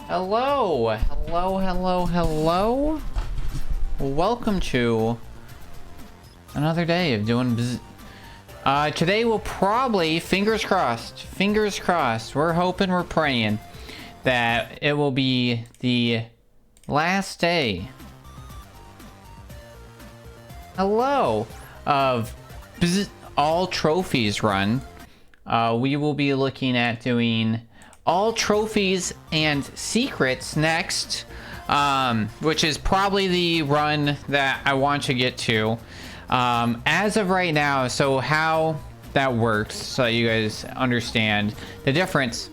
Hello, hello. Welcome to another day of doing today we'll probably, fingers crossed, we're hoping, we're praying that it will be the last day of all trophies run. We will be looking at doing all trophies and secrets next, which is probably the run that I want to get to as of right now. So how that works, so you guys understand the difference.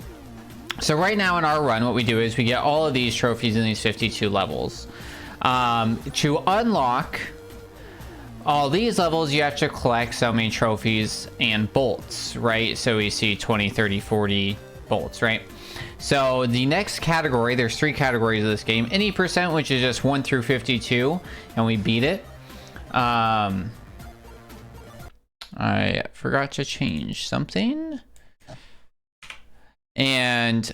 So right now in our run, what we do is we get all of these trophies in these 52 levels. To unlock all these levels, you have to collect so many trophies and bolts, right? So we see 20, 30, 40 bolts, right? So the next category, there's 3 categories of this game. Any percent, which is just 1 through 52, and we beat it. I forgot to change something. And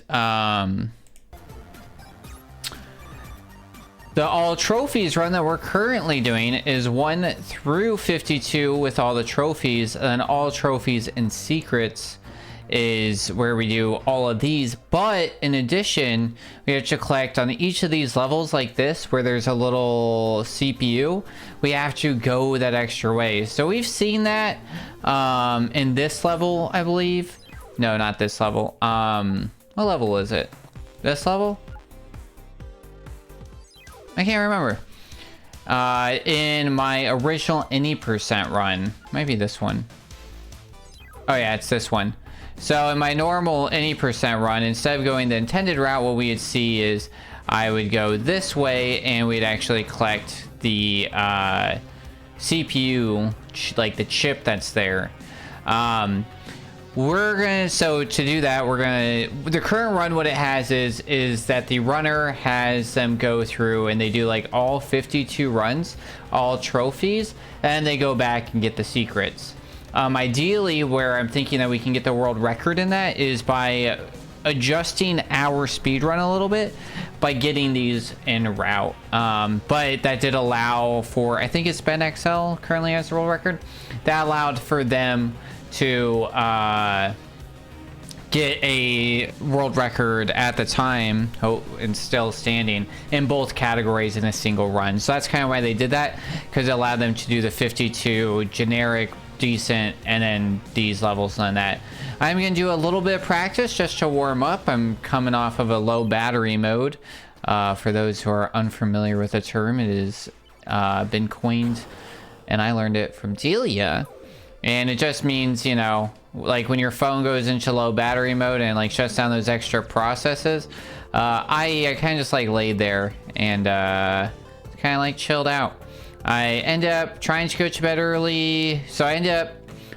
the all trophies run that we're currently doing is 1 through 52 with all the trophies, and all trophies and secrets is where we do all of these. But in addition, we have to collect on each of these levels like this, where there's a little CPU. We have to go that extra way. So we've seen that in this level, I believe. No, not this level. What level is it? This level? I can't remember. In my original any percent run, might be this one. Oh yeah, it's this one. So in my normal any percent run, instead of going the intended route, what we would see is I would go this way and we'd actually collect the CPU, like the chip that's there. So to do that, the current run, what it has is that the runner has them go through and they do like all 52 runs, all trophies, and they go back and get the secrets. Ideally, where I'm thinking that we can get the world record in that is by adjusting our speed run a little bit by getting these en route. But that did allow for, I think it's Ben XL currently has the world record, that allowed for them to get a world record at the time, and still standing in both categories in a single run. So that's kind of why they did that, because it allowed them to do the 52 generic, decent, and then these levels on that. I'm gonna do a little bit of practice just to warm up. I'm coming off of a low battery mode. For those who are unfamiliar with the term, it has been coined, and I learned it from Delia. And it just means, you know, like when your phone goes into low battery mode and like shuts down those extra processes. I kind of just like laid there and kind of like chilled out. I end up trying to go to bed early, so I end up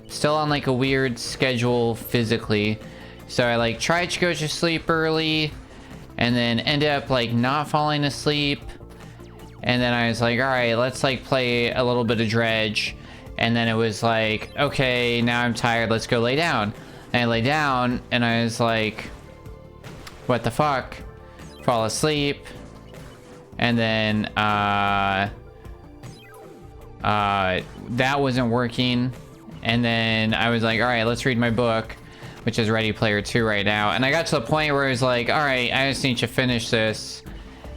still on like a weird schedule physically. So I like tried to go to sleep early and then end up like not falling asleep. And then I was like, all right, let's like play a little bit of Dredge. And then it was like, okay, now I'm tired, let's go lay down. And I lay down and I was like, what the fuck? Fall asleep. And then that wasn't working. And then I was like, all right, let's read my book, which is Ready Player 2 right now. And I got to the point where I was like, all right, I just need to finish this.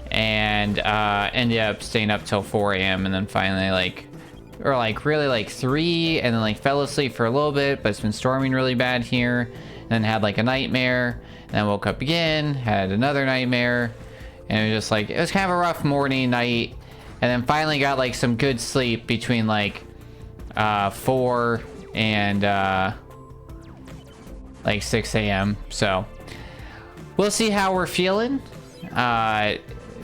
And ended up staying up till 4 a.m. and then finally or like really like 3, and then like fell asleep for a little bit, but it's been storming really bad here. And then had like a nightmare, and then woke up again, had another nightmare, and it was just like, it was kind of a rough morning, night. And then finally got like some good sleep between like 4 and like 6 a.m. So we'll see how we're feeling.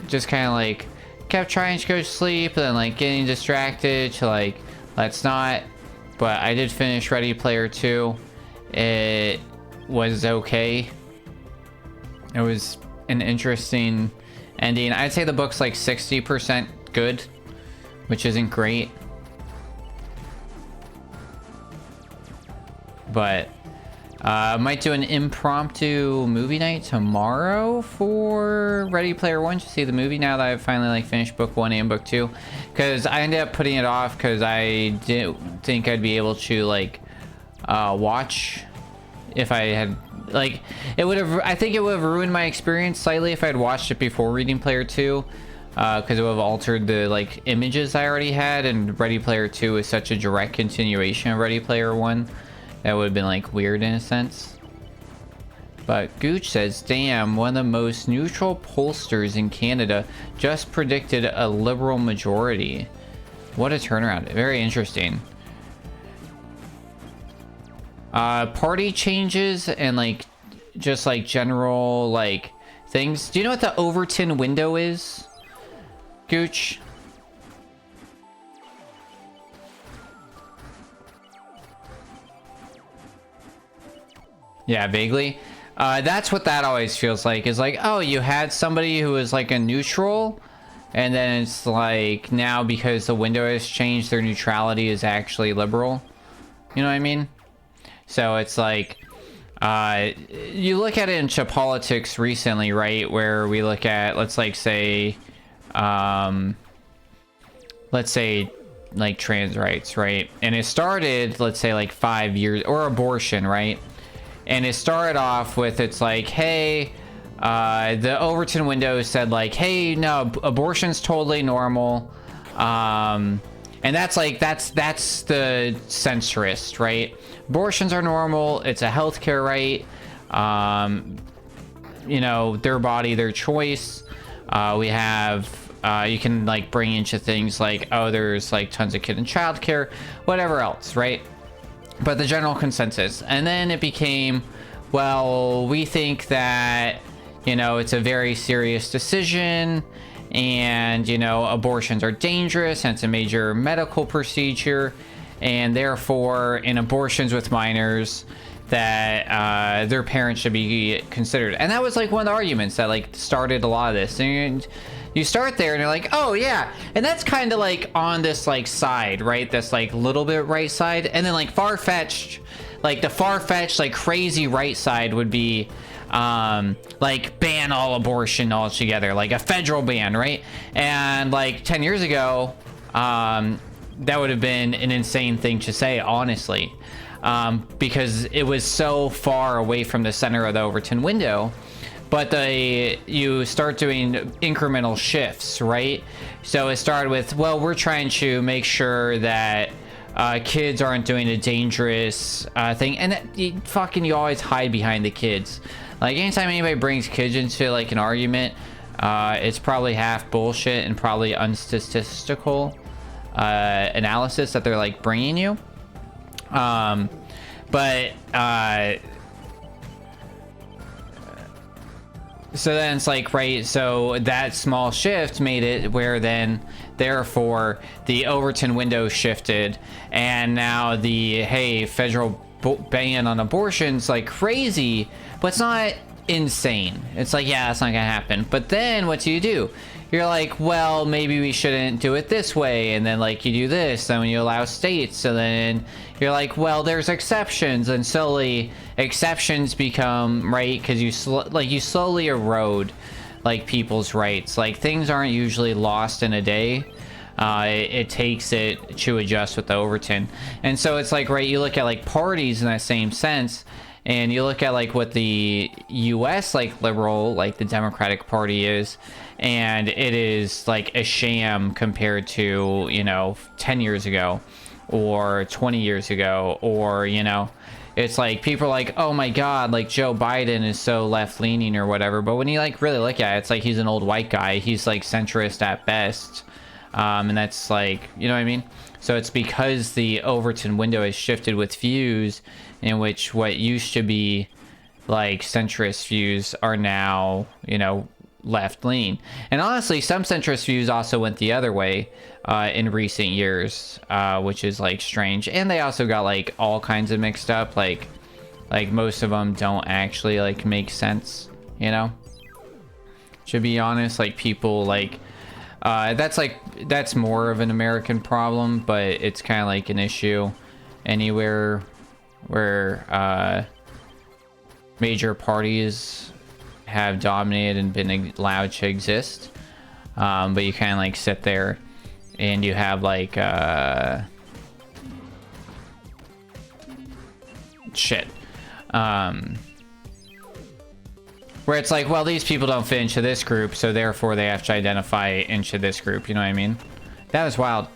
Just kind of like kept trying to go to sleep, and then like getting distracted to like, let's not. But I did finish Ready Player 2. It was okay. It was an interesting ending. I'd say the book's like 60% good, which isn't great. But Might do an impromptu movie night tomorrow for Ready Player One to see the movie now that I've finally like finished book 1 and book 2, because I ended up putting it off because I didn't think I'd be able to like watch if I had like it would have. I think it would have ruined my experience slightly if I had watched it before reading Player 2, because it would have altered the like images I already had, and Ready Player 2 is such a direct continuation of Ready Player 1. That would have been like weird in a sense. But Gooch says, damn, one of the most neutral pollsters in Canada just predicted a liberal majority. What a turnaround. Very interesting. Party changes and like just like general like things. Do you know what the Overton window is, Gooch? Yeah, vaguely. That's what that always feels like, is like, oh, you had somebody who was like a neutral, and then it's like now because the window has changed, their neutrality is actually liberal. You know what I mean? So it's like, you look at it into politics recently, right? Where we look at, let's like say, like trans rights, right? And it started, let's say like 5 years, or abortion, right? And it started off with, it's like, hey, the Overton window said like, hey, no, abortion's totally normal. And that's like, that's the centrist, right? Abortions are normal. It's a healthcare right. You know, their body, their choice. We have, you can like bring into things like, oh, there's like tons of kid and child care, whatever else, right? But the general consensus. And then it became, well, we think that, you know, it's a very serious decision, and, you know, abortions are dangerous, and it's a major medical procedure, and therefore in abortions with minors that their parents should be considered. And that was like one of the arguments that like started a lot of this. And you start there and you're like, oh yeah, and that's kind of like on this like side, right? This like little bit right side. And then like far-fetched, like the far-fetched like crazy right side would be like ban all abortion altogether, like a federal ban, right? And like 10 years ago, that would have been an insane thing to say, honestly, because it was so far away from the center of the Overton window. But you start doing incremental shifts, right? So it started with, well, we're trying to make sure that kids aren't doing a dangerous thing. And you always hide behind the kids. Like anytime anybody brings kids into like an argument, it's probably half bullshit and probably unstatistical analysis that they're like bringing you. So then it's like, right, so that small shift made it where then, therefore, the Overton window shifted, and now the, hey, federal ban on abortion's like crazy, but it's not insane. It's like, yeah, that's not gonna happen. But then what do? You're like, well, maybe we shouldn't do it this way, and then like you do this, then when you allow states, so then you're like, well, there's exceptions, and slowly exceptions become right, because you slowly erode like people's rights. Like things aren't usually lost in a day. It takes it to adjust with the Overton. And so it's like, right, you look at like parties in that same sense, and you look at like what the US like liberal, like the Democratic Party is, and it is like a sham compared to, you know, 10 years ago or 20 years ago, or, you know, it's like people are like, oh my god, like Joe Biden is so left leaning or whatever. But when you like really look at it, it's like he's an old white guy. He's like centrist at best. And that's like, you know what I mean? So it's because the Overton window has shifted with views in which what used to be like centrist views are now, you know, left lean. And honestly, some centrist views also went the other way in recent years, which is like strange. And they also got like all kinds of mixed up. Like most of them don't actually like make sense, you know? To be honest, like people like that's more of an American problem, but it's kind of like an issue anywhere where major parties have dominated and been allowed to exist. But you kind of like sit there and you have like shit. Where it's like, well, these people don't fit into this group, so therefore they have to identify into this group, you know what I mean? That was wild.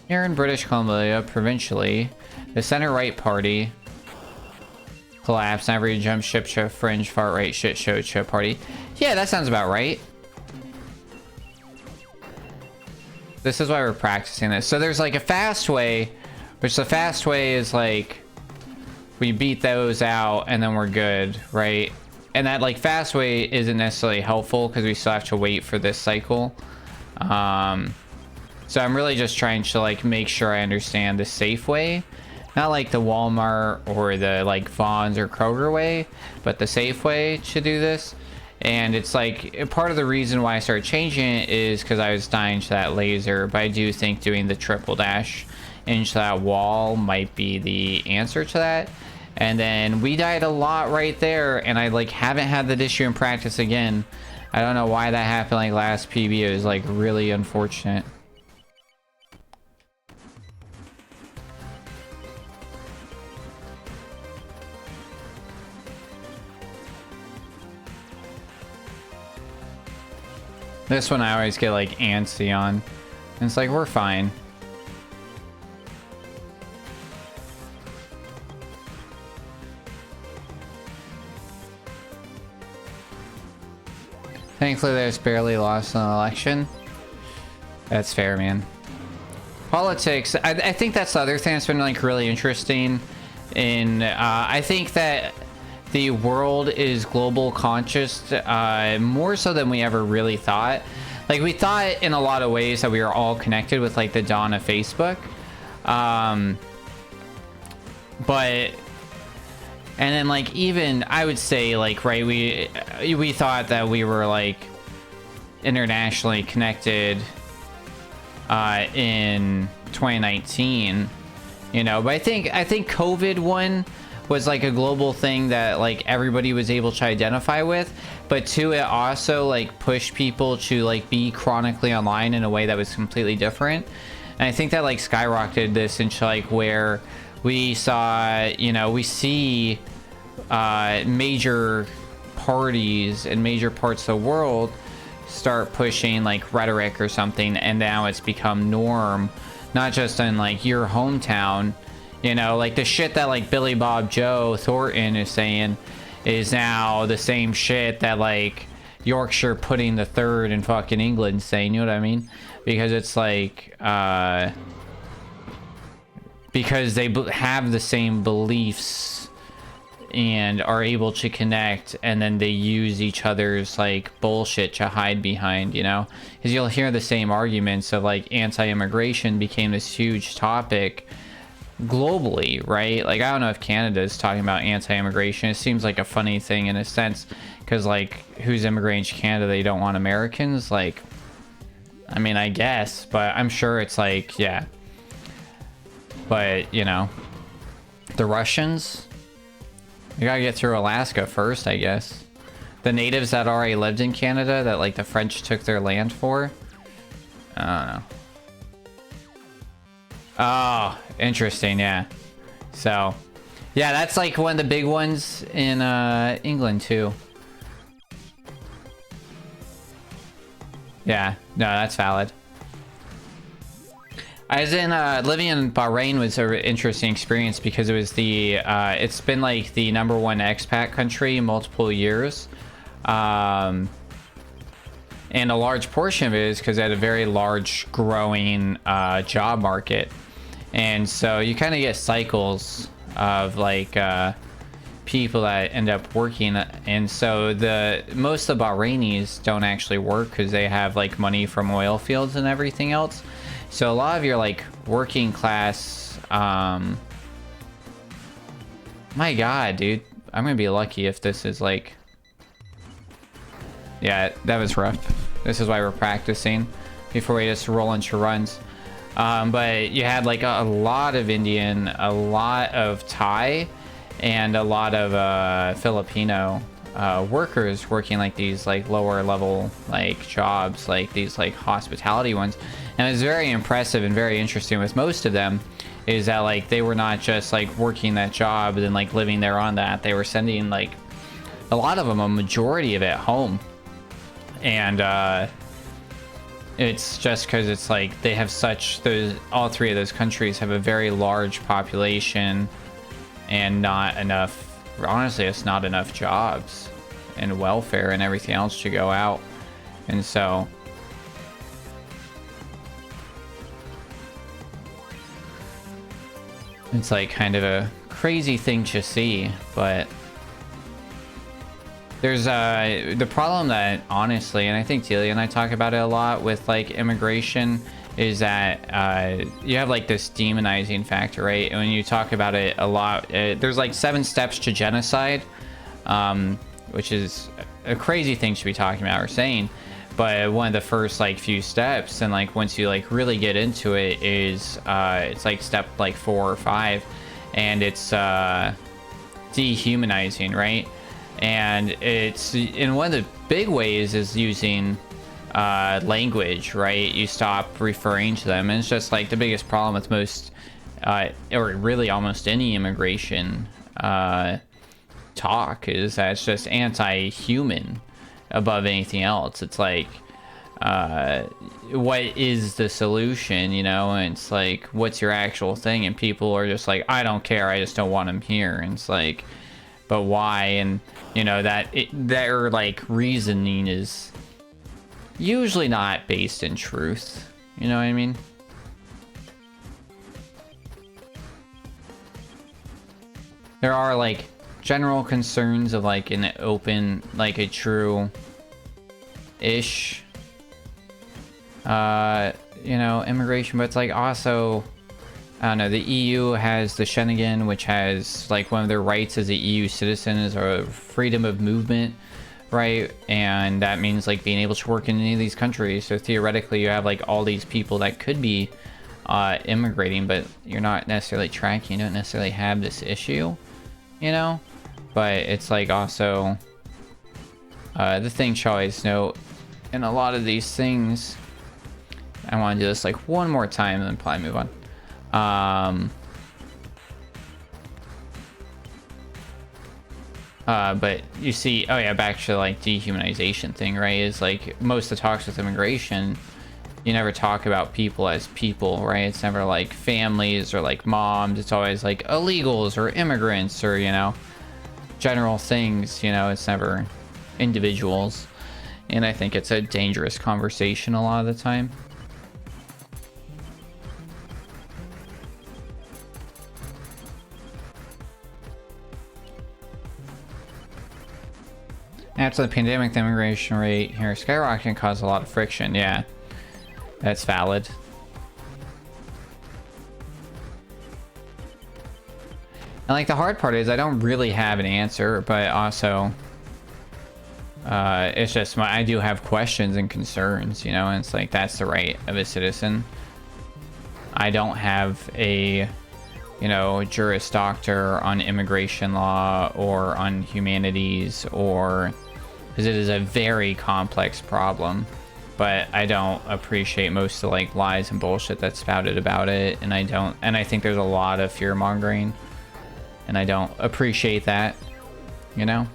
Here in British Columbia, provincially, the center-right party collapsed. Every jump ship show fringe far-right shit show party. Yeah, that sounds about right. This is why we're practicing this. So there's like a fast way, which the fast way is like we beat those out and then we're good, right? And that like fast way isn't necessarily helpful because we still have to wait for this cycle. So I'm really just trying to like make sure I understand the safe way, not like the Walmart or the like Vons or Kroger way, but the safe way to do this. And it's like part of the reason why I started changing it is because I was dying to that laser, but I do think doing the triple dash into that wall might be the answer to that. And then we died a lot right there, and I like haven't had that issue in practice again. I don't know why that happened like last PB. It was like really unfortunate. This one I always get like antsy on. And it's like, we're fine. Thankfully, there's barely lost an election. That's fair, man. Politics, I think that's the other thing that's been like really interesting. I think that the world is global conscious, more so than we ever really thought. Like we thought in a lot of ways that we were all connected with like the dawn of Facebook. But and then like even I would say like, right, we thought that we were like internationally connected in 2019, you know, but I think COVID one was like a global thing that like everybody was able to identify with, but two, it also like pushed people to like be chronically online in a way that was completely different. And I think that like skyrocketed this into like where we saw, you know, we see major parties in major parts of the world start pushing like rhetoric or something, and now it's become norm, not just in like your hometown. You know, like the shit that like Billy Bob Joe Thornton is saying is now the same shit that like Yorkshire Pudding the Third in fucking England saying, you know what I mean? Because it's like, because they have the same beliefs and are able to connect, and then they use each other's like bullshit to hide behind, you know? Because you'll hear the same arguments of like anti-immigration became this huge topic globally, right? Like I don't know if Canada is talking about anti-immigration. It seems like a funny thing in a sense, because like who's immigrating to Canada? They don't want Americans. Like, I mean, I guess, but I'm sure it's like, yeah, but you know, the Russians, you gotta get through Alaska first, I guess. The natives that already lived in Canada that like the French took their land for, I don't know. Oh, interesting, yeah. So, yeah, that's like one of the big ones in England too. Yeah, no, that's valid. I was in living in Bahrain was an interesting experience because it was the it's been like the #1 expat country in multiple years. And a large portion of it is because it had a very large growing job market. And so you kind of get cycles of like people that end up working, and so most of the Bahrainis don't actually work because they have like money from oil fields and everything else. So a lot of your like working class, my god, dude, I'm gonna be lucky if this is like, yeah, that was rough. This is why we're practicing before we just roll into runs. But you had like a lot of Indian, a lot of Thai, and a lot of Filipino workers working like these like lower level like jobs, like these like hospitality ones. And it's very impressive and very interesting with most of them is that like they were not just like working that job and then like living there on that. They were sending like a lot of them, a majority of it, home. And it's just because it's like they have such those, all three of those countries have a very large population and not enough, honestly it's not enough jobs and welfare and everything else to go out. And so it's like kind of a crazy thing to see. But there's the problem that honestly, and I think Delia and I talk about it a lot with like immigration, is that you have like this demonizing factor, right? And when you talk about it a lot, there's like 7 steps to genocide, which is a crazy thing to be talking about or saying. But one of the first like few steps, and like once you like really get into it, is it's like step like 4 or 5, and it's dehumanizing, right? And it's in one of the big ways is using language, right? You stop referring to them, and it's just like the biggest problem with most or really almost any immigration talk is that it's just anti-human above anything else. It's like what is the solution, you know? And it's like, what's your actual thing? And people are just like, I don't care, I just don't want them here. And it's like, but why? And you know, that their like reasoning is usually not based in truth, you know what I mean? There are like general concerns of like an open, like a true ish you know, immigration, but it's like also, I don't know, the EU has the Schengen, which has like one of their rights as a EU citizen is a freedom of movement, right? And that means like being able to work in any of these countries. So theoretically you have like all these people that could be immigrating, but you're not necessarily tracking, you don't necessarily have this issue, you know? But it's like also the thing to always note in a lot of these things, I want to do this like one more time and then probably move on. But you see, oh yeah, back to like dehumanization thing, right? Is like most of the talks with immigration, you never talk about people as people, right? It's never like families or like moms. It's always like illegals or immigrants or, you know, general things, you know, it's never individuals. And I think it's a dangerous conversation a lot of the time. After the pandemic, the immigration rate here skyrocketing caused a lot of friction. Yeah, that's valid. And like the hard part is I don't really have an answer, but also it's just I do have questions and concerns, you know, and it's like that's the right of a citizen. I don't have a, you know, Juris Doctor on immigration law or on humanities, or because it is a very complex problem, but I don't appreciate most of the like lies and bullshit that's spouted about it, and I think there's a lot of fear mongering, and I don't appreciate that, you know.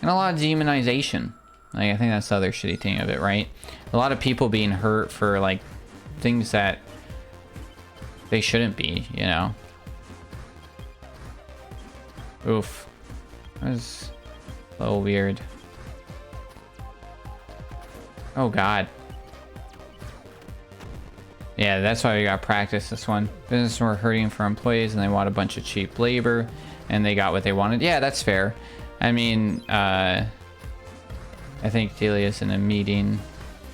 And a lot of demonization. Like, I think that's the other shitty thing of it, right? A lot of people being hurt for like things that they shouldn't be, you know. Oof. That was a little weird. Oh god. Yeah, that's why we got practice this one. Businesses were hurting for employees and they want a bunch of cheap labor and they got what they wanted. Yeah, that's fair. I mean, I think Delia's in a meeting.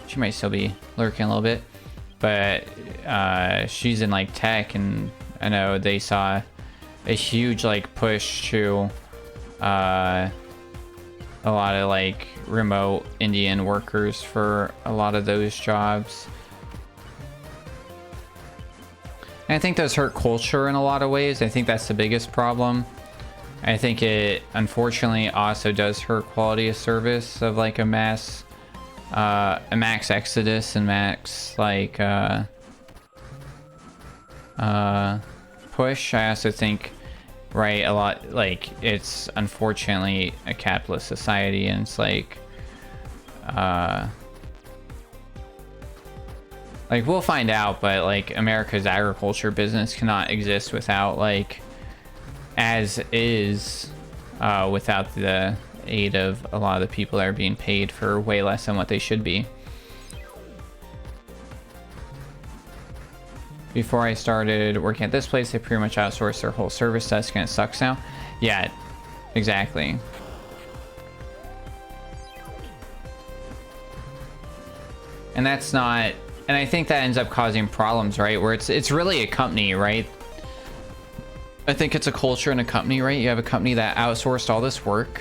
She might still be lurking a little bit, but she's in like tech, and I know they saw a huge like push to a lot of like remote Indian workers for a lot of those jobs. And I think those hurt culture in a lot of ways. I think that's the biggest problem. I think it unfortunately also does hurt quality of service of like a max exodus and max like push. I also think, right, a lot, like, it's unfortunately a capitalist society, and it's like we'll find out, but like America's agriculture business cannot exist without like as is without the aid of a lot of the people that are being paid for way less than what they should be. Before I started working at this place, they pretty much outsourced their whole service desk, and it sucks now. Yeah, exactly. And that's not, and I think that ends up causing problems, right? Where it's really a company, right? I think it's a culture in a company, right? You have a company that outsourced all this work,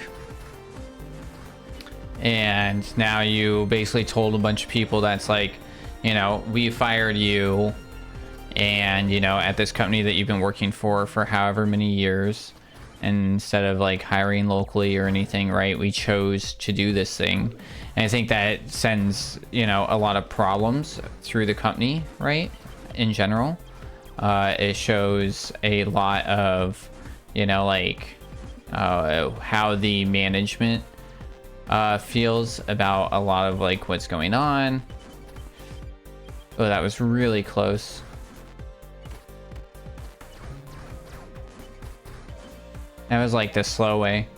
and now you basically told a bunch of people that's like, you know, we fired you, and you know, at this company that you've been working for however many years, and instead of like hiring locally or anything, right, we chose to do this thing. And I think that sends, you know, a lot of problems through the company, right, in general. It shows a lot of, you know, like how the management feels about a lot of like what's going on. Oh, that was really close. That was like the slow way.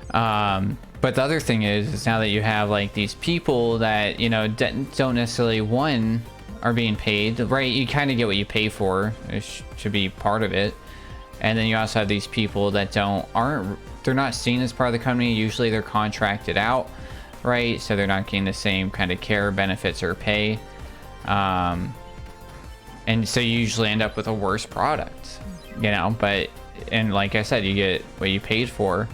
But the other thing is now that you have like these people that, you know, don't necessarily, one, are being paid, right? You kind of get what you pay for. It should be part of it. And then you also have these people that they're not seen as part of the company. Usually they're contracted out, right? So they're not getting the same kind of care, benefits, or pay. And so you usually end up with a worse product, you know, and like I said, you get what you paid for,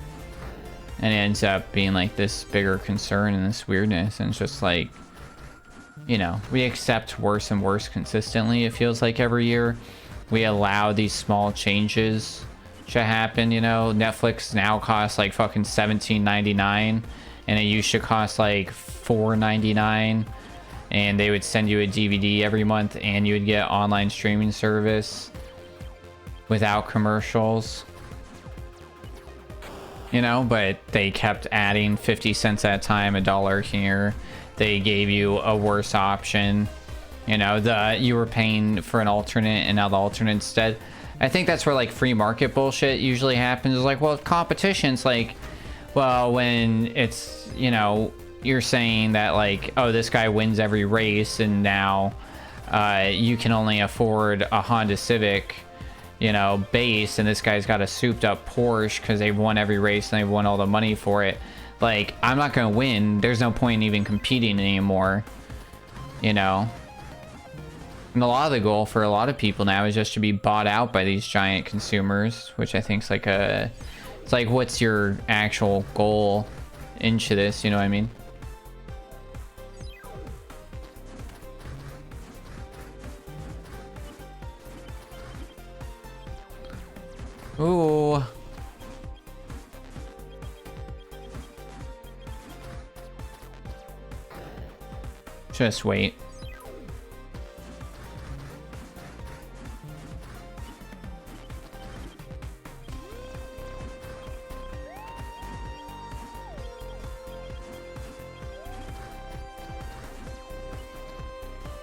and it ends up being like this bigger concern and this weirdness. And it's just like, you know, we accept worse and worse consistently, it feels like, every year. We allow these small changes to happen, you know. Netflix now costs like fucking $17.99, and it used to cost like $4.99, and they would send you a DVD every month, and you would get online streaming service without commercials, you know. But they kept adding 50 cents at a time, $1 here. They gave you a worse option, you know, you were paying for an alternate, and now the alternate instead. I think that's where like free market bullshit usually happens. It's like, well, competition's like, well, when it's, you know, you're saying that like, oh, this guy wins every race, and now you can only afford a Honda Civic, you know, base, and this guy's got a souped up Porsche because they've won every race and they've won all the money for it. Like, I'm not gonna win. There's no point in even competing anymore, you know. And a lot of the goal for a lot of people now is just to be bought out by these giant consumers, which I think is like it's like, what's your actual goal into this, you know what I mean? Ooh. Just wait.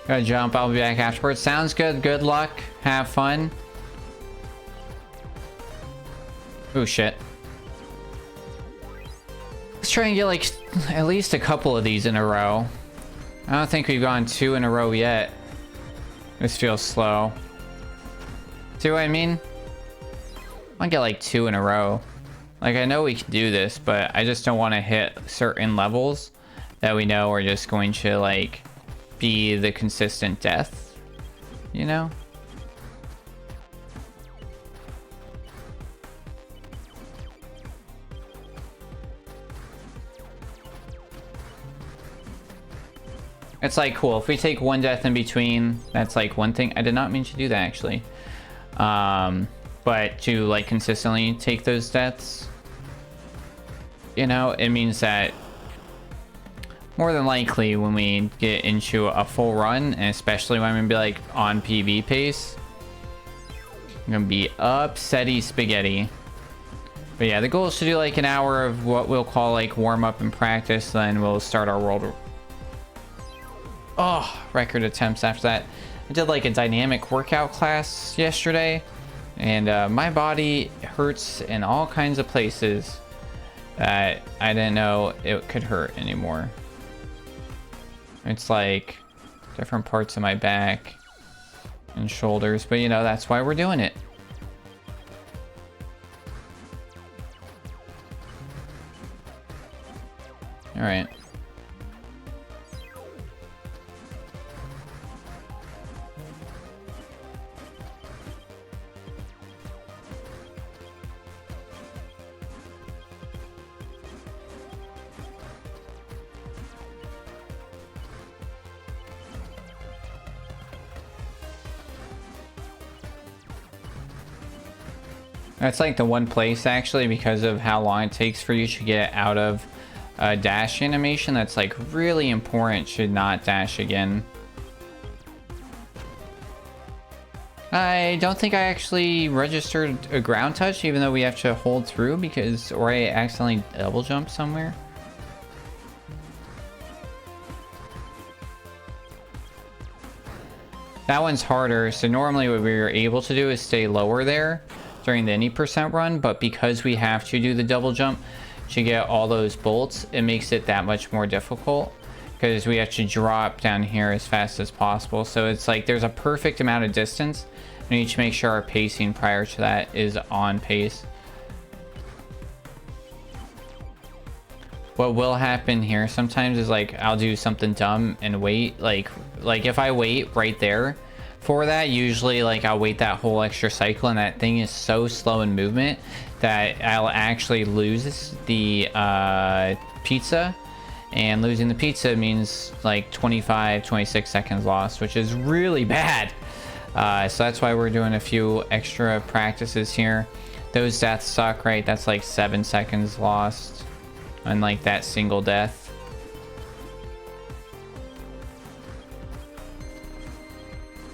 Gotta jump. I'll be back afterwards. Sounds good. Good luck. Have fun. Oh shit. Let's try and get like at least a couple of these in a row. I don't think we've gone 2 in a row yet. This feels slow. See what I mean? I'll get like 2 in a row. Like, I know we can do this, but I just don't want to hit certain levels that we know are just going to like be the consistent death, you know? It's like, cool, if we take one death in between, that's like one thing. I did not mean to do that, actually. But to like consistently take those deaths, you know, it means that more than likely when we get into a full run, and especially when I'm gonna be like on PB pace, I'm gonna be upsetty spaghetti. But yeah, the goal is to do like an hour of what we'll call like warm up and practice, then we'll start our world. Oh, record attempts after that. I did like a dynamic workout class yesterday, and my body hurts in all kinds of places that I didn't know it could hurt anymore. It's like different parts of my back and shoulders, but you know, that's why we're doing it. All right. That's like the one place actually, because of how long it takes for you to get out of a dash animation, that's like really important. Should not dash again. I don't think I actually registered a ground touch, even though we have to hold through, because, or I accidentally double jumped somewhere. That one's harder, so normally what we were able to do is stay lower there during the any percent run, but because we have to do the double jump to get all those bolts, it makes it that much more difficult, because we have to drop down here as fast as possible. So it's like there's a perfect amount of distance. We need to make sure our pacing prior to that is on pace. What will happen here sometimes is like I'll do something dumb and wait, like if I wait right there for that, usually like I'll wait that whole extra cycle, and that thing is so slow in movement that I'll actually lose the pizza, and losing the pizza means like 26 seconds lost, which is really bad. So that's why we're doing a few extra practices here. Those deaths suck, right? That's like 7 seconds lost on like that single death.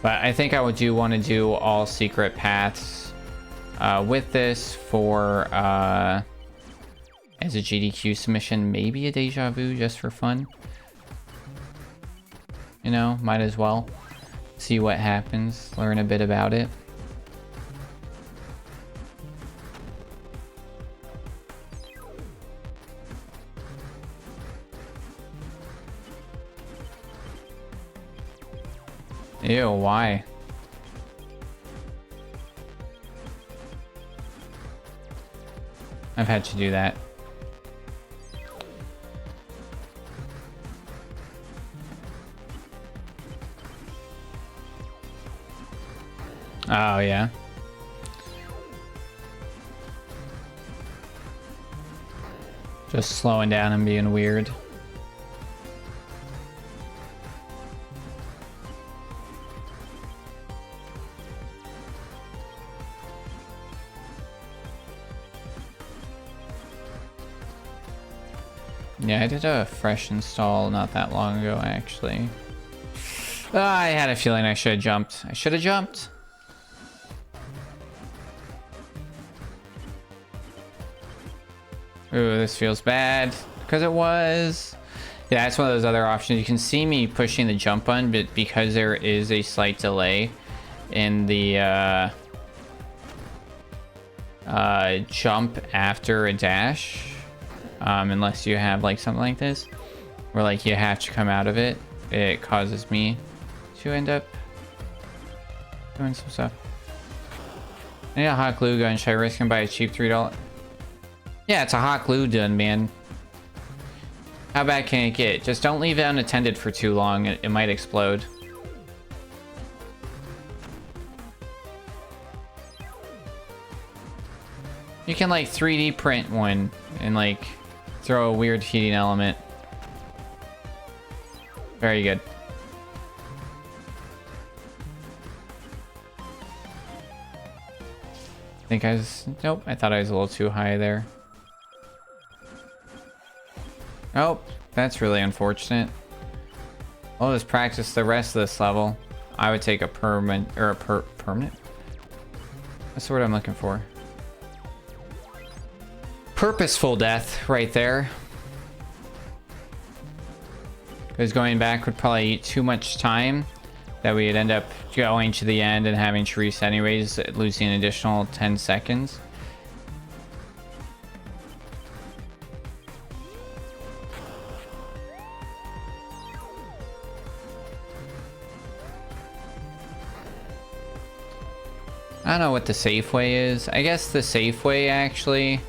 But I think I would want to do all secret paths with this for as a GDQ submission, maybe a deja vu just for fun. You know, might as well see what happens, learn a bit about it. Ew, why? I've had to do that. Oh, yeah. Just slowing down and being weird. Yeah, I did a fresh install not that long ago, actually. I had a feeling I should have jumped. I should have jumped. Ooh, this feels bad. Because it was. Yeah, that's one of those other options. You can see me pushing the jump button, but because there is a slight delay in the jump after a dash, unless you have like something like this, where like you have to come out of it, it causes me to end up doing some stuff. I need a hot glue gun. Should I risk and buy a cheap $3? Yeah, it's a hot glue gun, man. How bad can it get? Just don't leave it unattended for too long. It might explode. You can like 3D print one and like throw a weird heating element. Very good. think I was... Nope, I thought I was a little too high there. Oh, that's really unfortunate. I'll just practice the rest of this level. I would take a permanent... Or a permanent? That's the word I'm looking for. Purposeful death right there. Because going back would probably eat too much time. That we'd end up going to the end and having to reset anyways, losing an additional 10 seconds. I don't know what the safe way is. I guess the safe way actually,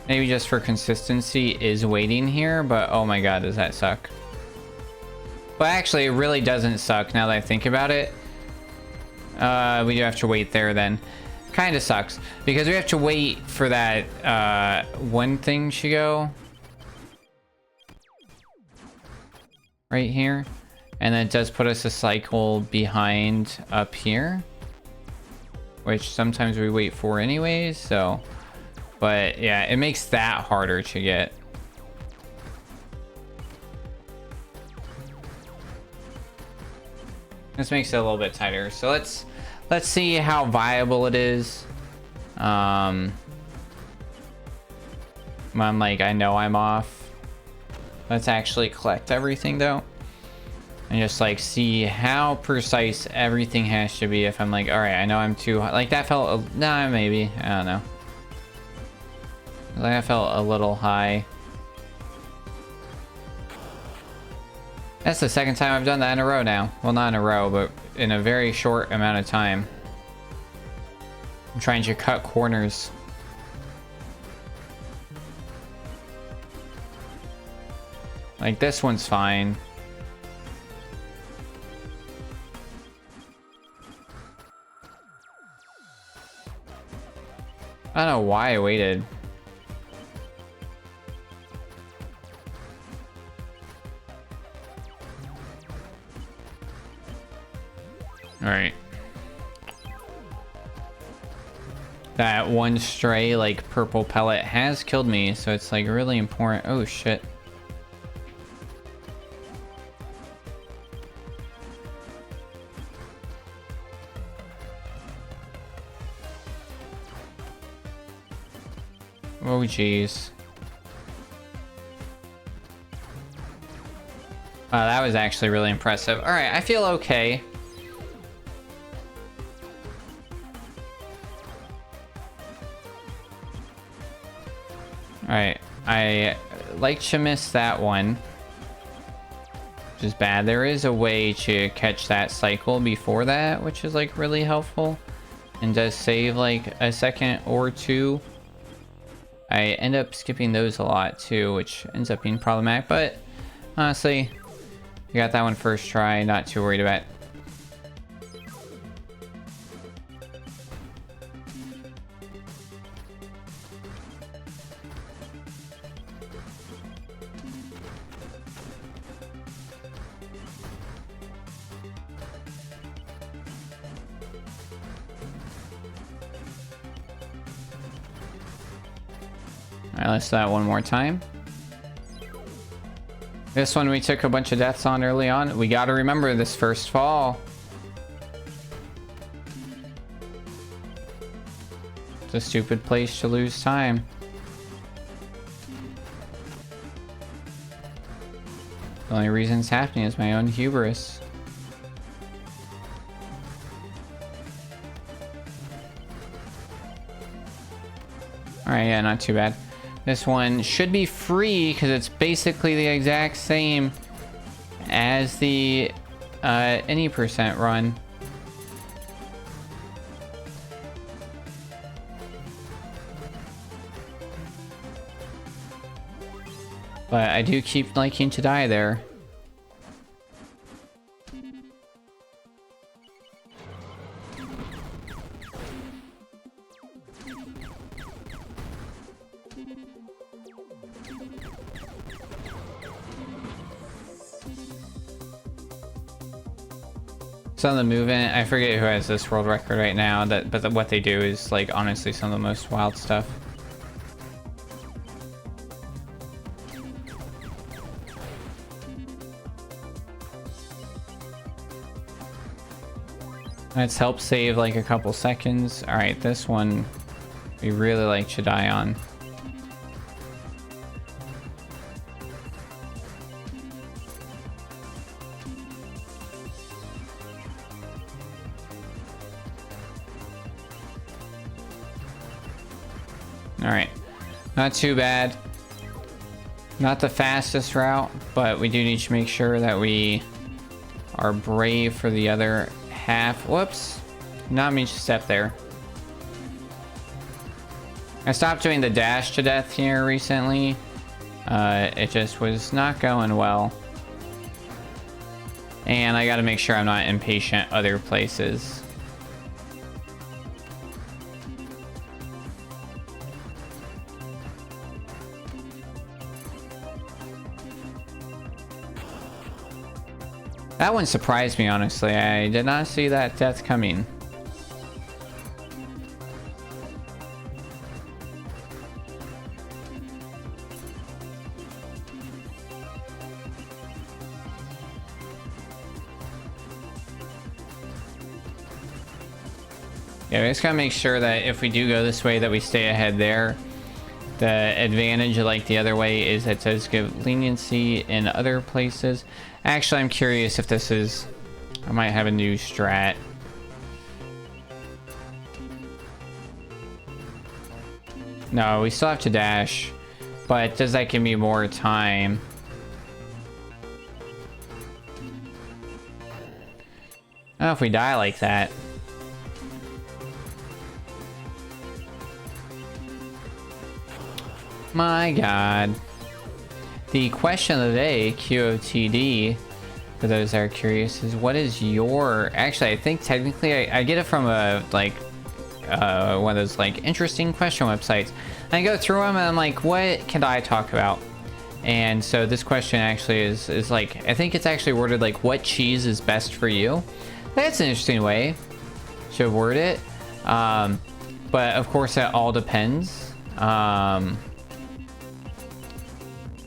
maybe just for consistency, is waiting here, but oh my god, does that suck. But actually, it really doesn't suck now that I think about it. We do have to wait there then. Kind of sucks. Because we have to wait for that one thing to go. Right here. And then it does put us a cycle behind up here. Which sometimes we wait for anyways, so... But yeah, it makes that harder to get. This makes it a little bit tighter. So let's see how viable it is. I'm like, I know I'm off. Let's actually collect everything though. And just like see how precise everything has to be. If I'm like, all right, I know I'm too high. Like that felt, nah, maybe, I don't know. Like I felt a little high. That's the second time I've done that in a row now. Well, not in a row, but in a very short amount of time. I'm trying to cut corners. Like this one's fine. I don't know why I waited. Alright. That one stray, like, purple pellet has killed me, so it's, like, really important. Oh, shit. Oh, jeez. Wow, that was actually really impressive. Alright, I feel okay. Alright, I like to miss that one. Which is bad. There is a way to catch that cycle before that, which is like really helpful. And does save like a second or two. I end up skipping those a lot too, which ends up being problematic. But honestly, I got that one first try, not too worried about it. Alright, let's do that one more time. This one we took a bunch of deaths on early on. We gotta remember this first fall. It's a stupid place to lose time. The only reason it's happening is my own hubris. Alright, yeah, not too bad. This one should be free because it's basically the exact same as the any percent run. But I do keep liking to die there. Some of the movement, I forget who has this world record right now, but what they do is like honestly some of the most wild stuff. Let's help save like a couple seconds. All right, this one we really like to die on. All right, not too bad. Not the fastest route, but we do need to make sure that we are brave for the other half. Whoops, not mean to step there. I stopped doing the dash to death here recently. It just was not going well. And I gotta make sure I'm not impatient other places. That one surprised me, honestly. I did not see that death coming. Yeah, we just gotta make sure that if we do go this way that we stay ahead there. The advantage, like the other way, is it does give leniency in other places. Actually, I'm curious if this is... I might have a new strat. No, we still have to dash. But does that give me more time? I don't know if we die like that. My god. The question of the day, QOTD, for those that are curious, is what is your... Actually, I think technically I get it from a, like, one of those, like, interesting question websites. I go through them and I'm like, what can I talk about? And so this question actually is like, I think it's actually worded like, what cheese is best for you? That's an interesting way to word it. But of course that all depends.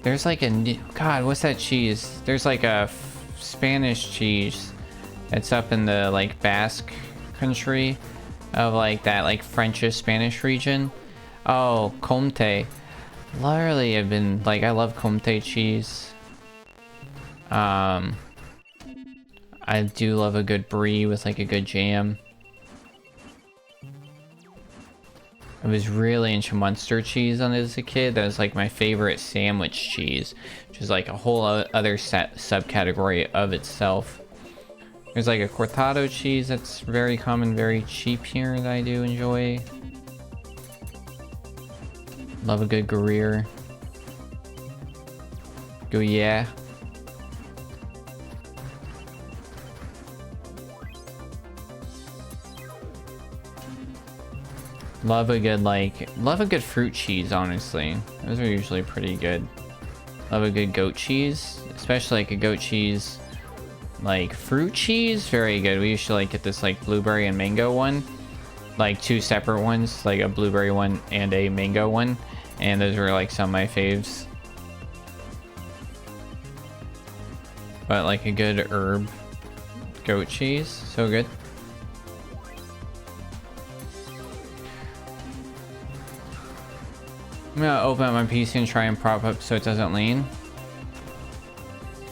There's like a new... God, what's that cheese? There's like a Spanish cheese. It's up in the like Basque country of like that like Frenchish Spanish region. Oh, Comté. Literally, I've been like, I love Comté cheese. I do love a good brie with like a good jam. I was really into Munster cheese on it as a kid. That was like my favorite sandwich cheese, which is like a whole other subcategory of itself. There's like a cortado cheese that's very common, very cheap here that I do enjoy. Love a good Gruyere. Gruyere. Love a good, like, love a good fruit cheese, honestly. Those are usually pretty good. Love a good goat cheese, especially like a goat cheese, like fruit cheese, very good. We usually like get this like blueberry and mango one, like two separate ones, like a blueberry one and a mango one. And those were like some of my faves. But like a good herb goat cheese, so good. I'm gonna open up my PC and try and prop up so it doesn't lean.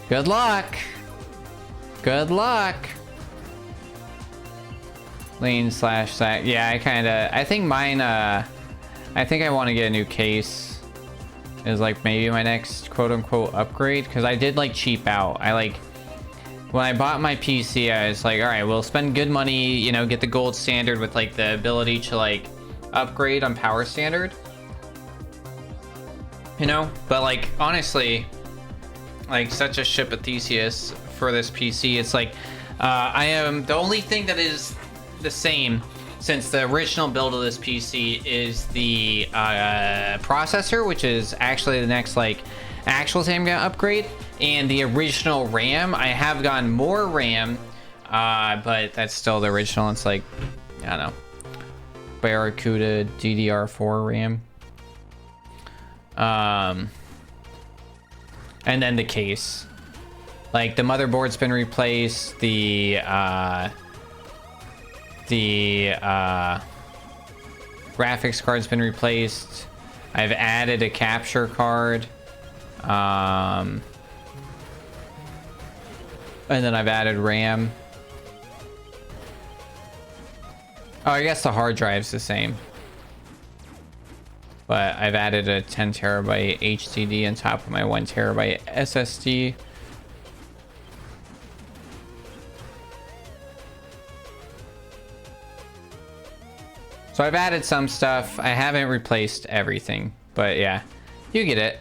Good luck! Good luck! Lean slash sack. Yeah, I think mine, I think I want to get a new case. Is like maybe my next quote-unquote upgrade. Because I did like cheap out. I like... When I bought my PC, I was like, alright, we'll spend good money, you know, get the gold standard with like the ability to like upgrade on power standard. You know, but like honestly, like such a ship of Theseus for this PC. It's like I am the only thing that is the same since the original build of this PC is the processor, which is actually the next like actual thing I'm gonna upgrade, and the original RAM. I have gotten more RAM but that's still the original. It's like, I don't know, Barracuda DDR4 RAM. And then the case, like the motherboard's been replaced, the graphics card's been replaced. I've added a capture card, and then I've added RAM. Oh, I guess the hard drive's the same, but I've added a 10 terabyte HDD on top of my 1 terabyte SSD. So I've added some stuff. I haven't replaced everything, but yeah, you get it.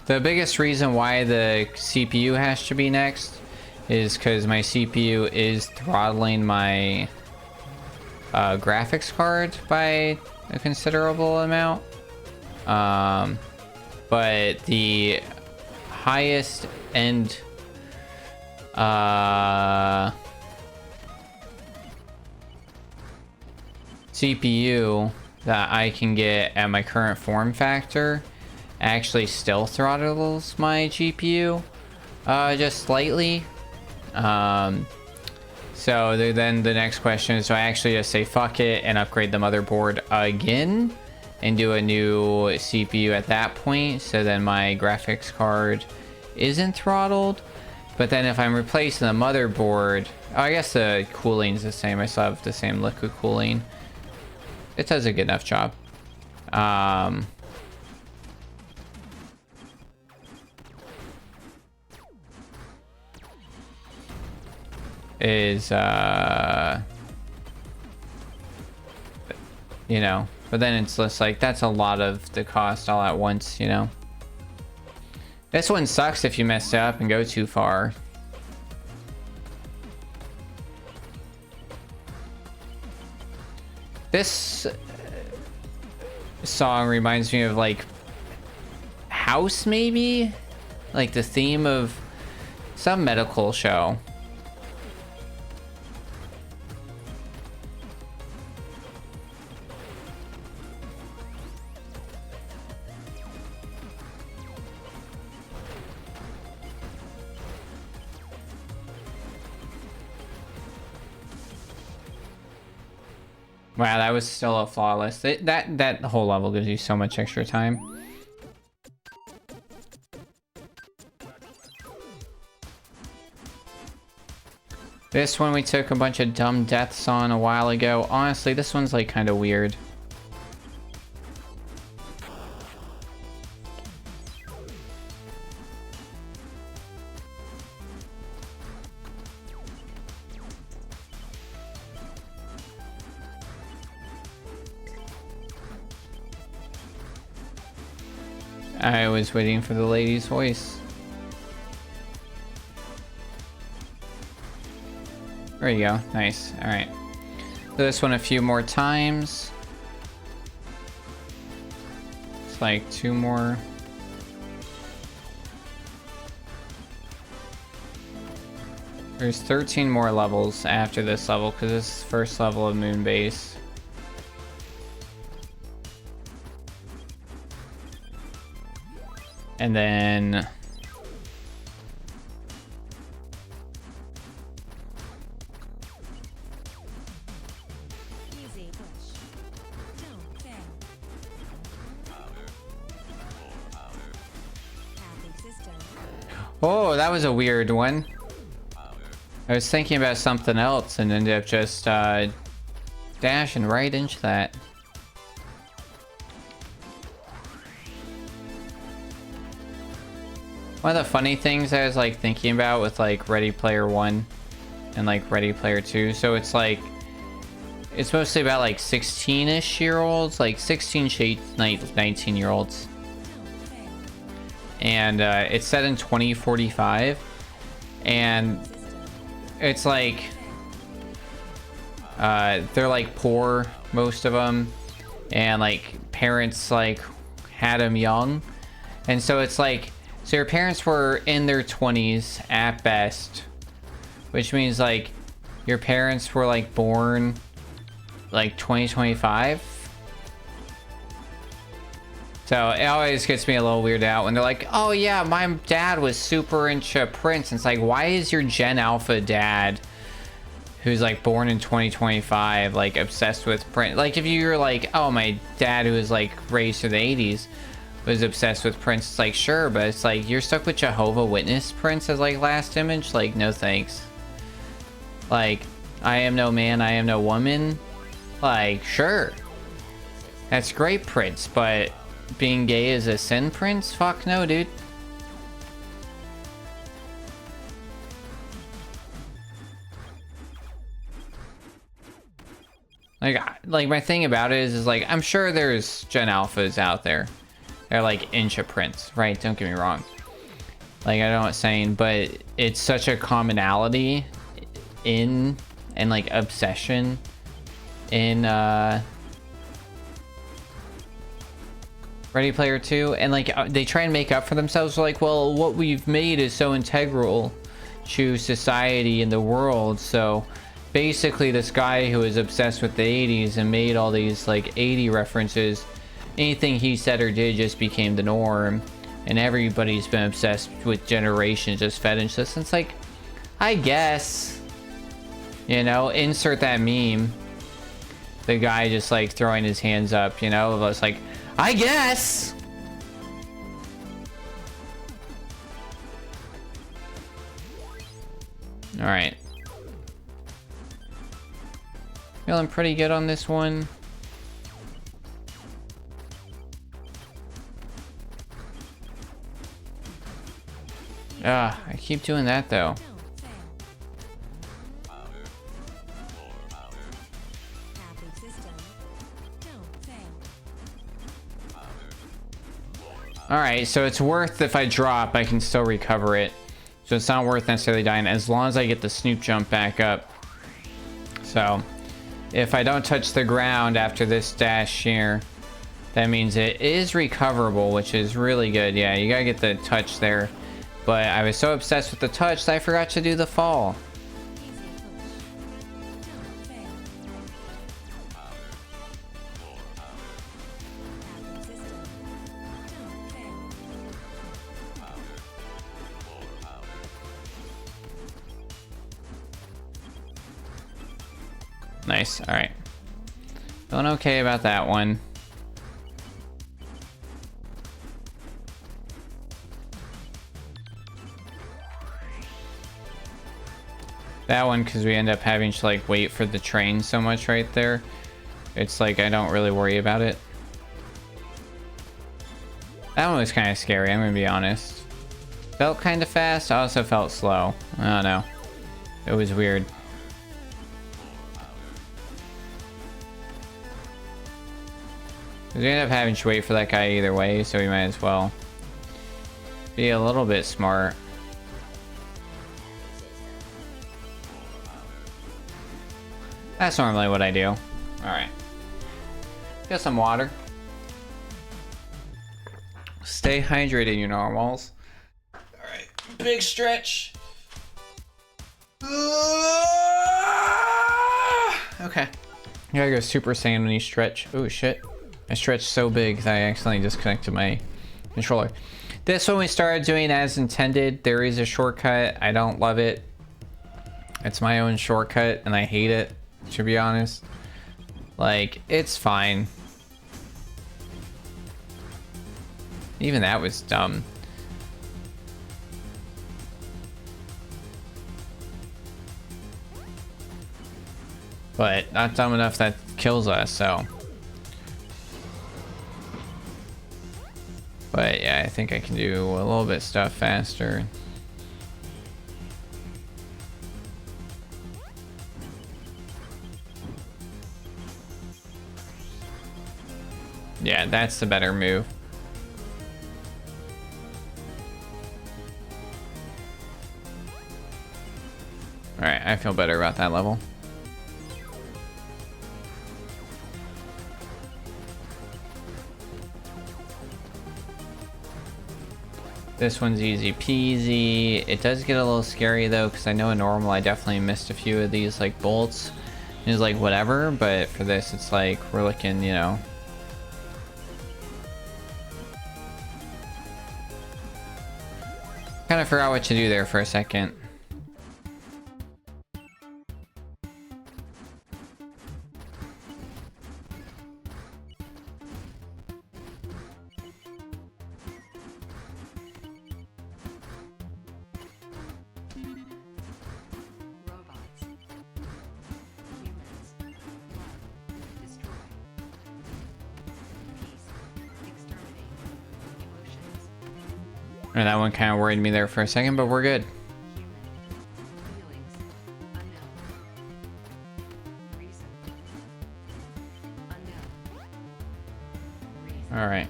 The biggest reason why the CPU has to be next is because my CPU is throttling my graphics card by a considerable amount. But the highest end CPU that I can get at my current form factor actually still throttles my GPU just slightly. So then the next question is, do I actually just say fuck it and upgrade the motherboard again and do a new CPU at that point, so then my graphics card isn't throttled? But then if I'm replacing the motherboard, oh, I guess the cooling's the same. I still have the same liquid cooling. It does a good enough job. You know, but then it's just like, that's a lot of the cost all at once, you know. This one sucks if you mess up and go too far. This song reminds me of like House, maybe? Like the theme of some medical show. Wow, that was still a flawless. That whole level gives you so much extra time. This one we took a bunch of dumb deaths on a while ago. Honestly, this one's like kind of weird. I was waiting for the lady's voice. There you go. Nice. All right. Do this one a few more times. It's like 2 more. There's 13 more levels after this level, because this is the first level of Moon Base. And then oh, that was a weird one. I was thinking about something else and ended up just dashing right into that. One of the funny things I was like thinking about with like Ready Player 1 and like Ready Player 2, so it's like, it's mostly about like 16-ish year olds, like 16 to 19 year olds. And it's set in 2045, and it's like they're like poor, most of them, and like parents like had them young, and so it's like So your parents were in their 20s at best, which means like your parents were like born like 2025. So it always gets me a little weirded out when they're like, oh yeah, my dad was super into Prince. And it's like, why is your Gen Alpha dad, who's like born in 2025, like obsessed with Prince? Like if you were like, oh, my dad who was like raised in the 80s was obsessed with Prince, it's like, sure, but it's like you're stuck with Jehovah Witness Prince as like last image. Like, no thanks. Like, I am no man, I am no woman. Like, sure, that's great, Prince, but being gay is a sin, Prince? Fuck no, dude. Like my thing about it is like, I'm sure there's Gen Alphas out there. They're like into Prince, right? Don't get me wrong. Like, I know what I'm saying, but it's such a commonality in, and like obsession in Ready Player 2, and like they try and make up for themselves. Like, well, what we've made is so integral to society and the world, so basically this guy who is obsessed with the 80s and made all these like 80 references, anything he said or did just became the norm, and everybody's been obsessed with generations, just fed into this. It's like, I guess, you know, insert that meme, the guy just like throwing his hands up, you know, it's like, I guess. All right. Feeling pretty good on this one. I keep doing that though. Alright, so it's worth, if I drop, I can still recover it. So it's not worth necessarily dying, as long as I get the Snoop jump back up. So, if I don't touch the ground after this dash here, that means it is recoverable, which is really good. Yeah, you gotta get the touch there. But I was so obsessed with the touch that I forgot to do the fall. Nice, alright. Feeling okay about that one. That one, because we end up having to like wait for the train so much right there. It's like I don't really worry about it. That one was kind of scary, I'm gonna be honest. Felt kind of fast, also felt slow. I don't know. It was weird. We end up having to wait for that guy either way, so we might as well be a little bit smart. That's normally what I do. Alright. Get some water. Stay hydrated, you normals. Alright. Big stretch. Okay. You gotta go Super Saiyan when you stretch. Oh shit. I stretched so big that I accidentally disconnected my controller. This one we started doing as intended. There is a shortcut. I don't love it. It's my own shortcut and I hate it, to be honest. Like, it's fine. Even that was dumb. But not dumb enough that kills us, so. But yeah, I think I can do a little bit stuff faster. Yeah, that's the better move. Alright, I feel better about that level. This one's easy peasy. It does get a little scary though, because I know in normal I definitely missed a few of these like bolts. It's like whatever, but for this it's like we're looking, you know. Kind of forgot what to do there for a second. And that one kind of worried me there for a second, but we're good. All right.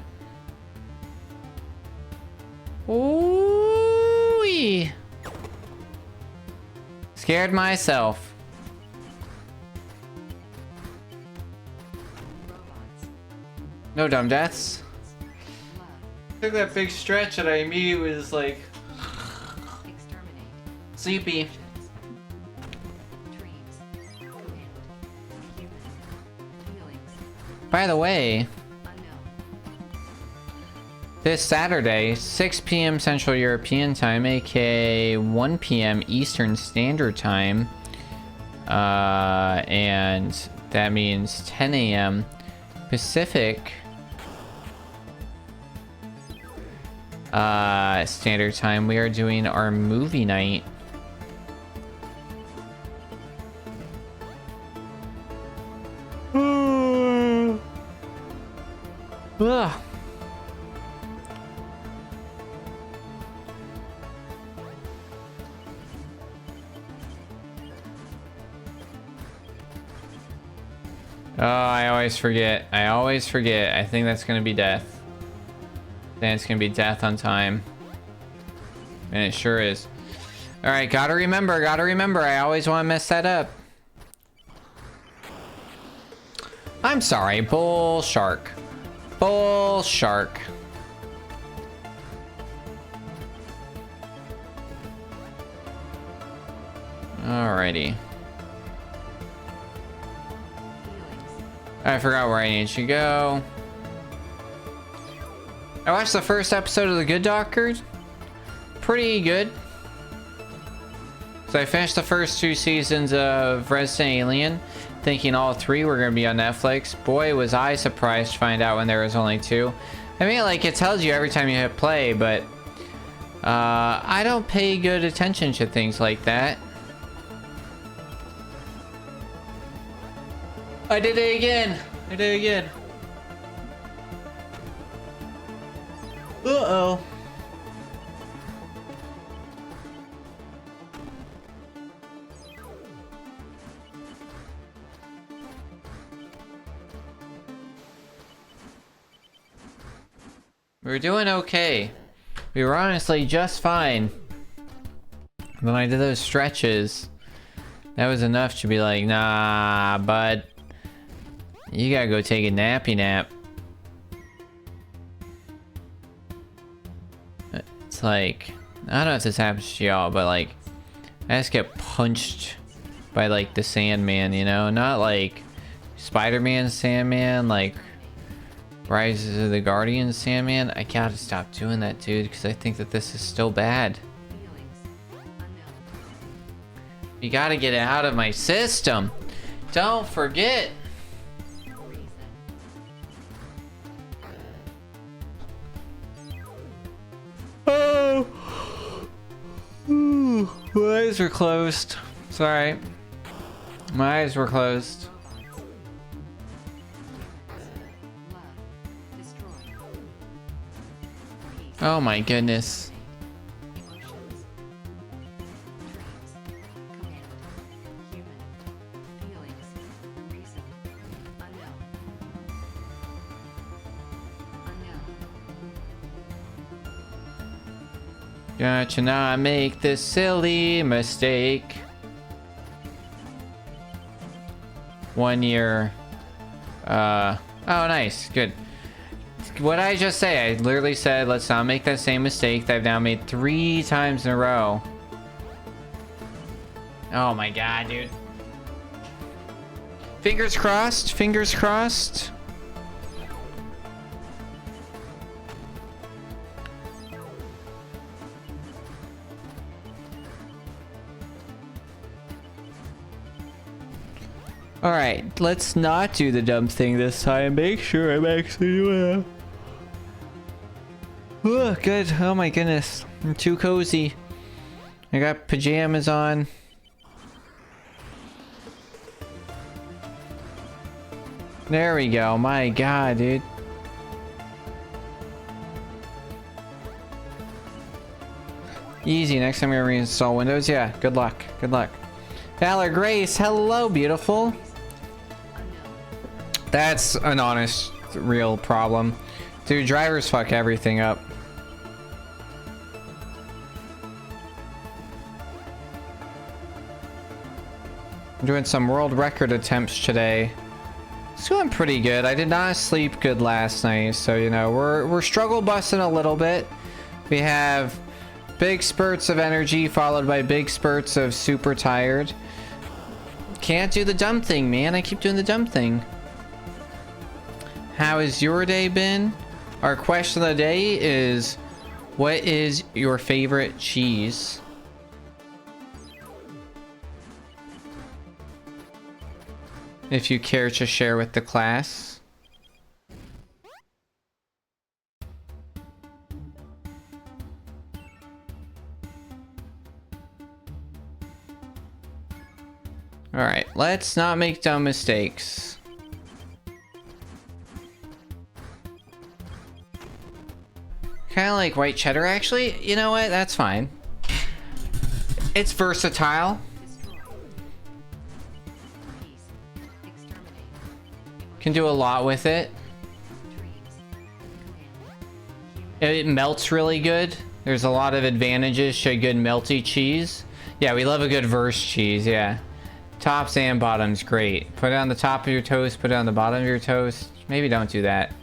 Ooh-wee. Scared myself. No dumb deaths. Took that big stretch and I immediately was like sleepy. By the way, this Saturday, 6 p.m. Central European Time, aka 1 p.m. Eastern Standard Time, and that means 10 a.m. Pacific Standard Time, we are doing our movie night. Ugh. Oh, I always forget. I always forget. I think that's gonna be death. Then it's gonna be death on time. And it sure is. Alright, gotta remember. I always want to mess that up. I'm sorry. Bull shark. Bull shark. Alrighty. I forgot where I need to go. I watched the first episode of The Good Doctor. Pretty good. So I finished the first 2 seasons of Resident Alien, thinking all 3 were going to be on Netflix. Boy, was I surprised to find out when there was only 2. I mean, like, it tells you every time you hit play, but I don't pay good attention to things like that. I did it again. Uh-oh. We were doing okay. We were honestly just fine. When I did those stretches, that was enough to be like, nah, bud. You gotta go take a nappy nap. It's like, I don't know if this happens to y'all, but like, I just get punched by like the Sandman, you know? Not like Spider-Man Sandman, like Rises of the Guardians Sandman. I gotta stop doing that, dude, because I think that this is still bad. You gotta get it out of my system. Don't forget. Oh, ooh, my eyes were closed. Sorry, my eyes were closed. Oh my goodness. Gotcha, not make this silly mistake. 1 year. Oh, nice, good. what I just say. I literally said, let's not make that same mistake that I've now made 3 times in a row. Oh my god, dude. Fingers crossed, fingers crossed. Alright, let's not do the dumb thing this time. Make sure I'm actually doing it. Oh, good. Oh my goodness. I'm too cozy. I got pajamas on. There we go. My god, dude. Easy. Next time we reinstall Windows. Yeah, good luck. Good luck. Valor Grace, hello, beautiful. That's an honest, real problem. Dude, drivers fuck everything up. I'm doing some world record attempts today. It's going pretty good. I did not sleep good last night, so you know, we're struggle busting a little bit. We have big spurts of energy followed by big spurts of super tired. Can't do the dumb thing, man. I keep doing the dumb thing. How has your day been? Our question of the day is, what is your favorite cheese? If you care to share with the class. Alright, let's not make dumb mistakes. Kind of like white cheddar, actually. You know what? That's fine. It's versatile. Can do a lot with it. It melts really good. There's a lot of advantages to a good melty cheese. Yeah, we love a good verse cheese, yeah. Tops and bottoms, great. Put it on the top of your toast, put it on the bottom of your toast. Maybe don't do that.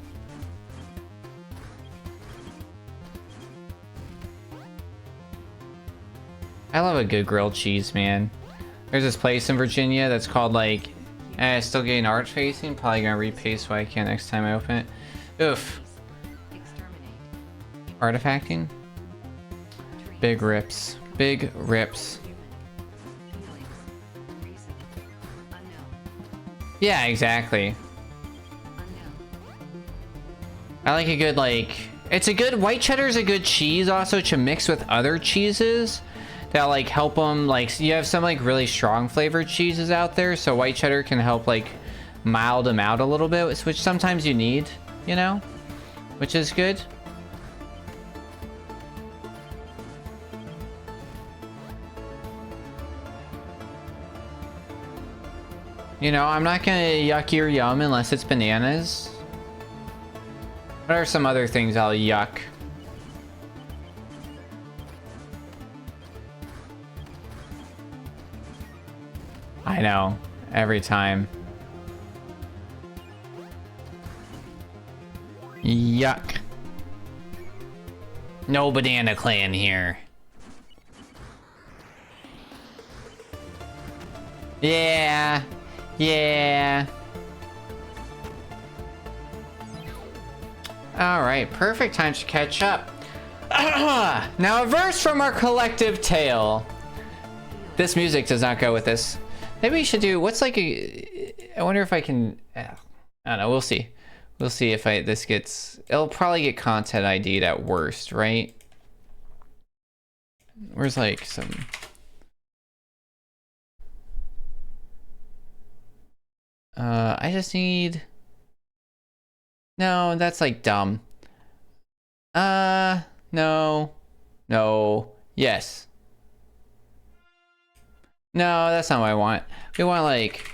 I love a good grilled cheese, man. There's this place in Virginia that's called like, still getting art facing. Probably gonna repaste why I can't next time I open it. Oof. Artifacting. Big rips. Big rips. Yeah, exactly. I like a good, like, it's a good, white cheddar is a good cheese also to mix with other cheeses that like help them, like, you have some like really strong flavored cheeses out there, so white cheddar can help like mild them out a little bit, which sometimes you need, you know, which is good. You know, I'm not gonna yuck your yum unless it's bananas. What are some other things I'll yuck? I know, every time. Yuck. No banana clan here. Yeah. Yeah. Alright, perfect time to catch up. Now a verse from our collective tale. This music does not go with this. Maybe we should do, what's like a, I wonder if I can, I don't know, we'll see. We'll see if this gets, it'll probably get content ID'd at worst, right? Where's like some... I just need... No, that's like dumb. No. No. Yes. No, that's not what I want. We want like...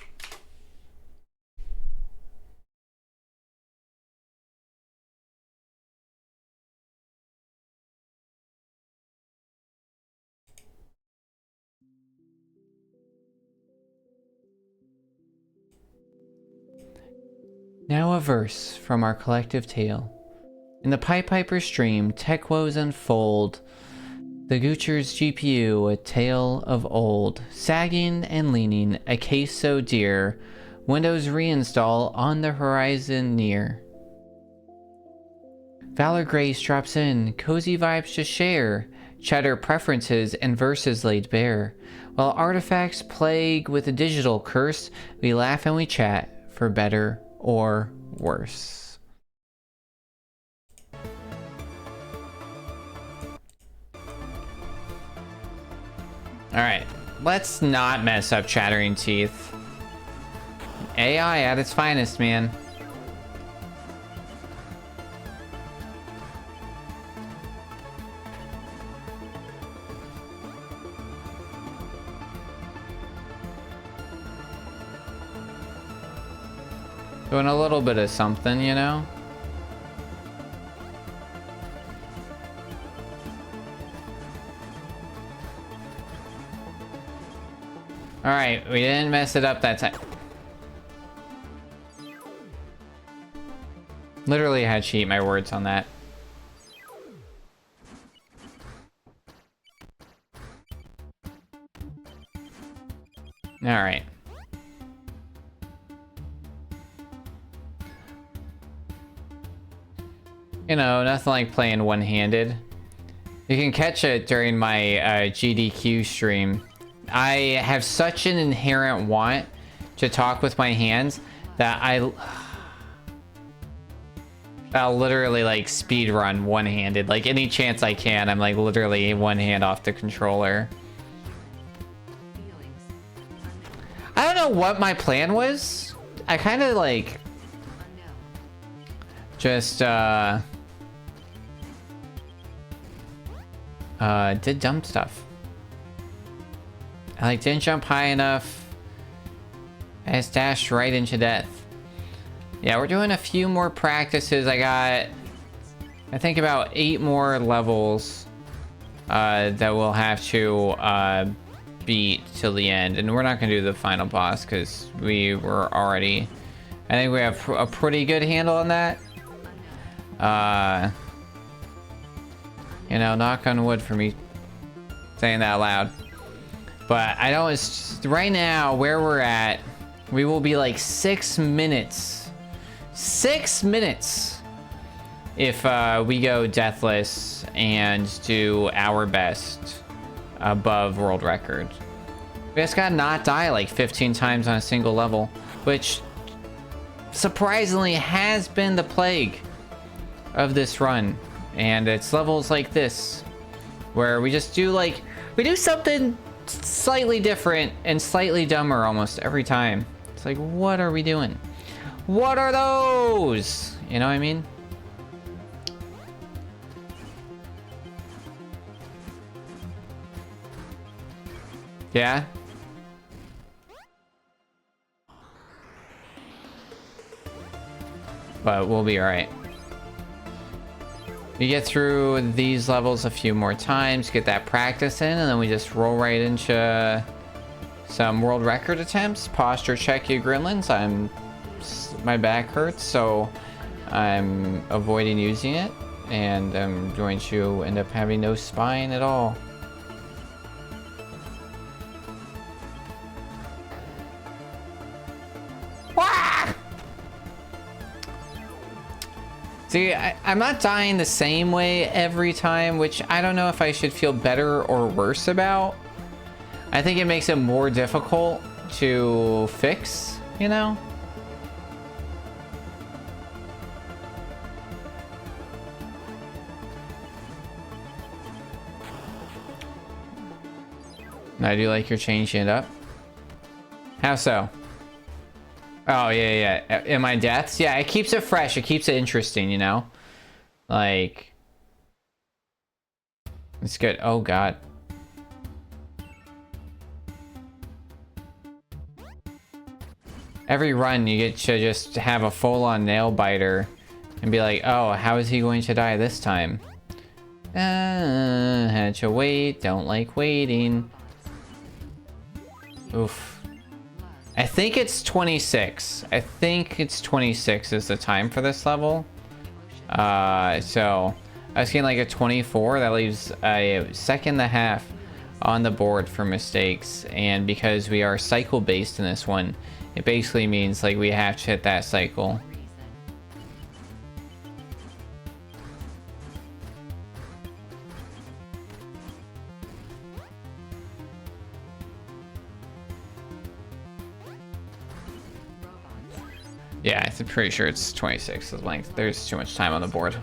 Now a verse from our collective tale. In the Pied Piper stream, tech woes unfold. The Goocher's GPU, a tale of old. Sagging and leaning, a case so dear. Windows reinstall on the horizon near. Valor Grace drops in, cozy vibes to share. Chatter preferences and verses laid bare. While artifacts plague with a digital curse, we laugh and we chat for better or worse. Alright, let's not mess up Chattering Teeth. AI at its finest, man. Doing a little bit of something, you know? Alright, we didn't mess it up that time. Literally had to eat my words on that. Alright. You know, nothing like playing one-handed. You can catch it during my GDQ stream. I have such an inherent want to talk with my hands that I'll literally like speed run one-handed. Like any chance I can, I'm like literally one hand off the controller. I don't know what my plan was. I kind of like just did dumb stuff. I like didn't jump high enough. I just dashed right into death. Yeah, we're doing a few more practices. I got, I think, about 8 more levels that we'll have to beat till the end. And we're not gonna do the final boss because we were already, I think we have a pretty good handle on that. You know, knock on wood for me saying that loud. But I know it's right now where we're at, we will be like 6 minutes. 6 minutes if we go deathless and do our best above world record. We just gotta not die like 15 times on a single level, which surprisingly has been the plague of this run. And it's levels like this where we just do like, we do something slightly different and slightly dumber almost every time. It's like, what are we doing? What are those? You know what I mean? Yeah? But we'll be alright. We get through these levels a few more times, get that practice in, and then we just roll right into some world record attempts. Posture check, you gremlins. My back hurts, so I'm avoiding using it, and I'm going to end up having no spine at all. See, I'm not dying the same way every time, which I don't know if I should feel better or worse about. I think it makes it more difficult to fix, you know? I do like you're changing it up. How so? Oh, yeah. In my deaths? Yeah, it keeps it fresh. It keeps it interesting, you know? Like... It's good. Oh, God. Every run, you get to just have a full-on nail biter and be like, oh, how is he going to die this time? Had to wait. Don't like waiting. Oof. I think it's 26. I think it's 26 is the time for this level. So I was getting like a 24. That leaves a second and a half on the board for mistakes. And because we are cycle based in this one, it basically means like we have to hit that cycle. Yeah, I'm pretty sure it's 26 as length. There's too much time on the board.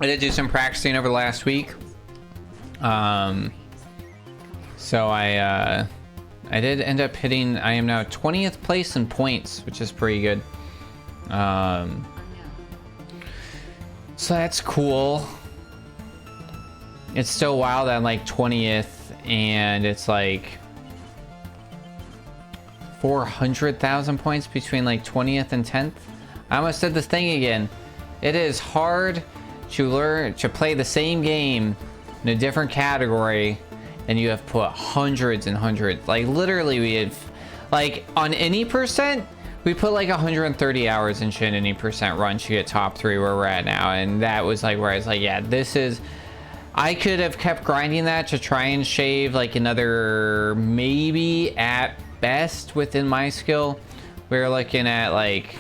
I did do some practicing over the last week. So I did end up hitting, I am now 20th place in points, which is pretty good. So that's cool. It's still wild that I'm like 20th and it's like 400,000 points between like 20th and 10th. I almost did this thing again. It is hard to learn to play the same game in a different category, and you have put hundreds and hundreds. Like literally we have, like on any percent, we put like 130 hours in shit any percent run to get top 3 where we're at now. And that was like where I was like, yeah, this is, I could have kept grinding that to try and shave like another, maybe at best within my skill. We were looking at like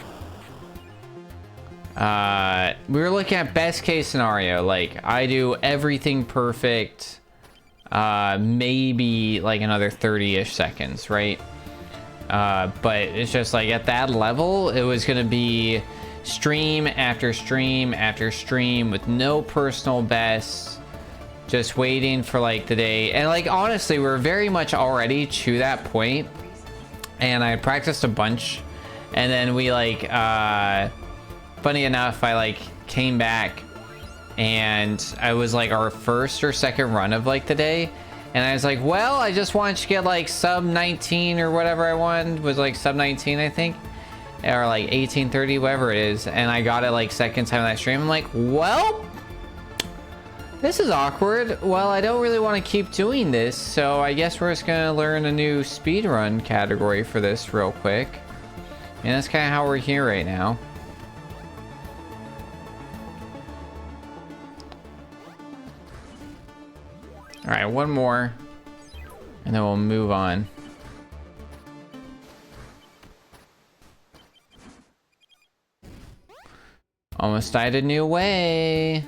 we were looking at best case scenario, like I do everything perfect, maybe like another 30-ish seconds, right? But it's just like at that level it was gonna be stream after stream after stream with no personal bests, just waiting for like the day. And like honestly, we're very much already to that point, and I practiced a bunch, and then we like funny enough, I like came back and I was like our first or second run of like the day, and I was like, well, I just wanted to get like sub 19 or whatever I wanted, was like sub 19 I think, or like 1830, whatever it is, and I got it like second time on that stream. I'm like, well, this is awkward. Well, I don't really want to keep doing this, so I guess we're just gonna learn a new speedrun category for this real quick. And that's kind of how we're here right now. All right, one more, and then we'll move on. Almost died a new way.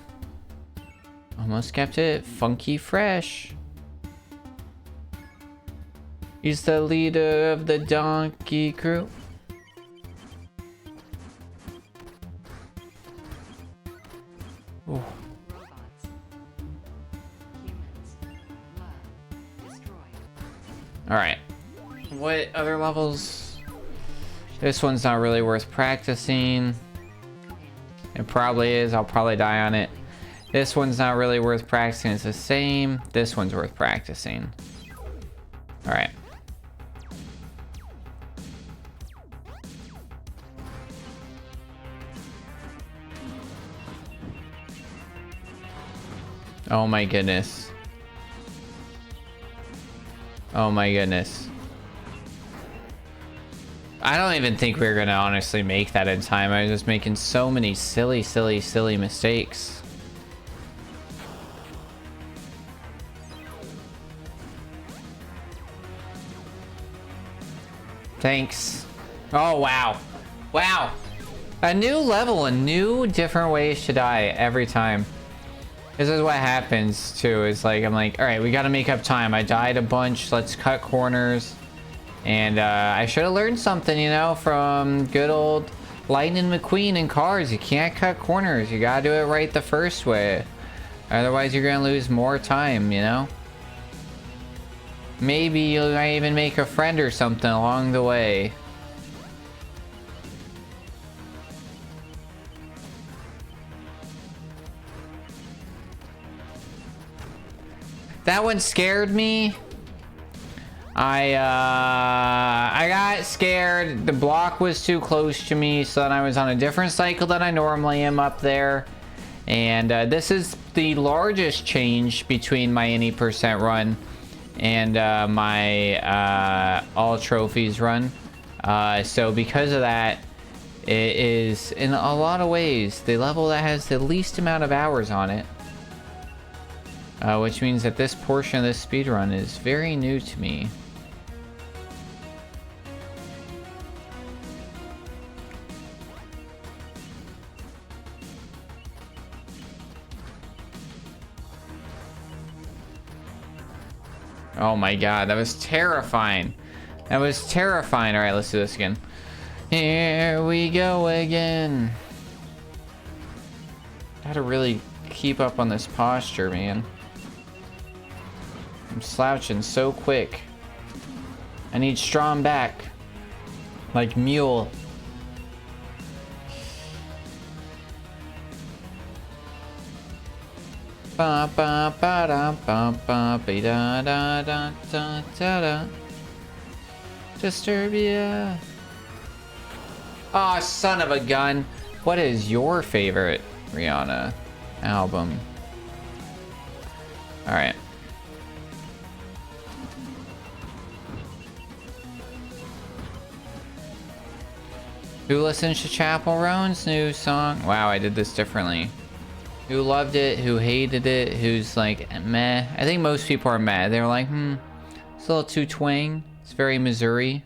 Almost kept it funky fresh. He's the leader of the donkey crew. Ooh. All right, what other levels? This one's not really worth practicing. It probably is. I'll probably die on it. This one's not really worth practicing. It's the same. This one's worth practicing. All right. Oh my goodness. Oh my goodness. I don't even think we were gonna honestly make that in time. I was just making so many silly mistakes. Thanks. Oh, wow. Wow. A new level, a new different ways to die every time. This is what happens too, is like, I'm like, all right, we got to make up time. I died a bunch. Let's cut corners. And I should have learned something, you know, from good old Lightning McQueen in Cars. You can't cut corners. You got to do it right the first way. Otherwise, you're going to lose more time, you know? Maybe you might even make a friend or something along the way. That one scared me. I got scared. The block was too close to me, so then I was on a different cycle than I normally am up there. And this is the largest change between my any percent run and my all trophies run. So because of that, It is, in a lot of ways, the level that has the least amount of hours on it. Which means that this portion of this speedrun is very new to me. Oh my god, that was terrifying. That was terrifying. Alright, let's do this again. Here we go again. Gotta really keep up on this posture, man. I'm slouching so quick. I need strong back. Like mule. Ba ba ba da ba ba ba da da da da da da. Disturbia. Aw, son of a gun. What is your favorite Rihanna album? Alright. Who listens to Chappell Roan's new song? Wow, I did this differently. Who loved it? Who hated it? Who's like, meh? I think most people are meh. They're like, it's a little too twang. It's very Missouri.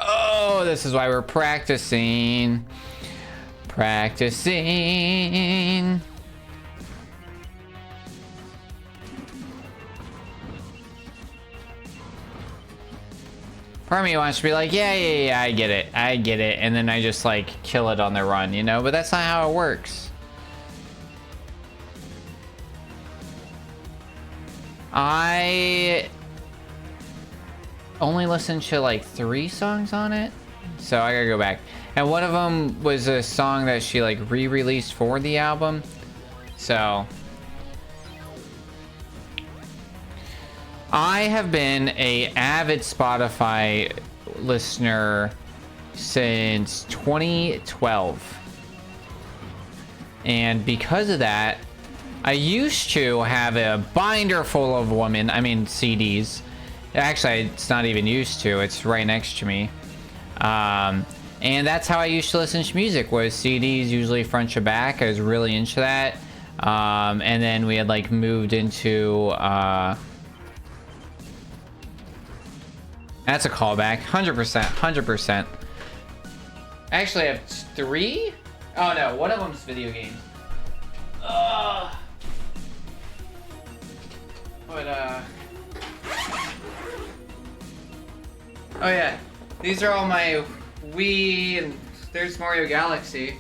Oh, this is why we're practicing. Practicing. Part of me wants to be like, yeah, I get it, and then I just like kill it on the run, you know? But that's not how it works. I only listened to like 3 songs on it, so I gotta go back. And one of them was a song that she like re-released for the album, so I have been a avid Spotify listener since 2012. And because of that, I used to have a binder full of CDs. Actually, it's not even used to, it's right next to me. And that's how I used to listen to music, was CDs, usually front to back. I was really into that. And then we had like moved into... That's a callback. 100%. 100%. Actually, I have 3? Oh no, one of them's video games. Ugh. But, oh yeah. These are all my Wii, and there's Mario Galaxy.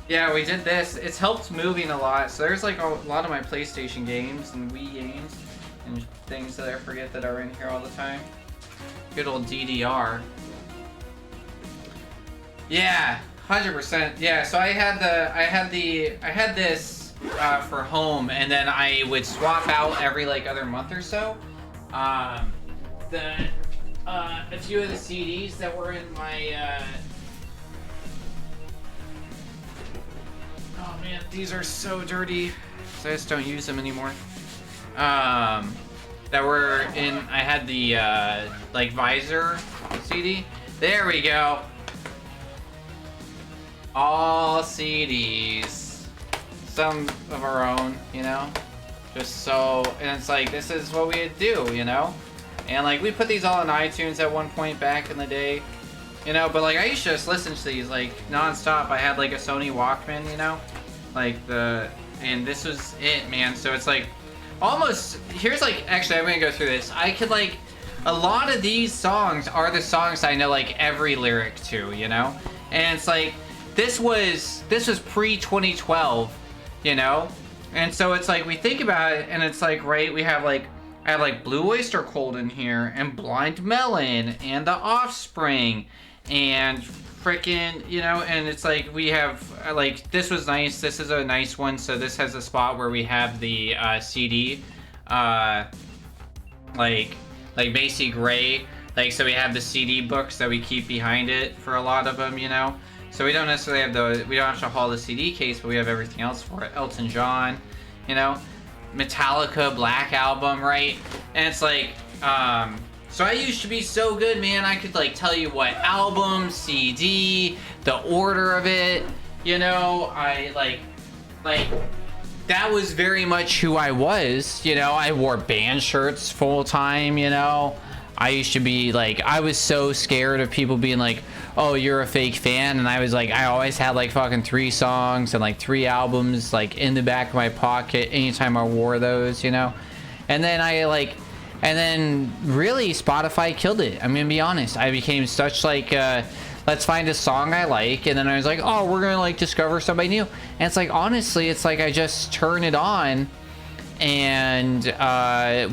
Yeah, we did this. It's helped moving a lot. So there's like a lot of my PlayStation games and Wii games. And things that I forget that are in here all the time. Good old DDR. Yeah, 100%. Yeah, so I had this for home, and then I would swap out every like other month or so. A few of the CDs that were in my oh man, these are so dirty. So I just don't use them anymore. That were in, I had the, like, Visor CD. There we go. All CDs. Some of our own, you know? Just so, and it's like, this is what we do, you know? And, like, we put these all on iTunes at one point back in the day. You know, but, like, I used to just listen to these, like, non-stop. I had, like, a Sony Walkman, you know? Like, and this was it, man. So it's like, almost, here's like, actually I'm gonna go through this. I could like, a lot of these songs are the songs I know like every lyric to, you know? And it's like, this was pre-2012, you know? And so it's like, we think about it and it's like, right, I have like Blue Oyster Cult in here, and Blind Melon, and The Offspring, and freaking, you know, and it's like, we have, like, this was nice, this is a nice one, so this has a spot where we have the, CD, like Macy Gray, like, so we have the CD books that we keep behind it for a lot of them, you know, So we don't necessarily have the, we don't have to haul the CD case, but we have everything else for it. Elton John, you know, Metallica Black Album, right? And it's like, so I used to be so good, man. I could like tell you what album, CD, the order of it, you know. I like that was very much who I was, you know. I wore band shirts full time, you know. I used to be like, I was so scared of people being like, oh, you're a fake fan. And I was like, I always had like fucking 3 songs and like 3 albums like in the back of my pocket anytime I wore those, you know. And then and then really Spotify killed it. I'm gonna be honest. I became such like, let's find a song I like, and then I was like, oh, we're gonna like discover somebody new. And it's like, honestly, it's like I just turn it on, and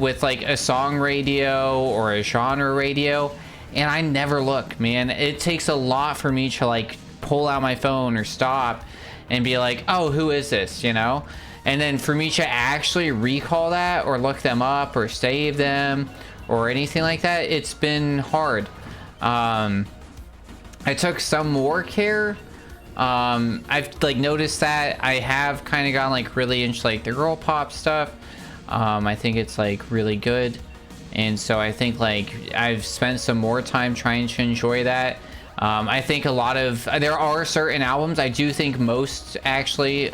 with like a song radio or a genre radio, and I never look, man. It takes a lot for me to like pull out my phone or stop and be like, oh, who is this, you know? And then for me to actually recall that or look them up or save them or anything like that, it's been hard. I took some more care. I've like noticed that I have kind of gotten like really into like the girl pop stuff. I think it's like really good. And so I think like I've spent some more time trying to enjoy that. I think a lot of, there are certain albums, I do think most actually,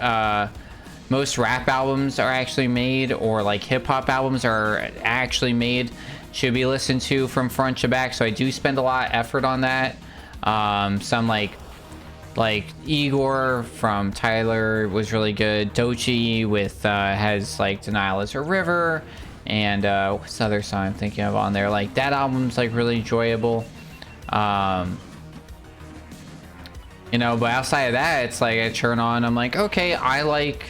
most rap albums are actually made, or like hip hop albums are actually made, should be listened to from front to back. So I do spend a lot of effort on that. Some like Igor from Tyler was really good. Doechii with has like Denial is a River, and what's the other song I'm thinking of on there? Like that album's like really enjoyable. You know, but outside of that, it's like I turn on, I'm like, okay, I like,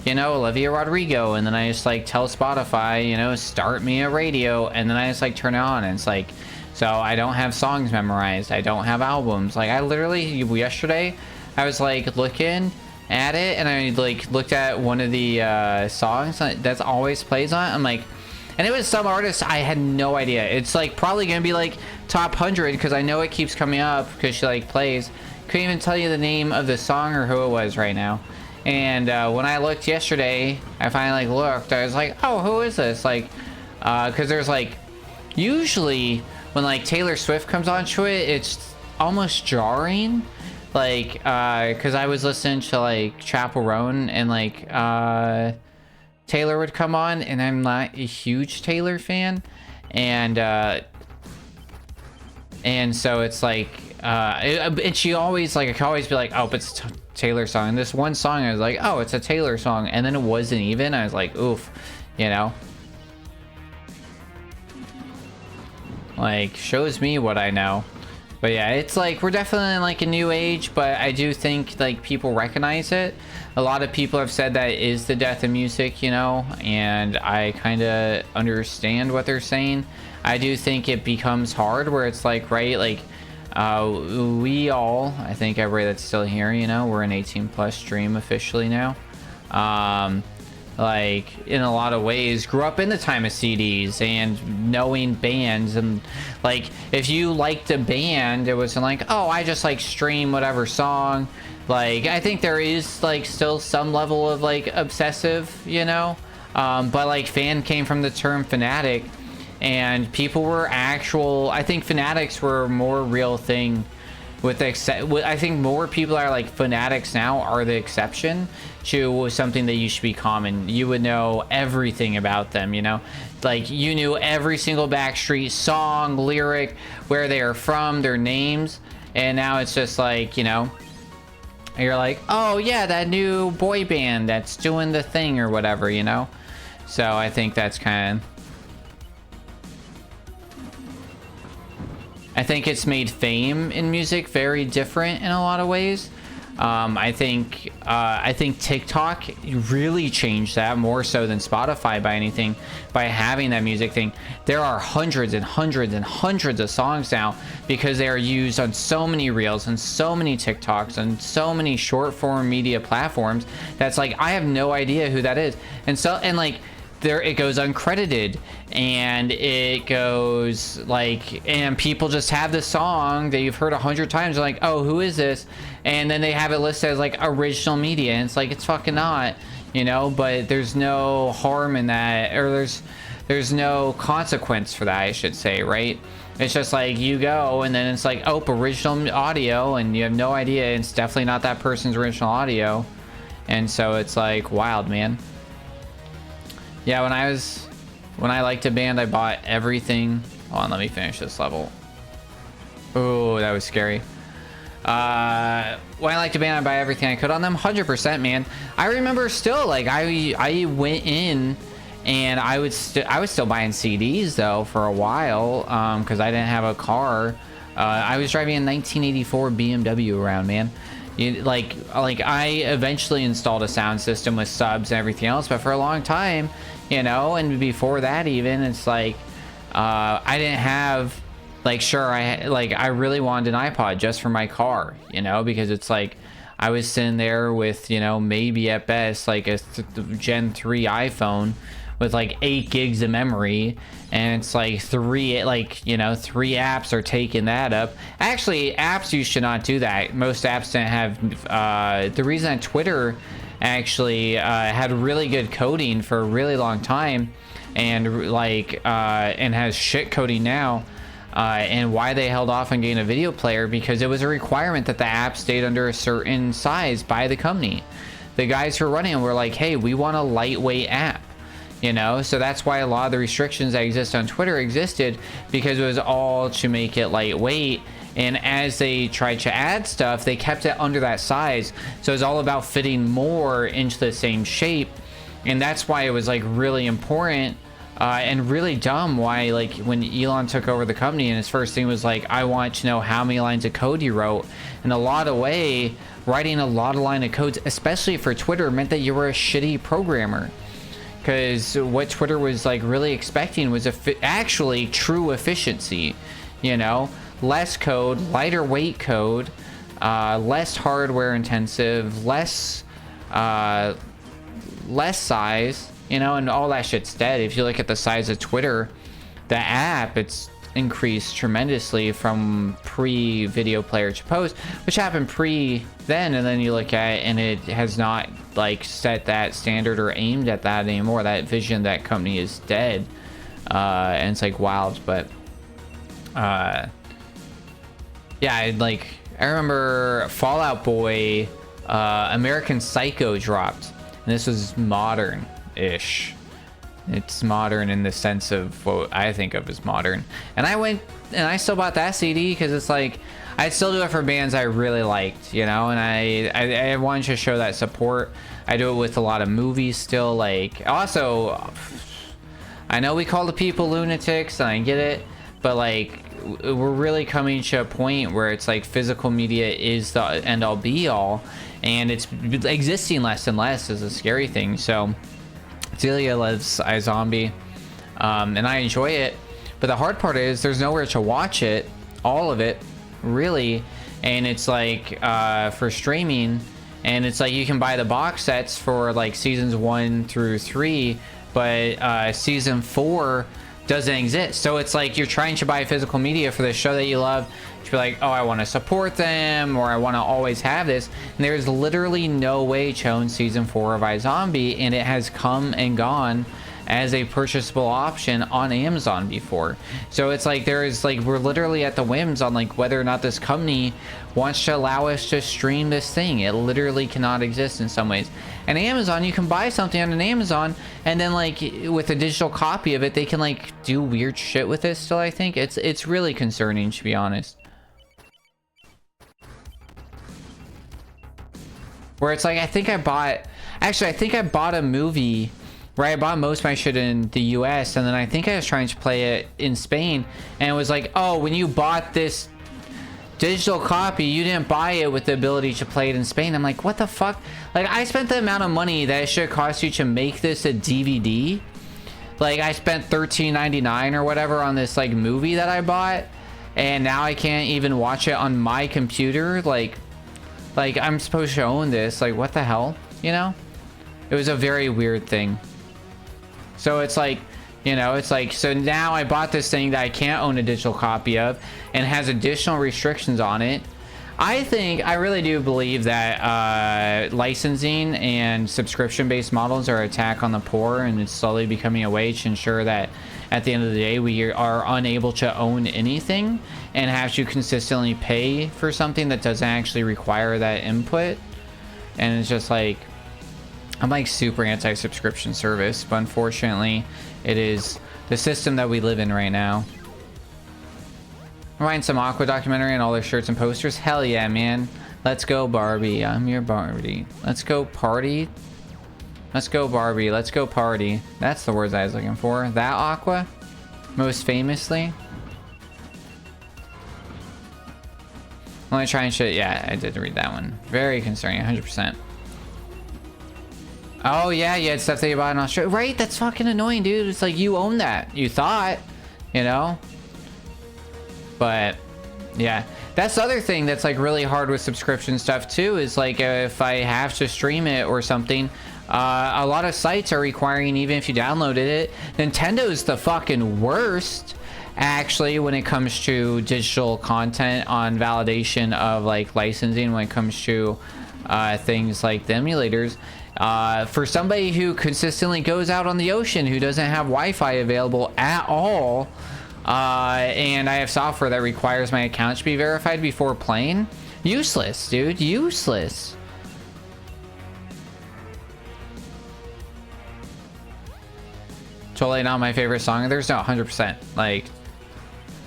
you know, Olivia Rodrigo, and then I just like tell Spotify, you know, start me a radio, and then I just like turn it on, and it's like, so I don't have songs memorized, I don't have albums. Like I literally yesterday I was like looking at it, and I like looked at one of the songs that's always plays on it. I'm like, and it was some artist I had no idea. It's like probably gonna be like top 100 because I know it keeps coming up because she like plays. Couldn't even tell you the name of the song or who it was right now. And when I looked yesterday, I finally like looked, I was like, oh, who is this? Like, because there's like, usually when like Taylor Swift comes onto it, it's almost jarring. Like, because I was listening to like Chappell Roan, and like Taylor would come on, and I'm not a huge Taylor fan. And so it's like, and she always like, I can always be like, oh, but it's Taylor song. And this one song I was like, oh, it's a Taylor song, and then it wasn't even. I was like, oof, you know, like shows me what I know. But yeah, it's like we're definitely in like a new age, but I do think like people recognize it. A lot of people have said that it is the death of music, you know, and I kind of understand what they're saying. I do think it becomes hard where it's like, right, like we all, I think everybody that's still here, you know, we're an 18 plus stream officially now. Like in a lot of ways grew up in the time of CDs and knowing bands, and like if you liked a band, it wasn't like, oh, I just like stream whatever song. Like I think there is like still some level of like obsessive, you know, but like fan came from the term fanatic, and people were actual, I think fanatics were a more real thing. I think more people are like fanatics now are the exception to something that used to be common. You would know everything about them, you know, like you knew every single Backstreet song, lyric, where they are from, their names. And now it's just like, you know, you're like, oh yeah, that new boy band that's doing the thing or whatever, you know. So I think that's kind of, I think it's made fame in music very different in a lot of ways. I think TikTok really changed that more so than Spotify by having that music thing. There are hundreds and hundreds and hundreds of songs now because they are used on so many reels and so many TikToks and so many short form media platforms. That's like, I have no idea who that is. And so, and like, there it goes uncredited, and it goes like, and people just have the song that you've heard 100 times. They're like, oh, who is this? And then they have it listed as like original media, and it's like, it's fucking not, you know. But there's no harm in that, or there's no consequence for that, I should say, right? It's just like you go, and then it's like, oh, original audio, and you have no idea it's definitely not that person's original audio. And so it's like wild, man. Yeah, when I liked a band, I bought everything. Hold on, let me finish this level. Oh, that was scary. When I liked a band, I buy everything I could on them. 100%, man. I remember still, like, I went in, and I was still buying CDs though for a while, because I didn't have a car. I was driving a 1984 BMW around, man. Like I eventually installed a sound system with subs and everything else, but for a long time, you know, and before that even, it's like I didn't have, like, sure, I really wanted an iPod just for my car, you know, because it's like I was sitting there with, you know, maybe at best like a Gen 3 iPhone with like 8 gigs of memory, and it's like three apps are taking that up. Actually, apps, you should not do that. Most apps don't have the reason that Twitter actually had really good coding for a really long time, and like and has shit coding now, and why they held off on getting a video player, because it was a requirement that the app stayed under a certain size by the company. The guys who were running it were like, hey, we want a lightweight app. You know, so that's why a lot of the restrictions that exist on Twitter existed, because it was all to make it lightweight. And as they tried to add stuff, they kept it under that size. So it's all about fitting more into the same shape. And that's why it was like really important and really dumb why, like, when Elon took over the company and his first thing was like, I want to know how many lines of code you wrote. In a lot of way, writing a lot of line of codes, especially for Twitter, meant that you were a shitty programmer. Because what Twitter was like really expecting was actually true efficiency, you know, less code, lighter weight code, less hardware intensive, less size, you know, and all that shit's dead. If you look at the size of Twitter, the app, it's increased tremendously from pre-video player to post, which happened pre then, and then you look at it and it has not like set that standard or aimed at that anymore. That vision, that company is dead, and it's like wild. But yeah, I remember Fallout Boy, American Psycho dropped, and this was modern-ish. It's modern in the sense of what I think of as modern. And I went and I still bought that CD because it's like, I'd still do it for bands I really liked, you know, and I wanted to show that support. I do it with a lot of movies still. Like, also, I know we call the people lunatics, and I get it, but like, we're really coming to a point where it's like physical media is the end all be all, and it's existing less and less is a scary thing. So Celia loves iZombie, and I enjoy it, but the hard part is there's nowhere to watch it, all of it, really. And it's like for streaming, and it's like you can buy the box sets for like seasons 1 through 3, but season 4 doesn't exist. So it's like you're trying to buy physical media for the show that you love to be like, oh, I want to support them, or I want to always have this, and there's literally no way to own season 4 of iZombie, and it has come and gone as a purchasable option on Amazon before. So it's like there is like, we're literally at the whims on like whether or not this company wants to allow us to stream this thing. It literally cannot exist in some ways. And Amazon, you can buy something on an Amazon, and then like with a digital copy of it, they can like do weird shit with it still. I think it's really concerning, to be honest. Where it's like, I think I bought a movie where I bought most of my shit in the US, and then I think I was trying to play it in Spain, and it was like, oh, when you bought this digital copy, you didn't buy it with the ability to play it in Spain. I'm like, what the fuck? Like, I spent the amount of money that it should cost you to make this a DVD. Like, I spent $13.99 or whatever on this like movie that I bought, and now I can't even watch it on my computer. Like I'm supposed to own this. Like, what the hell, you know? It was a very weird thing. So it's like, you know, it's like, so now I bought this thing that I can't own a digital copy of and has additional restrictions on it. I really do believe that licensing and subscription-based models are an attack on the poor, and it's slowly becoming a way to ensure that at the end of the day we are unable to own anything and have to consistently pay for something that doesn't actually require that input. And it's just like, I'm like super anti-subscription service, but unfortunately it is the system that we live in right now. Writing some Aqua documentary and all their shirts and posters. Hell yeah, man. Let's go, Barbie. I'm your Barbie. Let's go party. Let's go, Barbie. Let's go party. That's the words I was looking for. That Aqua, most famously. Only trying shit. Yeah, I did read that one. Very concerning, 100%. Oh yeah, you had stuff that you bought in Australia. Right, that's fucking annoying, dude. It's like you own that. You thought, you know? But yeah, that's the other thing that's like really hard with subscription stuff too, is like if I have to stream it or something, a lot of sites are requiring, even if you downloaded it. Nintendo is the fucking worst actually when it comes to digital content on validation of like licensing, when it comes to things like the emulators. For somebody who consistently goes out on the ocean, who doesn't have Wi-Fi available at all, and I have software that requires my account to be verified before playing. Useless, dude. Useless. Totally not my favorite song. There's no 100%. Like,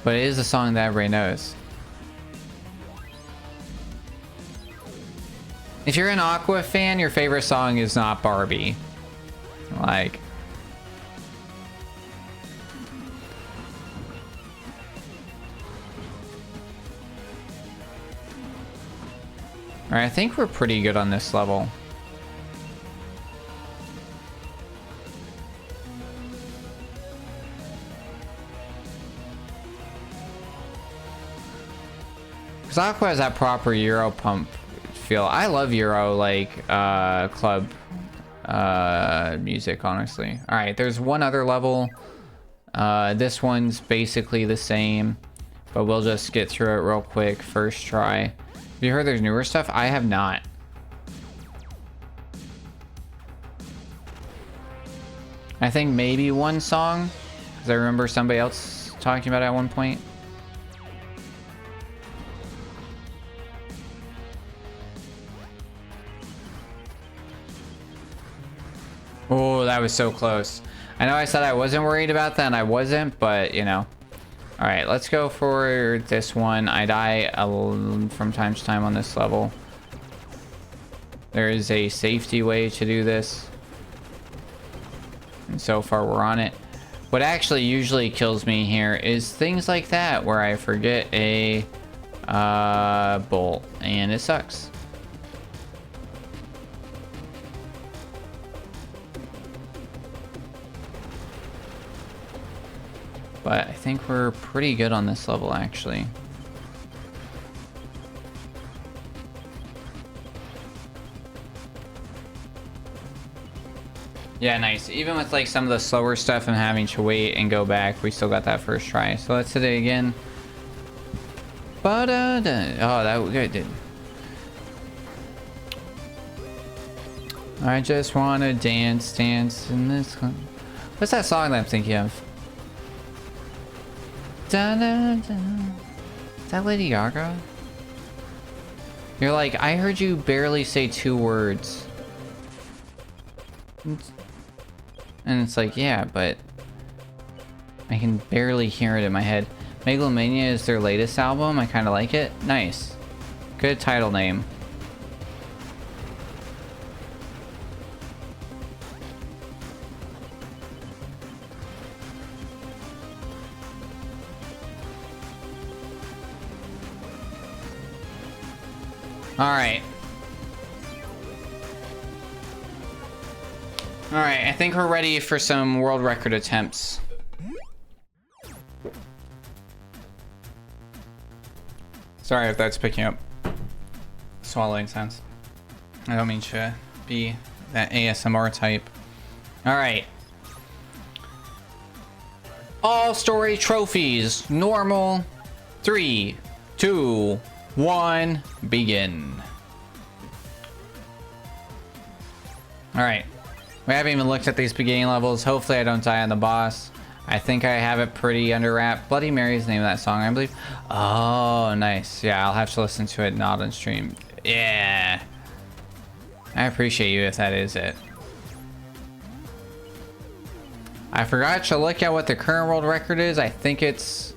but it is a song that everybody knows. If you're an Aqua fan, your favorite song is not Barbie. Like... Alright, I think we're pretty good on this level. Because Aqua has that proper Euro pump feel. I love Euro, like, club music, honestly. Alright, there's one other level. This one's basically the same, but we'll just get through it real quick. First try. Have you heard there's newer stuff? I have not. I think maybe one song, because I remember somebody else talking about it at one point. Oh, that was so close. I know I said I wasn't worried about that, and I wasn't, but, you know. Alright, let's go for this one. I die from time to time on this level. There is a safety way to do this. And so far we're on it. What actually usually kills me here is things like that, where I forget a bolt, and it sucks. But I think we're pretty good on this level, actually. Yeah, nice. Even with like some of the slower stuff and having to wait and go back, we still got that first try. So let's hit it again. Oh, that was good, dude. I just want to dance in this. What's that song that I'm thinking of? Da, da, da. Is that Lady Gaga? You're like, I heard you barely say 2 words. And it's like, yeah, but I can barely hear it in my head. Megalomania is their latest album. I kind of like it. Nice. Good title name. Alright. Alright, I think we're ready for some world record attempts. Sorry if that's picking up swallowing sounds. I don't mean to be that ASMR type. Alright. All story trophies. Normal. 3, 2, 1. Begin. Alright. We haven't even looked at these beginning levels. Hopefully I don't die on the boss. I think I have it pretty under wrap. Bloody Mary's the name of that song, I believe. Oh, nice. Yeah, I'll have to listen to it not on stream. Yeah. I appreciate you if that is it. I forgot to look at what the current world record is. I think it's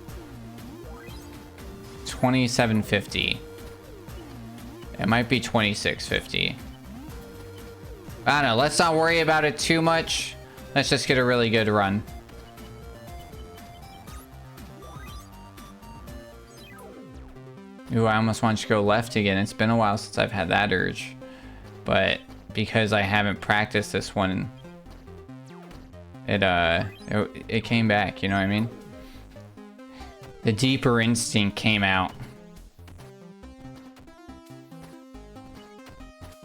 2750. It might be 2650. I don't know. Let's not worry about it too much. Let's just get a really good run. Ooh, I almost want to go left again. It's been a while since I've had that urge. But because I haven't practiced this one, it came back, you know what I mean? The deeper instinct came out.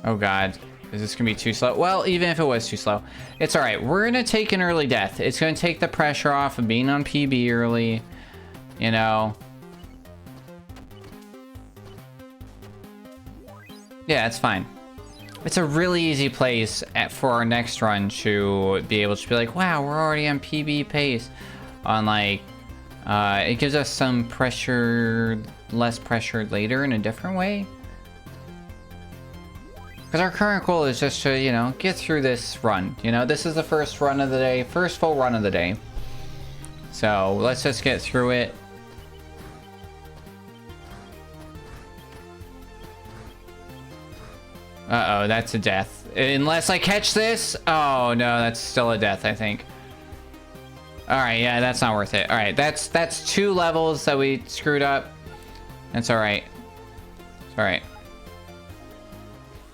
Oh god. Is this gonna be too slow? Well, even if it was too slow, it's alright. We're gonna take an early death. It's gonna take the pressure off of being on PB early, you know. Yeah, it's fine. It's a really easy place for our next run to be able to be like, wow, we're already on PB pace. On like, it gives us some pressure, less pressure later in a different way. Because our current goal is just to, you know, get through this run. You know, this is the first run of the day, first full run of the day. So let's just get through it. Uh-oh, that's a death. Unless I catch this. Oh, no, that's still a death, I think. Alright, yeah, that's not worth it. Alright, that's 2 levels that we screwed up. That's alright. It's alright.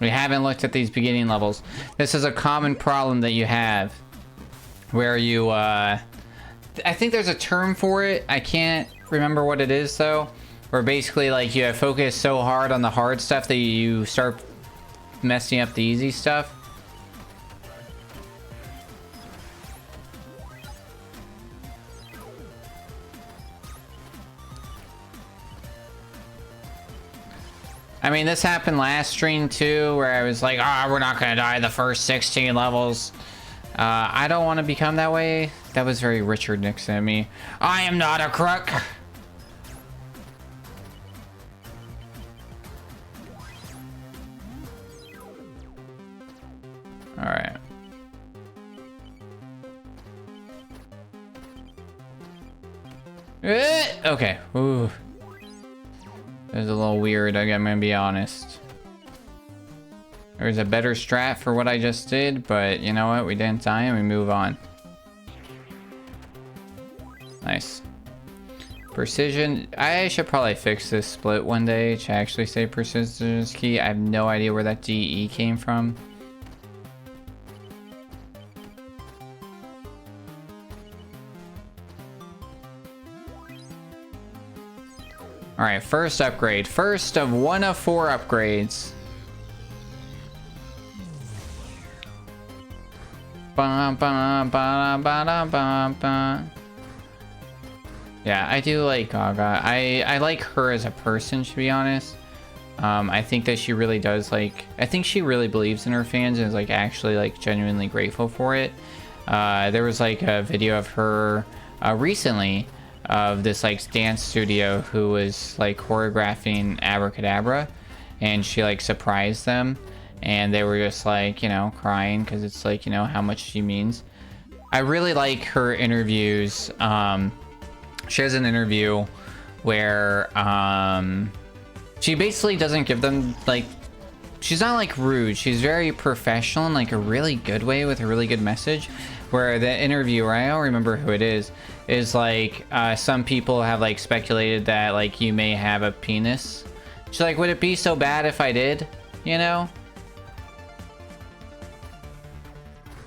We haven't looked at these beginning levels. This is a common problem that you have. Where you, I think there's a term for it. I can't remember what it is, though. Where basically, like, you have focused so hard on the hard stuff that you start messing up the easy stuff. I mean, this happened last stream too, where I was like, ah, we're not gonna die the first 16 levels. I don't want to become that way. That was very Richard Nixon of me. I am not a crook. All right. Okay. Ooh. It was a little weird, I'm gonna be honest. There's a better strat for what I just did, but you know what? We didn't die and we move on. Nice. Precision. I should probably fix this split one day to actually say precision is key. I have no idea where that DE came from. Alright, first upgrade. First of 1 of 4 upgrades. Ba, ba, ba, ba, ba, ba. Yeah, I do like Gaga. I like her as a person, to be honest. I think that she really does, like... I think she really believes in her fans and is, like, actually, like, genuinely grateful for it. There was, like, a video of her recently... of this like dance studio who was like choreographing Abracadabra, and she like surprised them and they were just like, you know, crying because it's like, you know, how much she means. I really like her interviews. She has an interview where she basically doesn't give them like, she's not like rude, she's very professional in like a really good way with a really good message, where the interviewer, I don't remember who it is like, some people have like speculated that like you may have a penis. She's like, would it be so bad if I did? You know?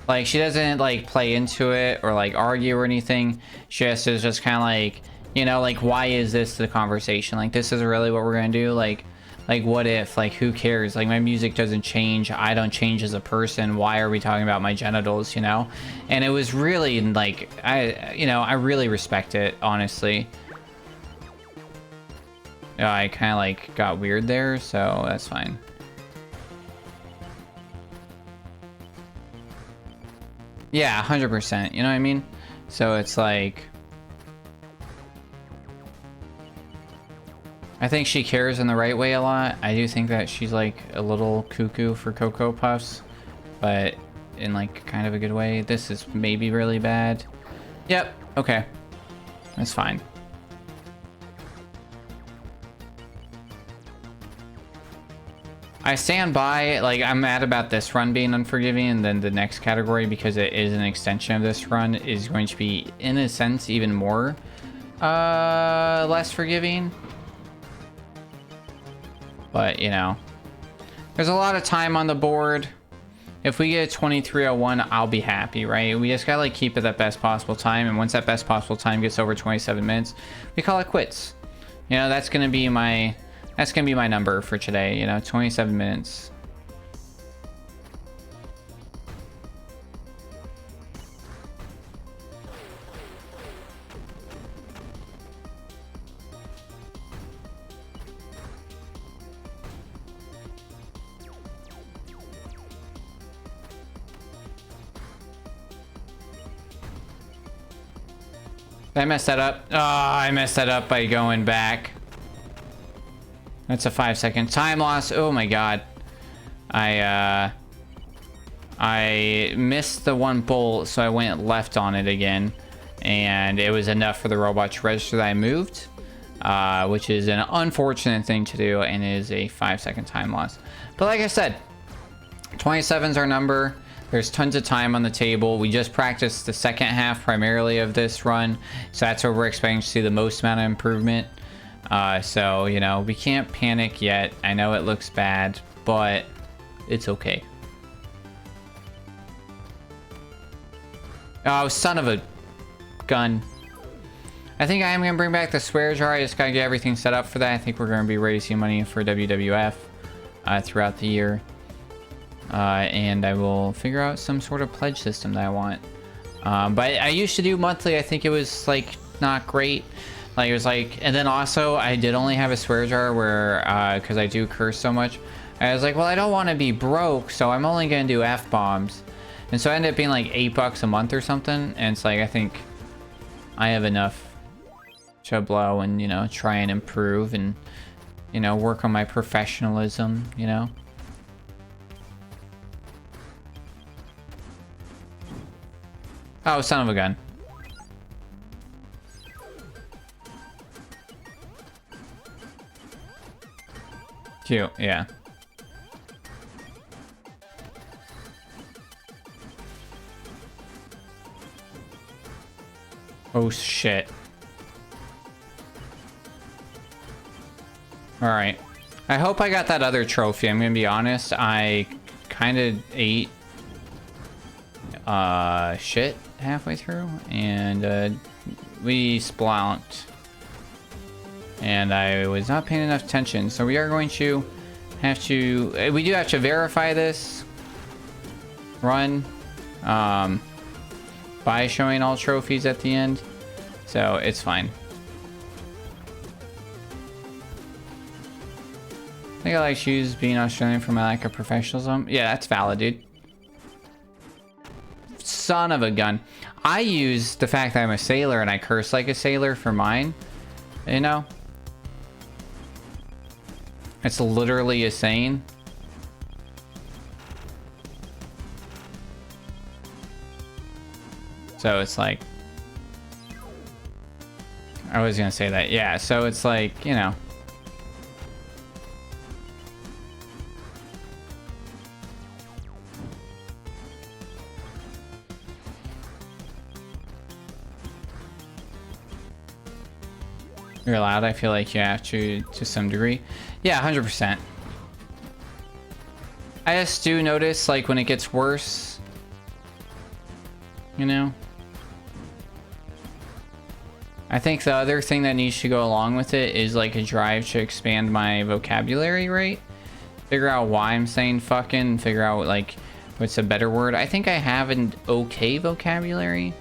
Like, she doesn't like play into it or like argue or anything. She just is just kind of like, you know, like, why is this the conversation? Like, this is really what we're gonna do? Like, Like, what if? Like, who cares? Like, my music doesn't change. I don't change as a person. Why are we talking about my genitals, you know? And it was really, like, I really respect it, honestly. I kind of, like, got weird there, so that's fine. Yeah, 100%. You know what I mean? So it's like... I think she cares in the right way a lot. I do think that she's like a little cuckoo for Cocoa Puffs, but in like kind of a good way. This is maybe really bad. Yep, okay. That's fine. I stand by, like, I'm mad about this run being unforgiving, and then the next category, because it is an extension of this run, is going to be, in a sense, even more less forgiving. But, you know, there's a lot of time on the board. If we get a 2301, I'll be happy, right? We just gotta, like, keep it at best possible time. And once that best possible time gets over 27 minutes, we call it quits. You know, that's gonna be my number for today, you know, 27 minutes. Did I mess that up? Oh, I messed that up by going back. That's a 5-second time loss. Oh my god. I missed the one bolt, so I went left on it again. And it was enough for the robot to register that I moved. Which is an unfortunate thing to do, and is a 5-second time loss. But like I said, 27's our number. There's tons of time on the table. We just practiced the second half primarily of this run, so that's where we're expecting to see the most amount of improvement. So, you know, we can't panic yet. I know it looks bad, but it's okay. Oh, son of a gun. I think I am going to bring back the swear jar. I just got to get everything set up for that. I think we're going to be raising money for WWF throughout the year. And I will figure out some sort of pledge system that I want. But I used to do monthly. I think it was like not great. Like it was like, and then also I did only have a swear jar where, cause I do curse so much. I was like, well, I don't want to be broke, so I'm only going to do F-bombs. And so I ended up being like $8 a month or something. And it's like, I think I have enough to blow and, you know, try and improve and, you know, work on my professionalism, you know. Oh, son of a gun. Cute, yeah. Oh, shit. Alright. I hope I got that other trophy. I'm gonna be honest. I kind of ate shit halfway through, and we splonked, and I was not paying enough attention, so we are going to have to, we do have to verify this run by showing all trophies at the end, so it's fine. I think I like shoes being Australian for my lack of professionalism. Yeah, that's valid, dude. Son of a gun. I use the fact that I'm a sailor and I curse like a sailor for mine. You know? It's literally a saying. So it's like... I was gonna say that. Yeah, so it's like, you know... You're allowed. I feel like you have to some degree. Yeah, 100%. I just do notice, like, when it gets worse, you know? I think the other thing that needs to go along with it is like a drive to expand my vocabulary rate. Figure out why I'm saying fucking, figure out like what's a better word. I think I have an okay vocabulary.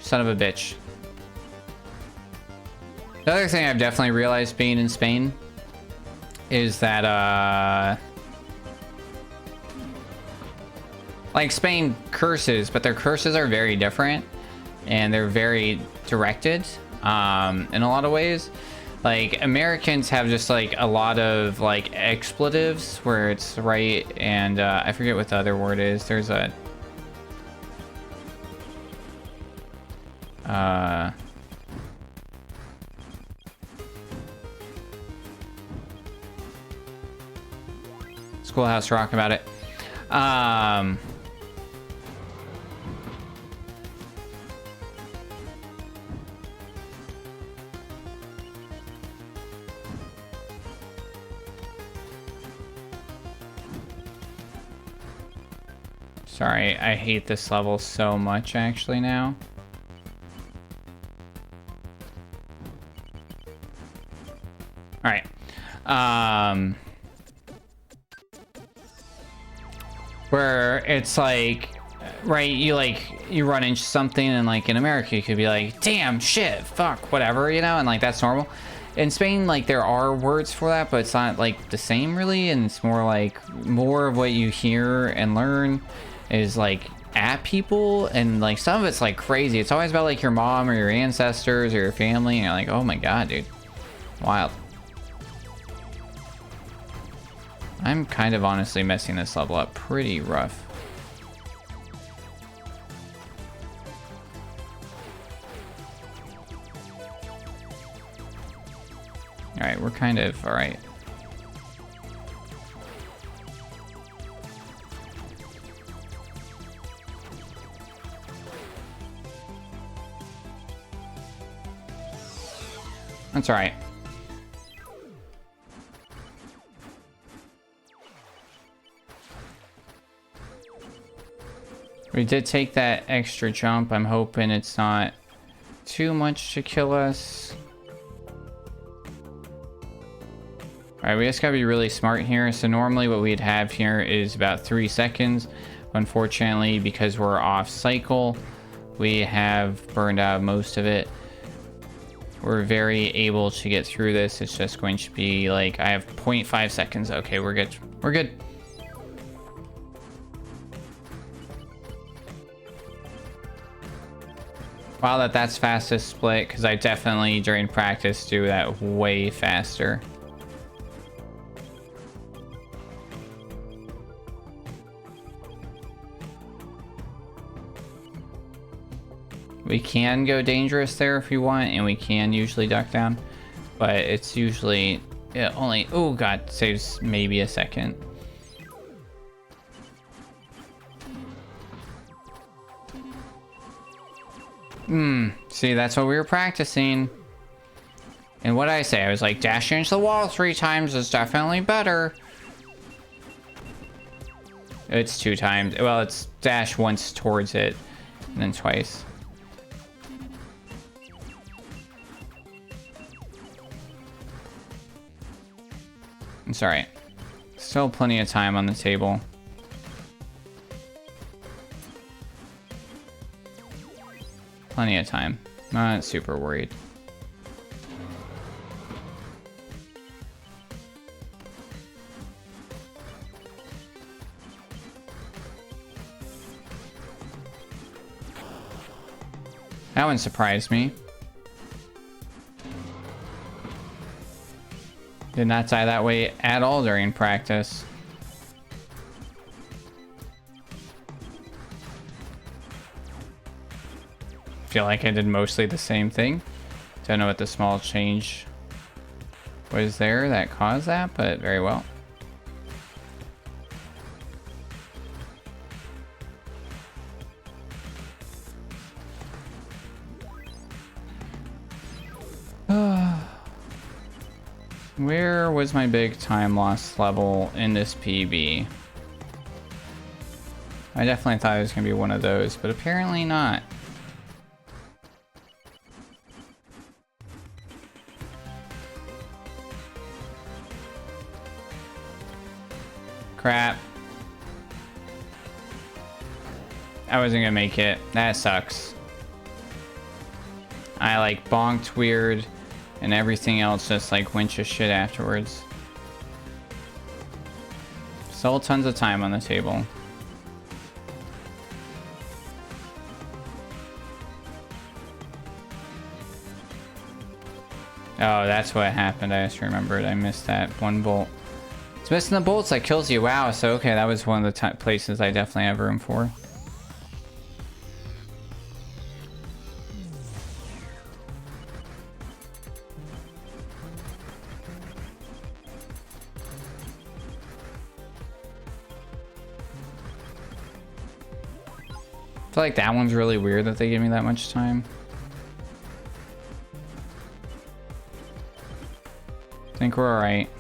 Son of a bitch. The other thing I've definitely realized being in Spain is that like Spain curses, but their curses are very different and they're very directed in a lot of ways. Like Americans have just like a lot of like expletives where it's right, and I forget what the other word is. There's a Schoolhouse Rock about it. Sorry, I hate this level so much actually now. All right. Where it's like, right, you run into something, and like in America you could be like, damn, shit, fuck, whatever, you know, and like that's normal. In Spain, like there are words for that, but it's not like the same really, and it's more like more of what you hear and learn is like at people, and like some of it's like crazy. It's always about like your mom or your ancestors or your family, and you're like, oh my god, dude, wild. I'm kind of honestly messing this level up pretty rough. All right, we're kind of all right. That's all right. We did take that extra jump. I'm hoping it's not too much to kill us. All right, we just gotta be really smart here. So normally what we'd have here is about 3 seconds. Unfortunately, because we're off cycle, we have burned out most of it. We're very able to get through this. It's just going to be like, I have 0.5 seconds. Okay, we're good. We're good. Wow, that's fastest split, because I definitely during practice do that way faster. We can go dangerous there if we want, and we can usually duck down, but it's usually only, oh god, saves maybe a second. See, that's what we were practicing. And what did I say? I was like, dash into the wall 3 times is definitely better. It's 2 times. Well, it's dash once towards it, and then twice. It's alright. Still plenty of time on the table. Plenty of time. Not super worried. That one surprised me. Did not die that way at all during practice. Feel like I did mostly the same thing. Don't know what the small change was there that caused that, but very well. Where was my big time loss level in this PB? I definitely thought it was going to be one of those, but apparently not. Crap. I wasn't gonna make it. That sucks. I like bonked weird and everything else just like went to shit afterwards. Still tons of time on the table. Oh, that's what happened. I just remembered. I missed that one bolt. It's missing the bolts that kills you. Wow. So, okay, that was one of the places I definitely have room for. I feel like that one's really weird that they give me that much time. I think we're alright.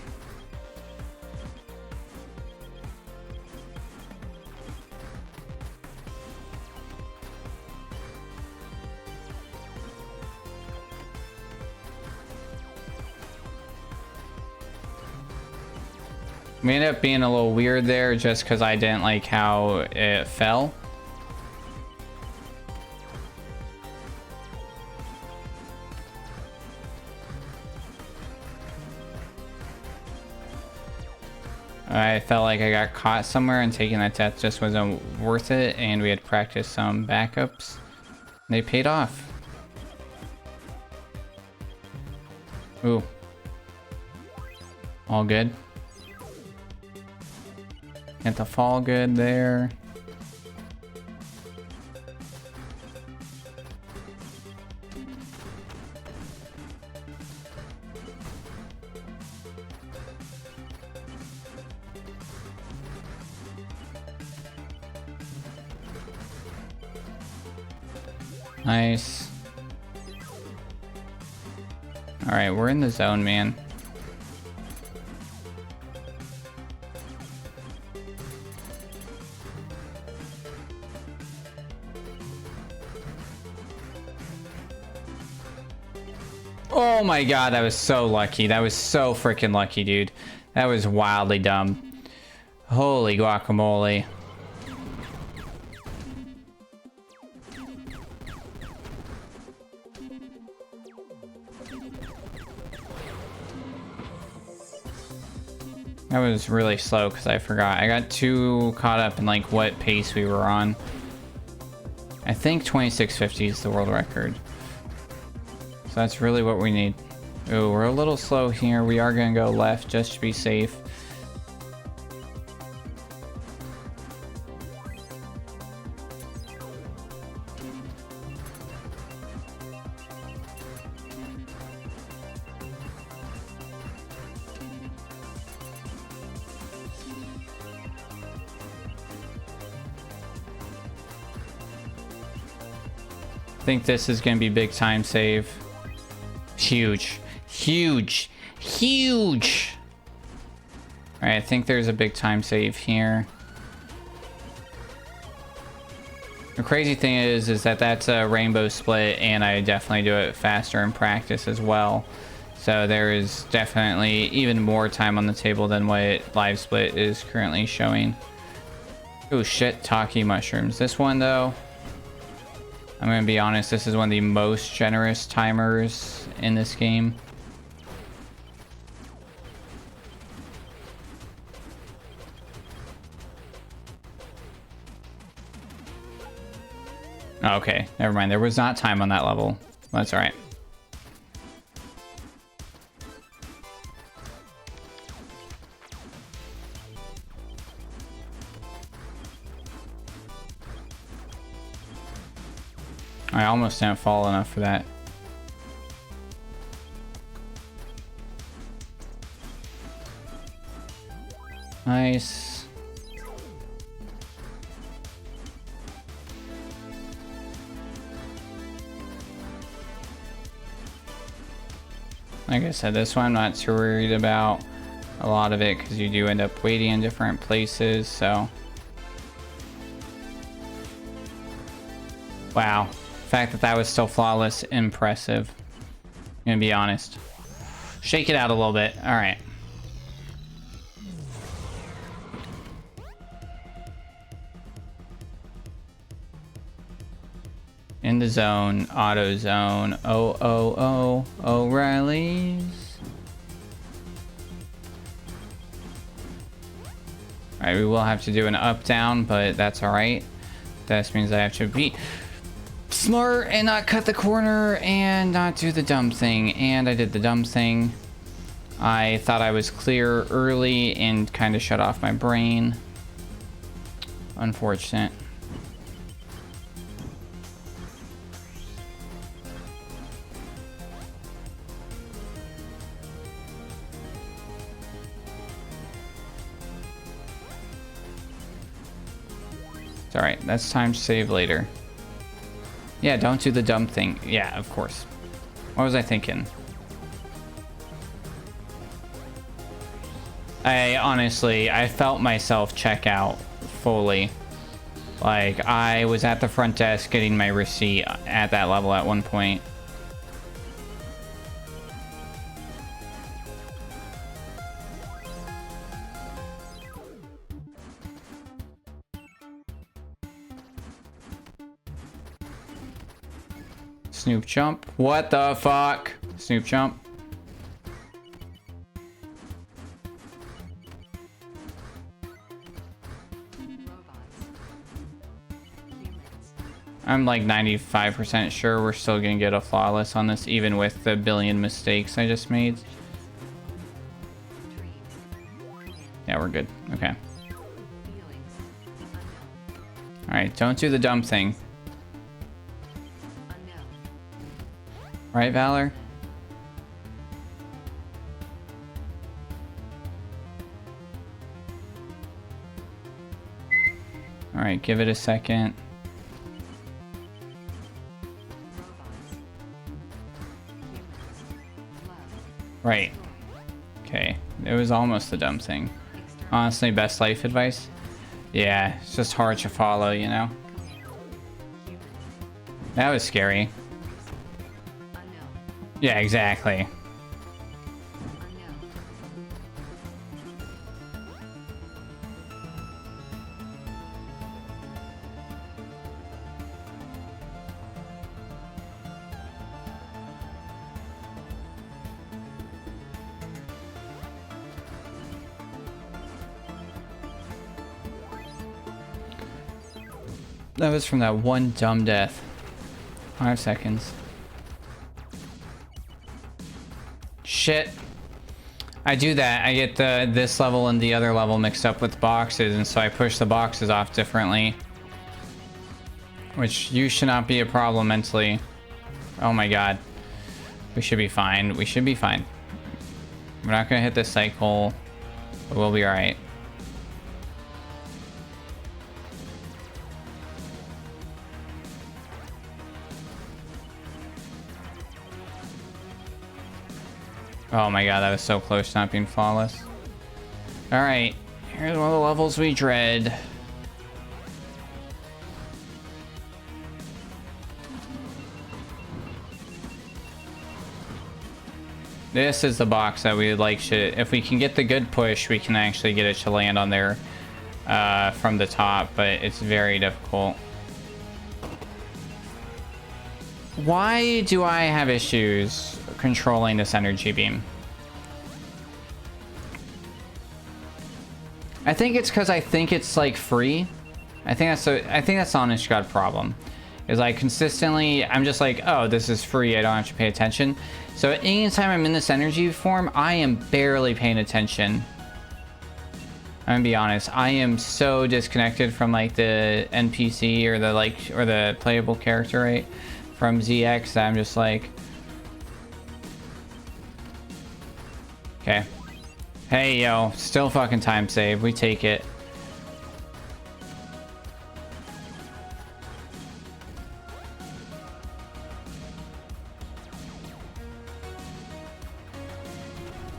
We ended up being a little weird there just because I didn't like how it fell. I felt like I got caught somewhere and taking that death just wasn't worth it, and we had practiced some backups. They paid off. Ooh. All good. Get the fall good there. Nice. All right, we're in the zone, man. Oh my god, that was so lucky. That was so freaking lucky, dude. That was wildly dumb. Holy guacamole. That was really slow because I forgot. I got too caught up in like what pace we were on. I think 2650 is the world record. So that's really what we need. Oh, we're a little slow here. We are going to go left just to be safe. I think this is going to be big time save. Huge. Huge. Huge. All right, I think there's a big time save here. The crazy thing is that that's a rainbow split, and I definitely do it faster in practice as well. So there is definitely even more time on the table than what live split is currently showing. Oh shit, Taki mushrooms. This one though, I'm gonna be honest, this is one of the most generous timers in this game. Okay, never mind. There was not time on that level. That's all right. I almost didn't fall enough for that. Nice. Like I said, this one I'm not too worried about a lot of it because you do end up waiting in different places, so. Wow. The fact that that was still flawless, impressive. I'm gonna be honest. Shake it out a little bit. All right. In the zone, auto zone. Oh, oh, oh, O'Reilly's. Alright, we will have to do an up down, but that's alright. That means I have to be smart and not cut the corner and not do the dumb thing. And I did the dumb thing. I thought I was clear early and kind of shut off my brain. Unfortunate. It's alright, that's time to save later. Yeah, don't do the dumb thing. Yeah, of course. What was I thinking? I felt myself check out fully. Like, I was at the front desk getting my receipt at that level at one point. Snoop jump. What the fuck? Snoop jump. I'm like 95% sure we're still gonna get a flawless on this, even with the billion mistakes I just made. Yeah, we're good. Okay. Alright, don't do the dumb thing. Right, Valor? Alright, give it a second. Right. Okay. It was almost the dumb thing. Honestly, best life advice? Yeah, it's just hard to follow, you know? That was scary. Yeah, exactly. That was from that one dumb death. 5 seconds. Shit. I do that. I get this level and the other level mixed up with boxes, and so I push the boxes off differently. Which you should not be a problem mentally. Oh my god. We should be fine. We should be fine. We're not gonna hit this cycle, but we'll be alright. Oh my god, that was so close to not being flawless. Alright, here's one of the levels we dread. This is the box that we would like to... If we can get the good push, we can actually get it to land on there from the top, but it's very difficult. Why do I have issues controlling this energy beam? I think it's because I think it's like free. I think that's the honest god problem. Is like consistently I'm just like, oh, this is free, I don't have to pay attention. So anytime I'm in this energy form, I am barely paying attention. I'm gonna be honest, I am so disconnected from like the NPC or the playable character, right? From ZX that I'm just like, okay. Hey, yo, still fucking time save. We take it.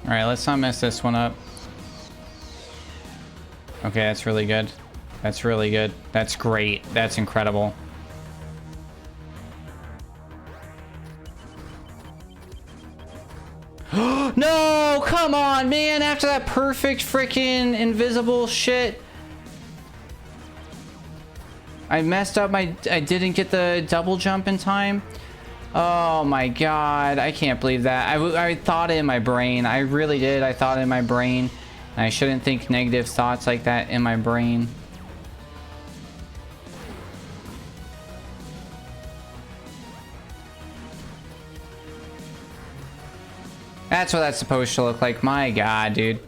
Alright, let's not mess this one up. Okay, that's really good. That's really good. That's great. That's incredible. No, come on, man. After that perfect freaking invisible shit. I messed up I didn't get the double jump in time. Oh my god, I can't believe that. I thought it in my brain. I really did. I thought it in my brain. And I shouldn't think negative thoughts like that in my brain. That's what that's supposed to look like. My god, dude.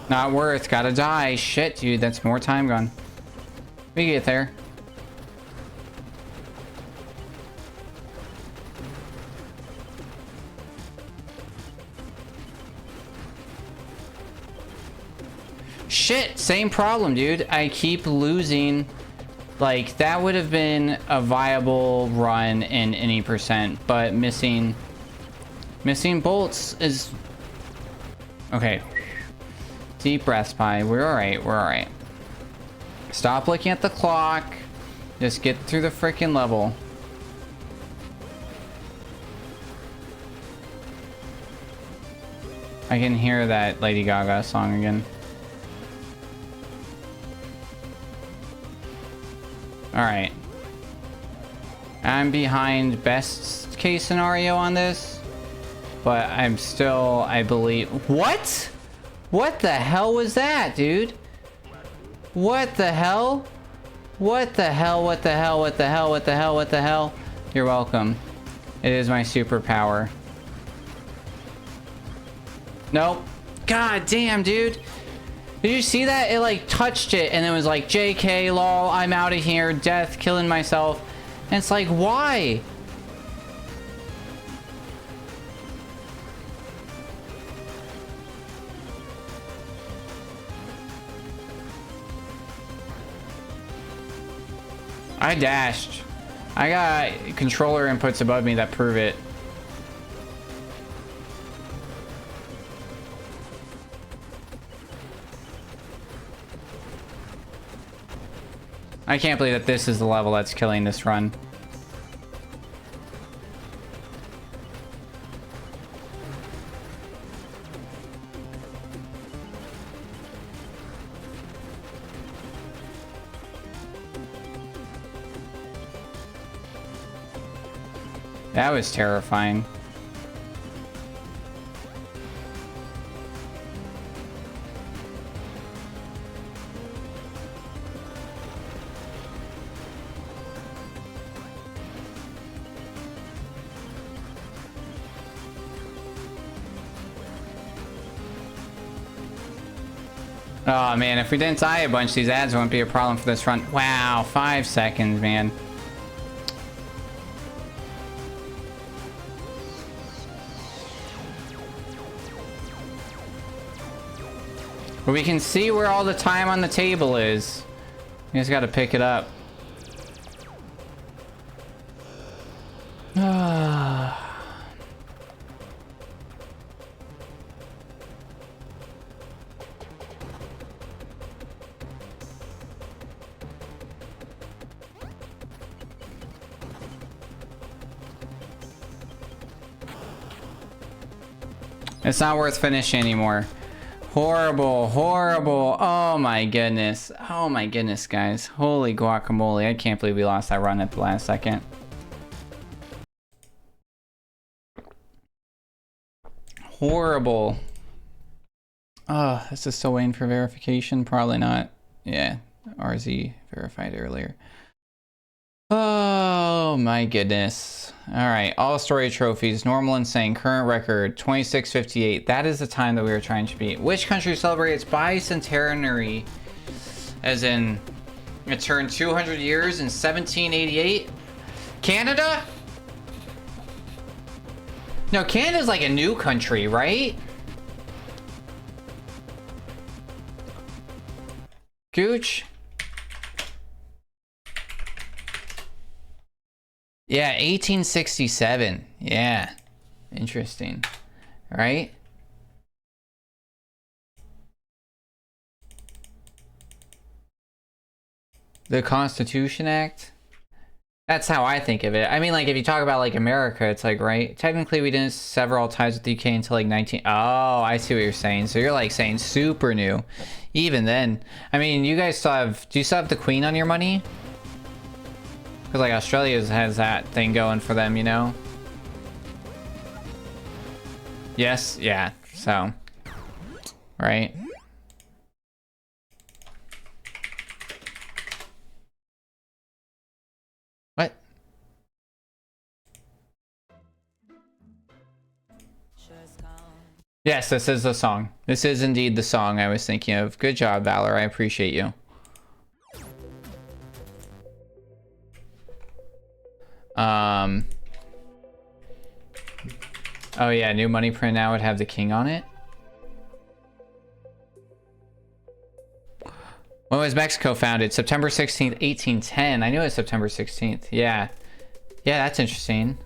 Not worth. Gotta die. Shit, dude. That's more time gone. We get there. Shit, same problem, dude. I keep losing. Like, that would have been a viable run in any percent, but missing bolts is... Okay. Deep breath, Spy. We're alright, we're alright. Stop looking at the clock. Just get through the freaking level. I can hear that Lady Gaga song again. Alright. I'm behind best case scenario on this. But I'm still, I believe... What? What the hell was that, dude? What the hell? What the hell? What the hell? What the hell? What the hell? What the hell? You're welcome. It is my superpower. Nope. God damn, dude. Did you see that? It like touched it and it was like, JK, lol, I'm out of here, death, killing myself. And it's like, why? I dashed. I got controller inputs above me that prove it. I can't believe that this is the level that's killing this run. That was terrifying. Oh man, if we didn't die a bunch, these ads won't be a problem for this run. Wow, 5 seconds, man. But we can see where all the time on the table is. You just gotta pick it up. It's not worth finishing anymore. Horrible, horrible. Oh my goodness. Oh my goodness, guys. Holy guacamole. I can't believe we lost that run at the last second. Horrible. Oh, this is still waiting for verification. Probably not. Yeah, RZ verified earlier. Oh my goodness. All right, all story trophies, normal insane, current record 2658. That is the time that we were trying to beat. Which country celebrates bicentenary? As in, it turned 200 years in 1788. Canada? No, Canada's like a new country, right? Gooch? Yeah, 1867. Yeah. Interesting. Right? The Constitution Act? That's how I think of it. I mean, like, if you talk about, like, America, it's like, right? Technically, we didn't sever all ties with the UK until, like, 19... Oh, I see what you're saying. So you're, like, saying super new. Even then. I mean, you guys still have... Do you still have the Queen on your money? Because, like, Australia has that thing going for them, you know? Yes? Yeah. So. Right? What? Yes, this is the song. This is indeed the song I was thinking of. Good job, Valor. I appreciate you. Oh yeah, new money print now would have the king on it. When was Mexico founded? September 16th, 1810. I knew it was September 16th. Yeah. Yeah, that's interesting.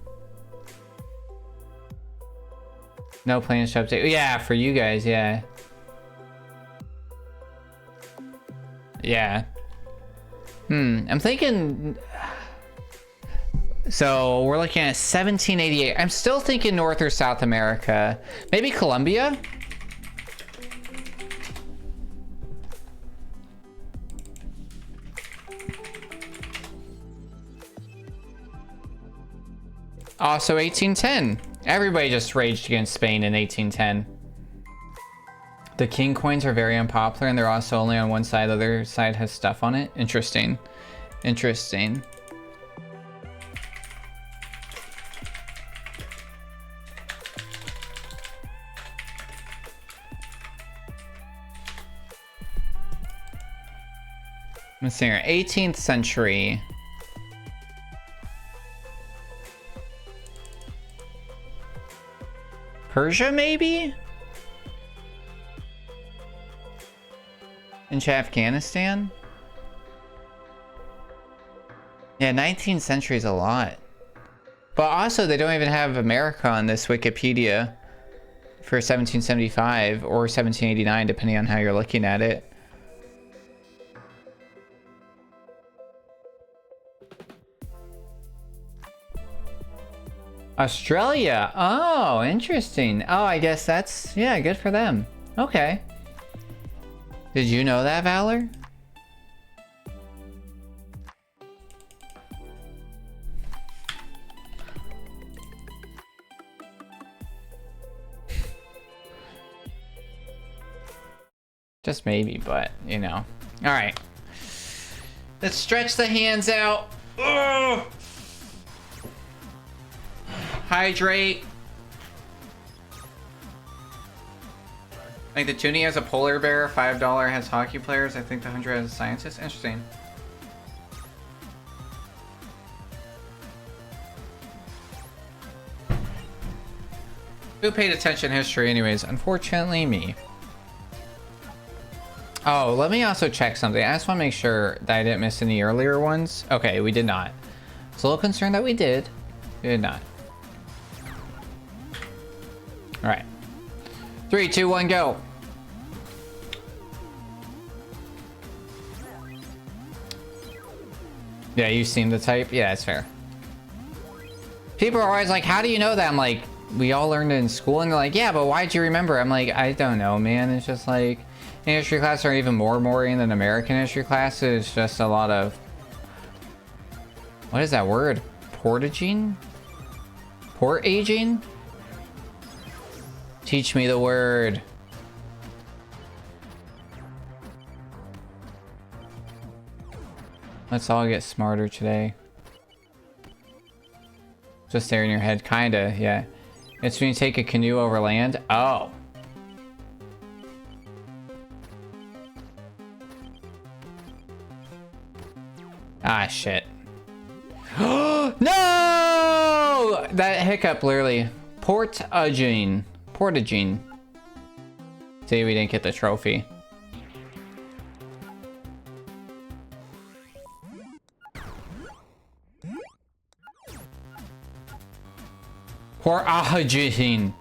No plans to update. Yeah, for you guys, yeah. Yeah. I'm thinking... So, we're looking at 1788. I'm still thinking North or South America. Maybe Colombia? Also 1810. Everybody just raged against Spain in 1810. The king coins are very unpopular and they're also only on one side. The other side has stuff on it. Interesting. Interesting. Let's see here. 18th century. Persia, maybe? Into Afghanistan? Yeah, 19th century is a lot. But also, they don't even have America on this Wikipedia for 1775 or 1789, depending on how you're looking at it. Australia. Oh, interesting. Oh, I guess that's, yeah, good for them. Okay. Did you know that, Valor? Just maybe, but, you know. All right. Let's stretch the hands out. Ugh! Hydrate. I think the Toonie has a polar bear, $5 has hockey players, I think the 100 has a scientist. Interesting. Who paid attention in history anyways? Unfortunately, me. Oh, let me also check something. I just want to make sure that I didn't miss any earlier ones. Okay, we did not. I was a little concerned that we did. We did not. All right. 3, 2, 1, go. Yeah, you seem the type. Yeah, it's fair. People are always like, how do you know that? I'm like, we all learned it in school. And they're like, yeah, but why'd you remember? I'm like, I don't know, man. It's just like, history classes are even more boring than American history classes. It's just a lot of... What is that word? Portaging? Port aging? Teach me the word. Let's all get smarter today. Just there in your head, kinda, yeah. It's when you take a canoe over land. Oh. Ah, shit. No! That hiccup, literally. Portaging. Portaging. See, we didn't get the trophy. Portaging.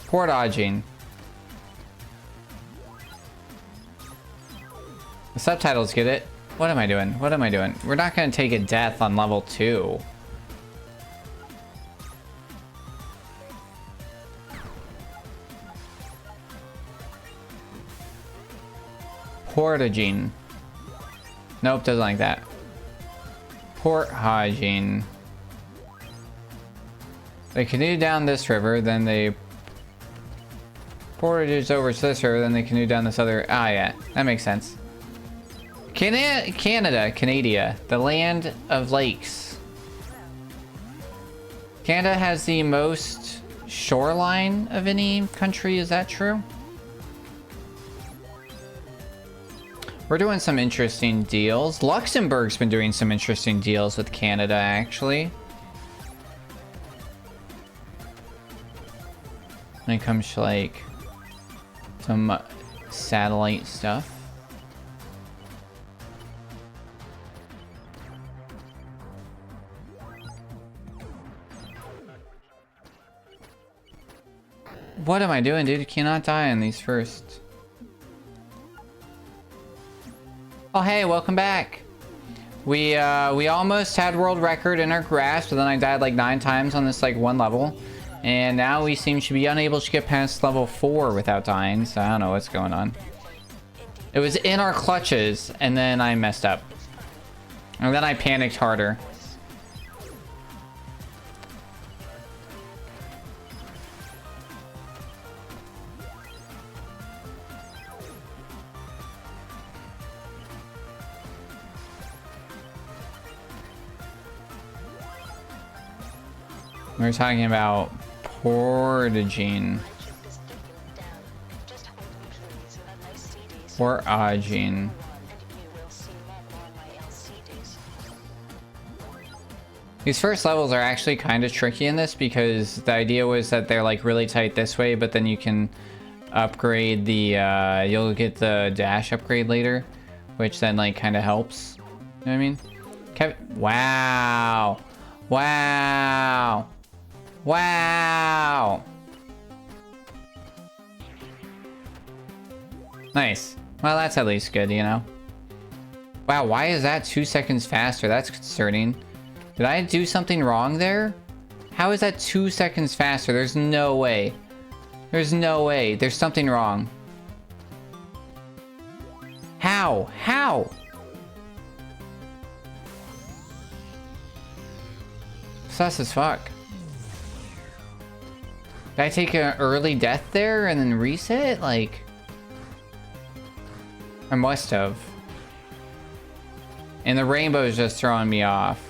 Portaging. subtitles get it. What am I doing? What am I doing? We're not going to take a death on level 2. Portagine. Nope, doesn't like that. Port hygiene. They canoe down this river, then they portage over to this river, then they canoe down this other. Ah, yeah, that makes sense. Canada, the land of lakes. Canada has the most shoreline of any country. Is that true? We're doing some interesting deals. Luxembourg's been doing some interesting deals with Canada, actually. When it comes to, like, some satellite stuff. What am I doing, dude? You cannot die on these first. Oh, hey, welcome back. We almost had world record in our grasp, but then I died like 9 times on this like one level. And now we seem to be unable to get past level 4 without dying, so I don't know what's going on. It was in our clutches, and then I messed up. And then I panicked harder. We're talking about portagine. Portagine. These first levels are actually kind of tricky in this because the idea was that they're like really tight this way, but then you can upgrade the, you'll get the dash upgrade later, which then like kind of helps. You know what I mean? Wow. Wow. Wow. Nice. Well, that's at least good, you know? Wow, why is that 2 seconds faster? That's concerning. Did I do something wrong there? How is that 2 seconds faster? There's no way. There's no way. There's something wrong. How? How? Sus as fuck. Did I take an early death there and then reset? Like... I must have. And the rainbow is just throwing me off.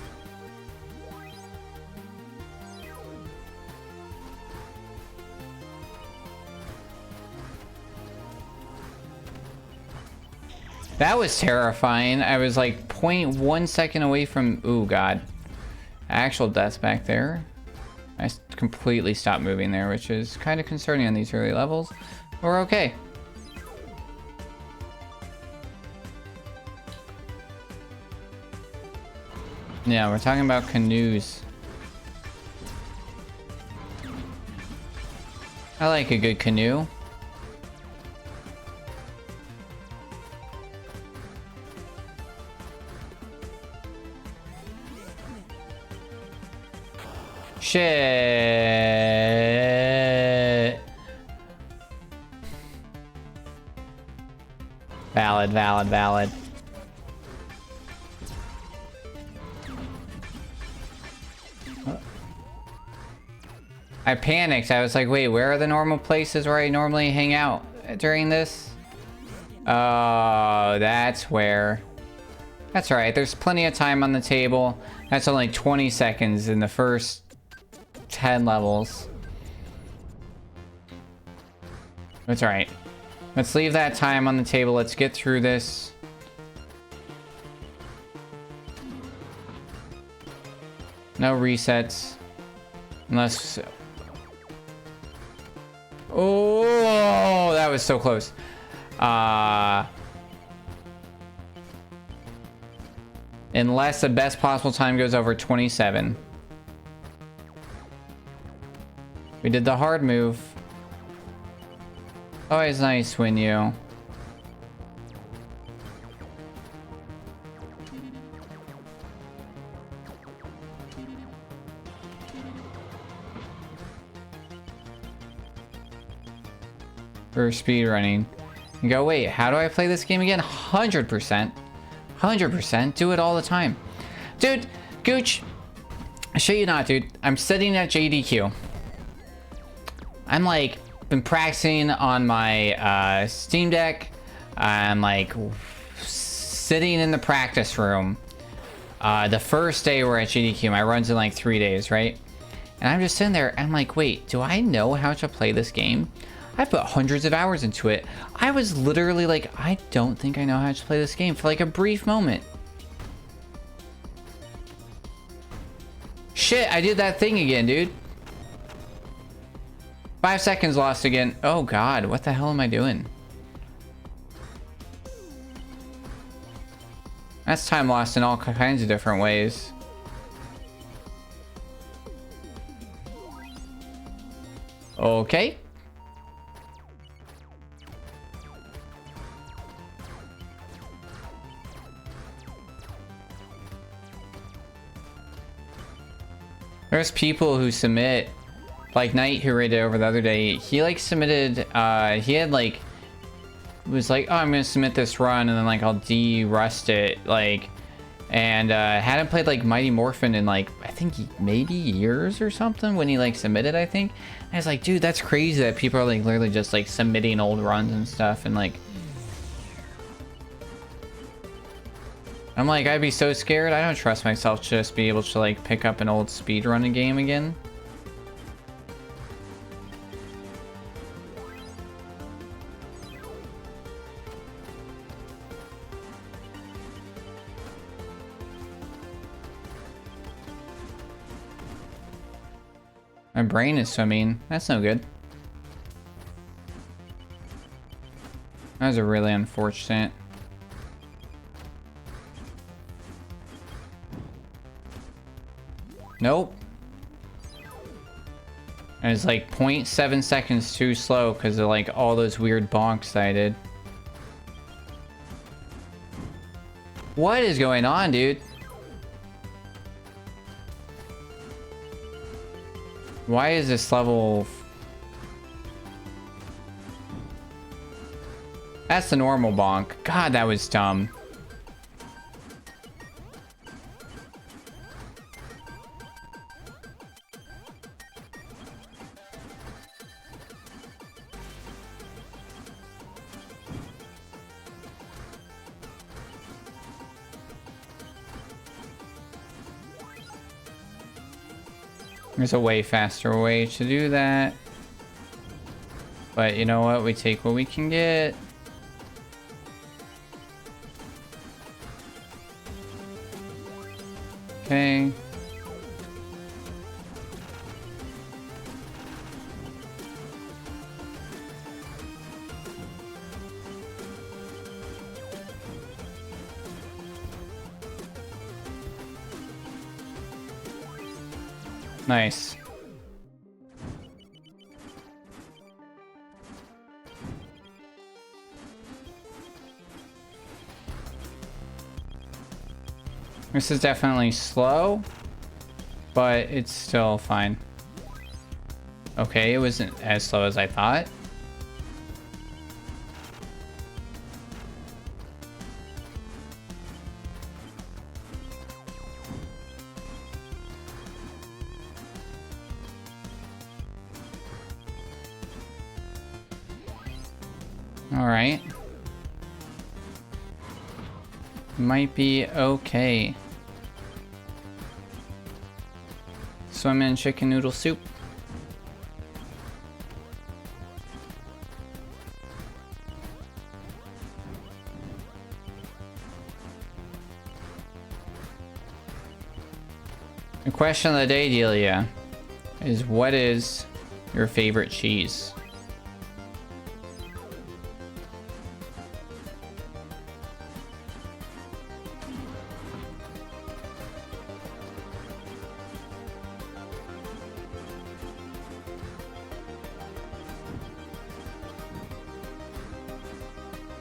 That was terrifying. I was like 0.1 second away from... Ooh, God. Actual deaths back there. I completely stopped moving there, which is kind of concerning on these early levels. We're okay. Yeah, we're talking about canoes. I like a good canoe. Shit. Valid, valid, valid. I panicked. I was like, wait, where are the normal places where I normally hang out during this? Oh, that's where. That's right. There's plenty of time on the table. That's only 20 seconds in the first 10 levels. That's alright. Let's leave that time on the table. Let's get through this. No resets. Unless... Oh, that was so close. Unless the best possible time goes over 27. We did the hard move. Always nice when you... for speed running. You go, wait, how do I play this game again? 100%. 100%. Do it all the time. Dude, Gooch, I show you not, dude. I'm sitting at JDQ. I'm like, been practicing on my Steam Deck. I'm like sitting in the practice room. The first day we're at JDQ, my run's in like 3 days, right? And I'm just sitting there, and I'm like, wait, do I know how to play this game? I put hundreds of hours into it. I was literally like, I don't think I know how to play this game for like a brief moment. Shit, I did that thing again, dude. 5 seconds lost again. Oh god, what the hell am I doing? That's time lost in all kinds of different ways. Okay. There's people who submit, like Knight who rated over the other day, he like submitted, he had like, was like, oh, I'm gonna submit this run and then like I'll de-rust it, like, and hadn't played like Mighty Morphin in like, I think maybe years or something when he like submitted, I think. And I was like, dude, that's crazy that people are like literally just like submitting old runs and stuff, and like, I'm like, I'd be so scared. I don't trust myself to just be able to like pick up an old speedrunning game again. My brain is swimming. That's no good. That was a really unfortunate. Nope. And it's like 0.7 seconds too slow because of like all those weird bonks I did. What is going on, dude? Why is this level... That's the normal bonk. God, that was dumb. There's a way faster way to do that. But you know what? We take what we can get. Okay. Nice. This is definitely slow, but it's still fine. Okay, it wasn't as slow as I thought. All right. Might be okay. Swim in chicken noodle soup. The question of the day, Delia, is what is your favorite cheese?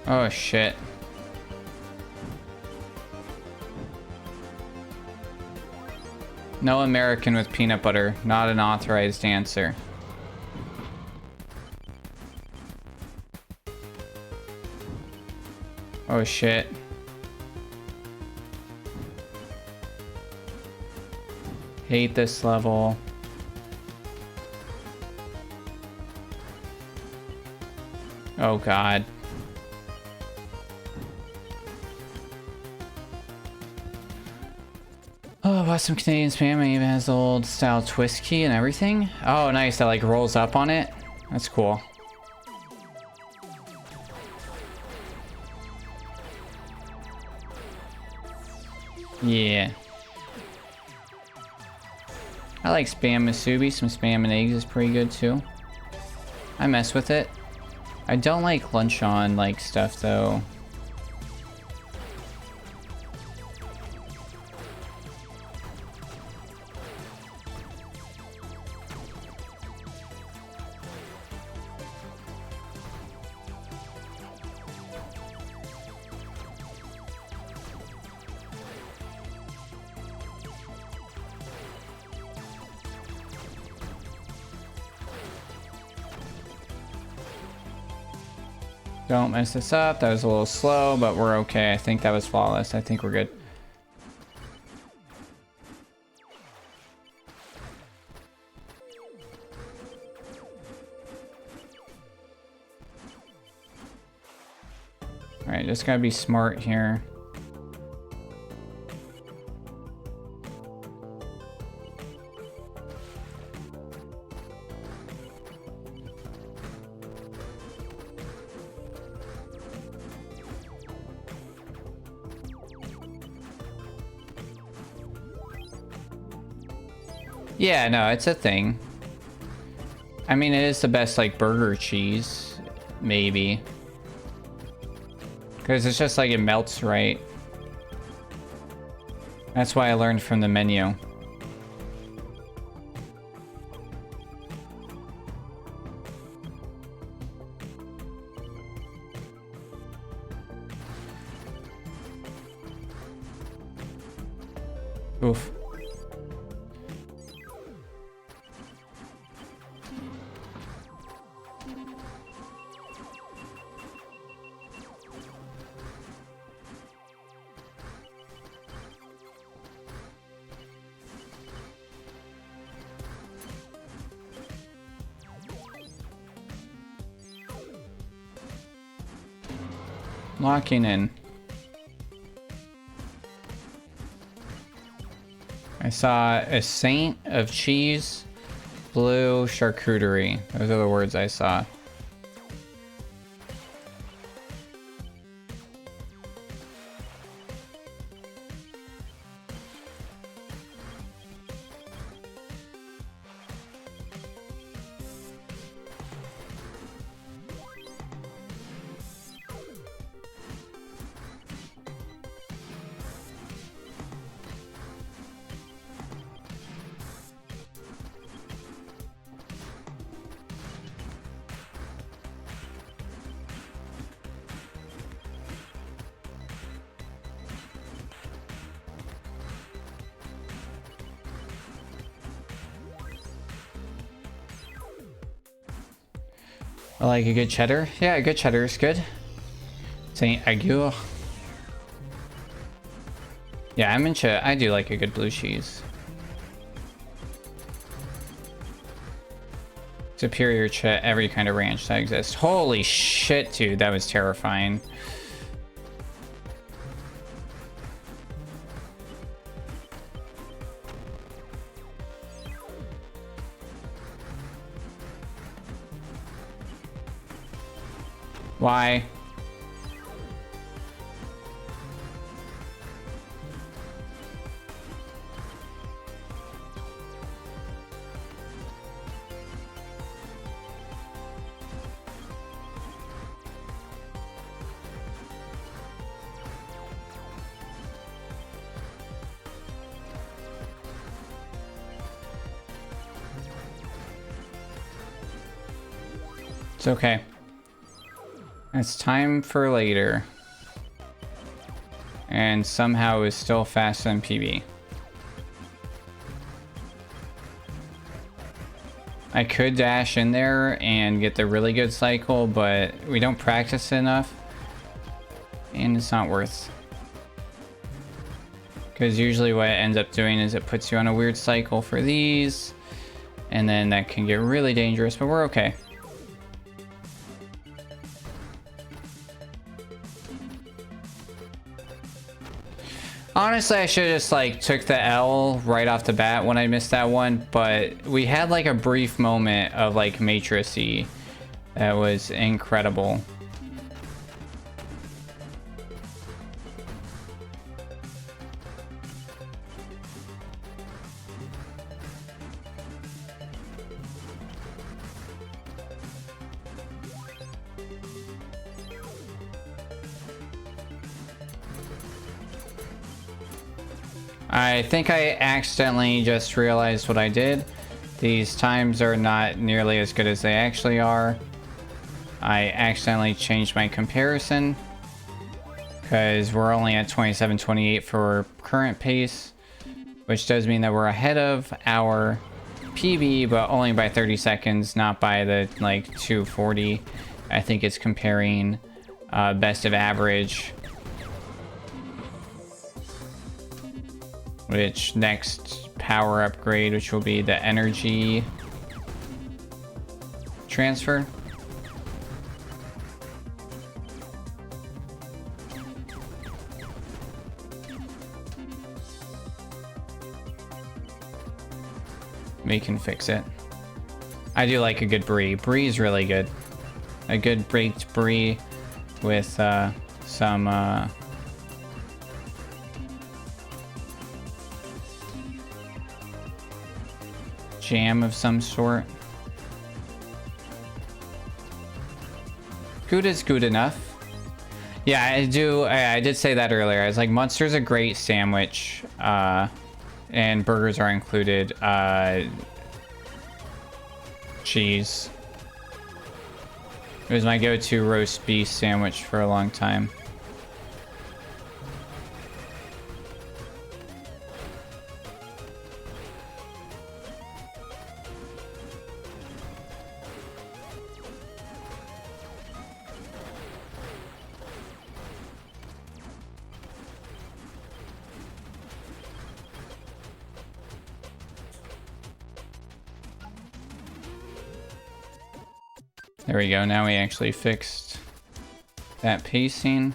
Oh shit. No American with peanut butter, not an authorized answer. Oh shit. Hate this level. Oh god. Oh, bought some Canadian spam. It even has the old style twist key and everything. Oh, nice. That like rolls up on it. That's cool. Yeah. I like spam musubi. Some spam and eggs is pretty good too. I mess with it. I don't like luncheon like stuff though. Don't mess this up. That was a little slow, but we're okay. I think that was flawless. I think we're good. All right, just gotta be smart here. Yeah, no, it's a thing. I mean, it is the best, like, burger cheese, maybe. Because it's just like it melts right. That's why I learned from the menu. Oof. Locking in. I saw a saint of cheese, blue charcuterie. Those are the words I saw. I like a good cheddar. Yeah, a good cheddar is good. Saint Agur. Yeah, I do like a good blue cheese. Superior to every kind of ranch that exists. Holy shit, dude, that was terrifying. Why? It's okay. It's time for later. And somehow is still faster than PB. I could dash in there and get the really good cycle, but we don't practice enough. And it's not worth. Because usually what it ends up doing is it puts you on a weird cycle for these. And then that can get really dangerous, but we're okay. Honestly, I should have just like took the L right off the bat when I missed that one, but we had like a brief moment of like matrixy that was incredible. I think I accidentally just realized what I did. These times are not nearly as good as they actually are. I accidentally changed my comparison because we're only at 27:28 for current pace, which does mean that we're ahead of our PB, but only by 30 seconds, not by the like 240. I think it's comparing best of average. Which next power upgrade, which will be the energy transfer. We can fix it. I do like a good brie. Brie is really good. A good baked brie with some jam of some sort. Gouda's good enough. Yeah, I did say that earlier. I was like, Munster's a great sandwich, and burgers are included. Cheese. It was my go-to roast beef sandwich for a long time. There we go, now we actually fixed that pacing.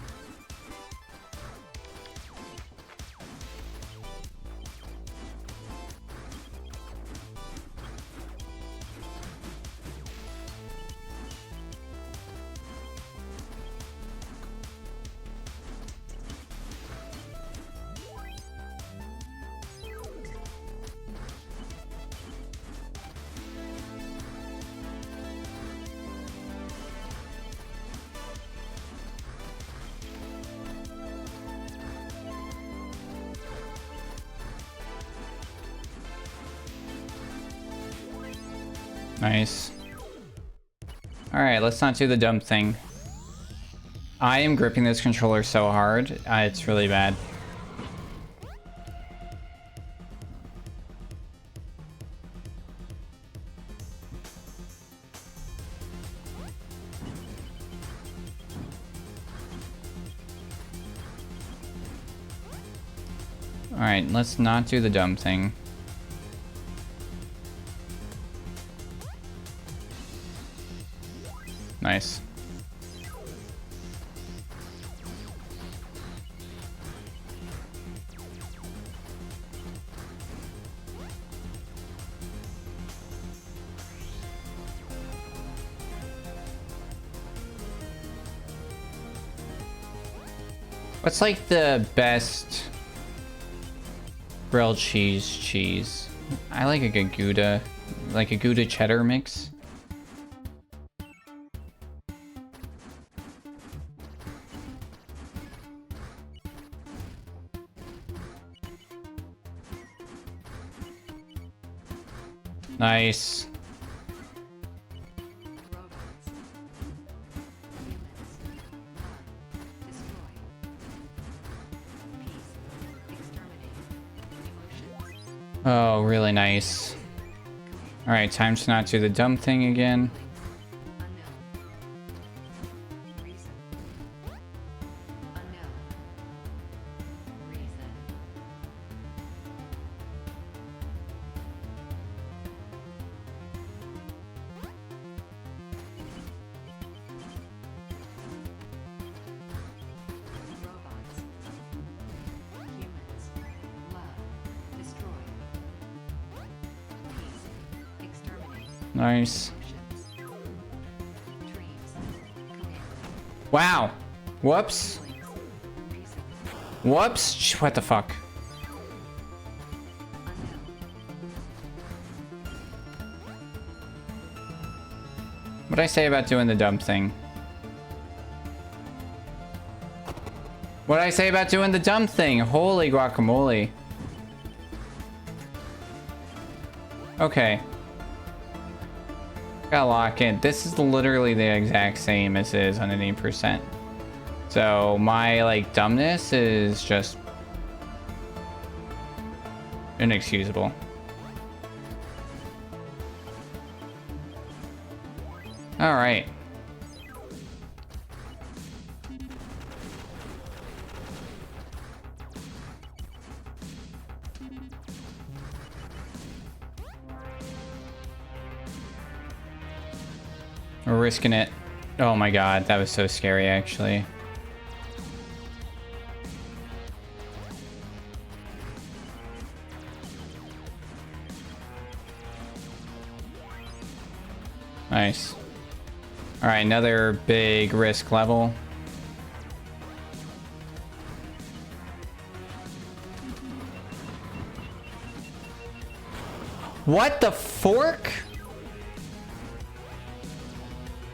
Nice. Alright, let's not do the dumb thing. I am gripping this controller so hard, it's really bad. Alright, let's not do the dumb thing. Nice. What's like the best grilled cheese? I like a good Gouda, like a Gouda cheddar mix. Nice. Oh, really nice. Alright, time to not do the dumb thing again. Nice. Wow. Whoops. Whoops. What the fuck? What'd I say about doing the dumb thing? What'd I say about doing the dumb thing? Holy guacamole. Okay. Gotta lock in. This is literally the exact same as it is on an 8%. So my like dumbness is just inexcusable. All right. We're risking it. Oh my god, that was so scary actually. Nice. All right, another big risk level. What the fork?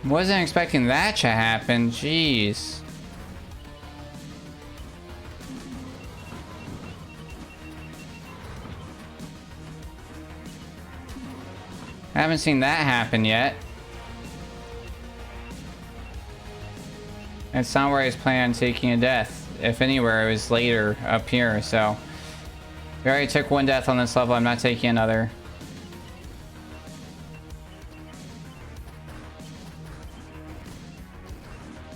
Wasn't expecting that to happen. Jeez. Haven't seen that happen yet. It's not where I was planning on taking a death. If anywhere, it was later up here, so. We already took one death on this level. I'm not taking another.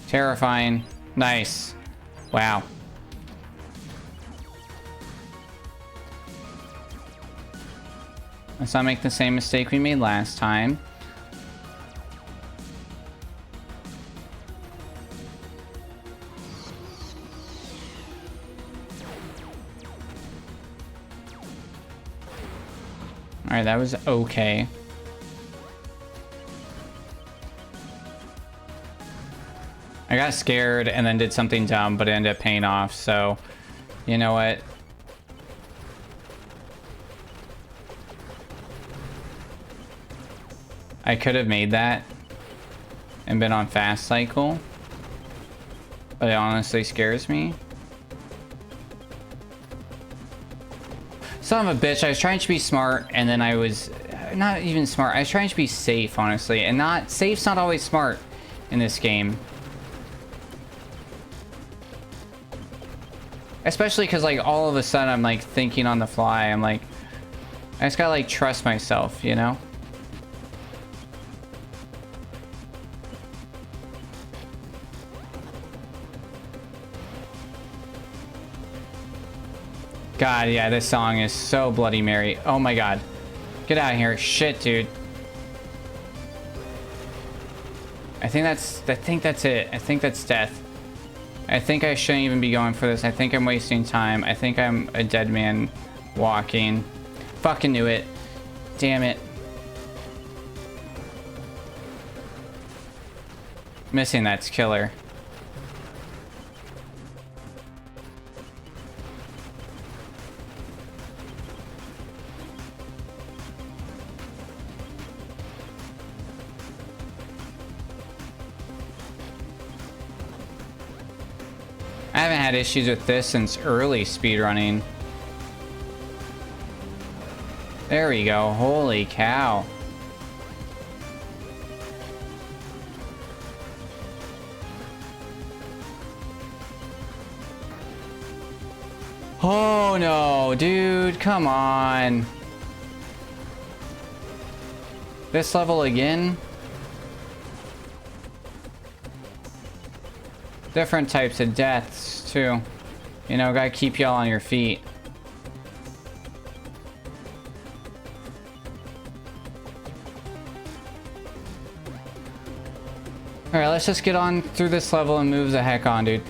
Terrifying. Nice. Wow. Let's not make the same mistake we made last time. Alright, that was okay. I got scared and then did something dumb, but it ended up paying off, so... You know what? I could have made that and been on fast cycle, but it honestly scares me. Son of a bitch, I was trying to be smart, and then I was not even smart. I was trying to be safe, honestly, and not safe's not always smart in this game. Especially because, like, all of a sudden I'm, like, thinking on the fly. I'm like, I just gotta, like, trust myself, you know? God, yeah, this song is so Bloody Mary. Oh my god. Get out of here. Shit, dude. I think that's it. I think that's death. I think I shouldn't even be going for this. I think I'm wasting time. I think I'm a dead man walking. Fucking knew it. Damn it. Missing that's killer. I haven't had issues with this since early speedrunning. There we go. Holy cow. Oh no, dude, come on. This level again? Different types of deaths, too. You know, gotta keep y'all on your feet. Alright, let's just get on through this level and move the heck on, dude.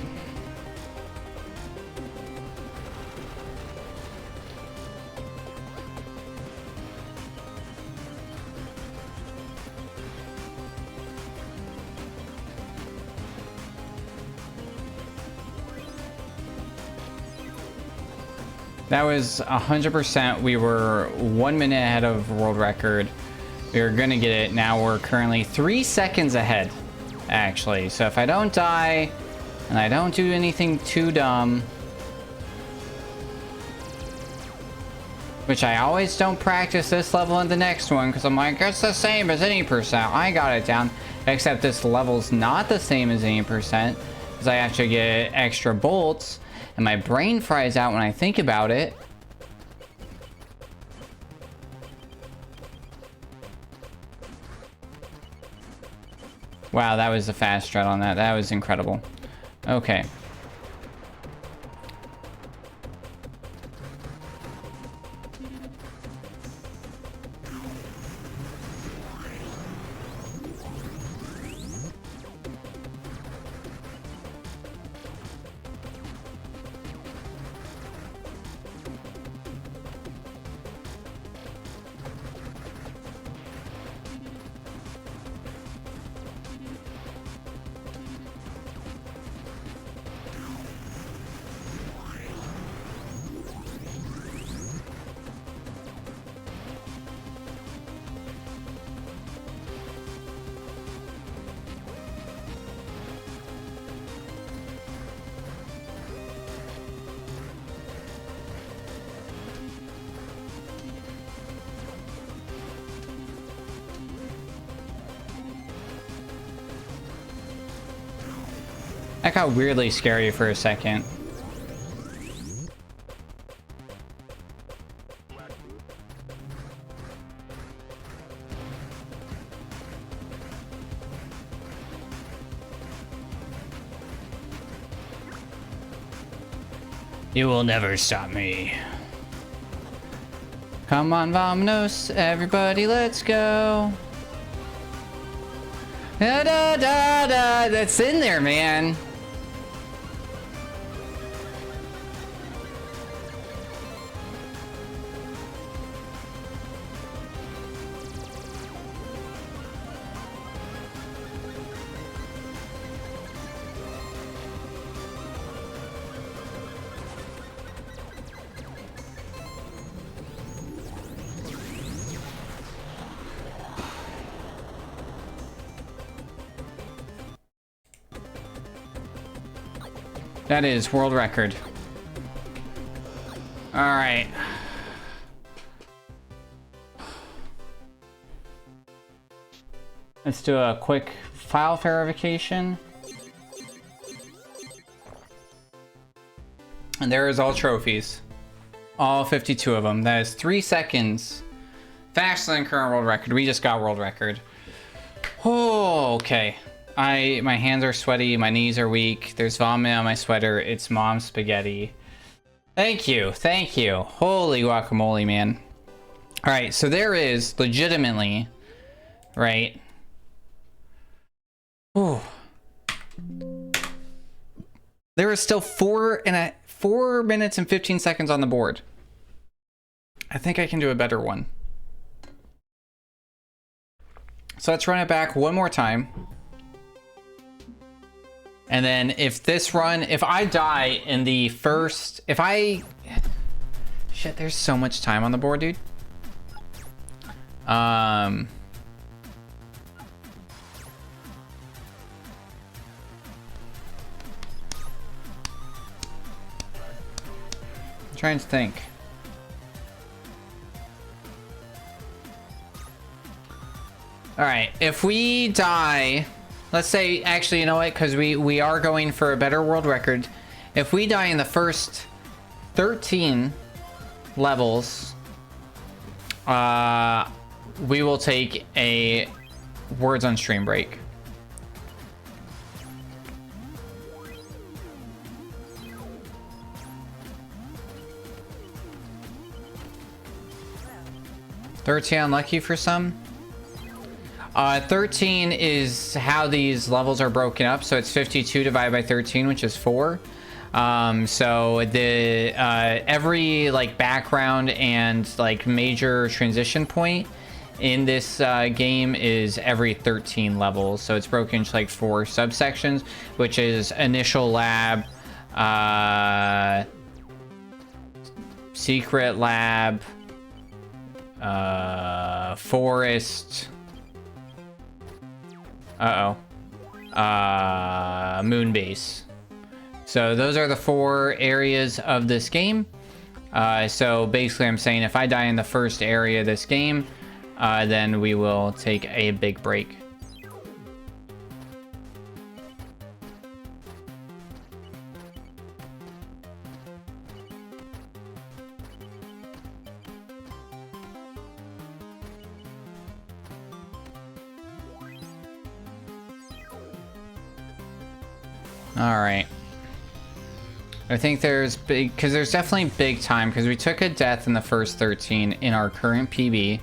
That was 100%. We were 1 minute ahead of world record. We were gonna get it. Now we're currently 3 seconds ahead, actually. So if I don't die and I don't do anything too dumb, which I always don't practice this level in the next one because I'm like, it's the same as any percent. I got it down. Except this level's not the same as any percent because I actually get extra bolts and my brain fries out when I think about it. Wow, that was a fast strat on that. That was incredible. Okay. That got weirdly scary for a second. You will never stop me. Come on, vamonos, everybody, let's go. Da da da da. That's in there, man. That is world record. All right. Let's do a quick file verification. And there is all trophies. All 52 of them. That is 3 seconds faster than current world record. We just got world record. Oh, okay. My hands are sweaty, my knees are weak, there's vomit on my sweater, it's mom's spaghetti. Thank you, thank you. Holy guacamole, man. Alright, so there is legitimately, right? Ooh. There is still 4 minutes and 15 seconds on the board. I think I can do a better one. So let's run it back one more time. And then if this run, if I die in the first, shit, there's so much time on the board, dude. I'm trying to think. All right, if we die, let's say, actually, you know what? Because we are going for a better world record. If we die in the first 13 levels, we will take a words on stream break. $13 unlucky for some. 13 is how these levels are broken up, so it's 52 divided by 13, which is 4. So the every like background and like major transition point in this game is every 13 levels, so it's broken into like 4 subsections, which is initial lab, secret lab, forest, moon base. So those are the 4 areas of this game. So basically I'm saying if I die in the first area of this game, then we will take a big break. All right. I think there's because there's definitely big time, because we took a death in the first 13 in our current PB.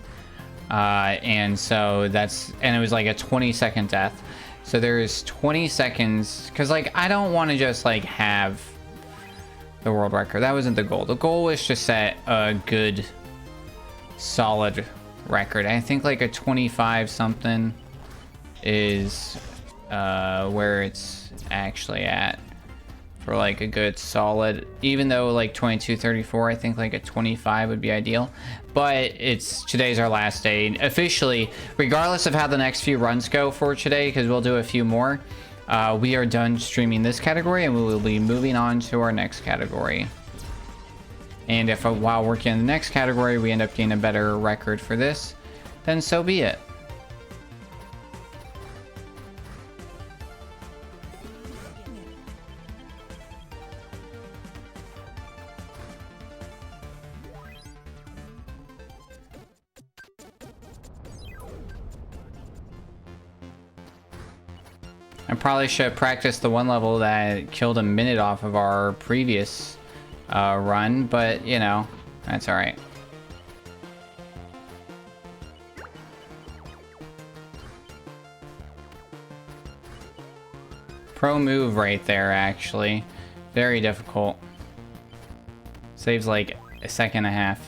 And so and it was like a 20-second death. So there's 20 seconds, because like I don't want to just like have the world record. That wasn't the goal. The goal was to set a good, solid record. I think like a 25 something is where it's actually at for like a good solid, even though like 22:34, I think like a 25 would be ideal. But today's our last day officially, regardless of how the next few runs go for today, because we'll do a few more. We are done streaming this category and we will be moving on to our next category. And if while working in the next category we end up getting a better record for this, then so be it. I probably should have practiced the one level that killed a minute off of our previous run, but you know, that's all right. Pro move right there, actually. Very difficult. Saves like a second and a half.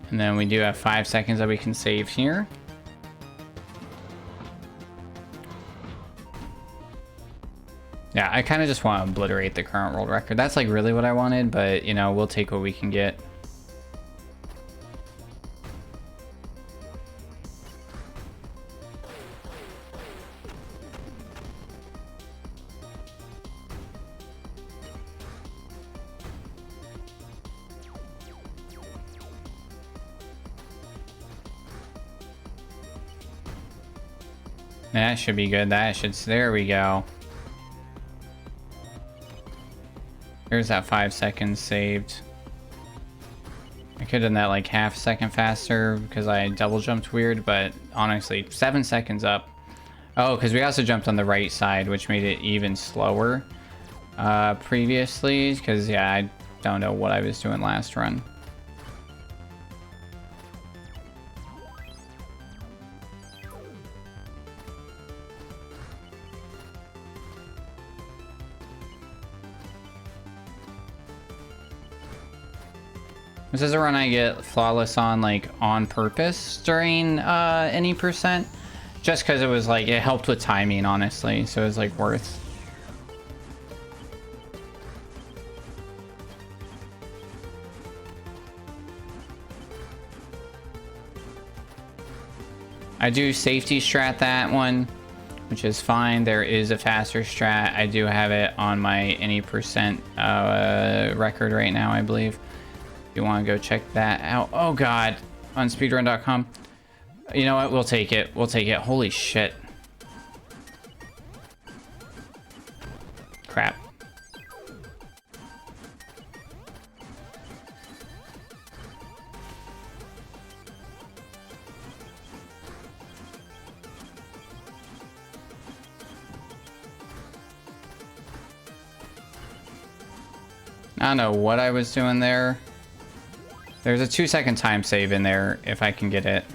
And then we do have 5 seconds that we can save here. Yeah, I kind of just want to obliterate the current world record. That's like really what I wanted, but you know, we'll take what we can get. That should be good. There we go. There's that 5 seconds saved. I could have done that like half a second faster because I double jumped weird, but honestly, 7 seconds up. Oh, because we also jumped on the right side, which made it even slower previously, because yeah, I don't know what I was doing last run. This is a run I get flawless on, like, on purpose during any percent. Just because it was, like, it helped with timing, honestly. So it was, like, worth. I do safety strat that one, which is fine. There is a faster strat. I do have it on my any percent record right now, I believe. If you want to go check that out. Oh god, on speedrun.com. You know what? We'll take it. We'll take it. Holy shit. Crap. I don't know what I was doing there. There's a 2-second time save in there if I can get it.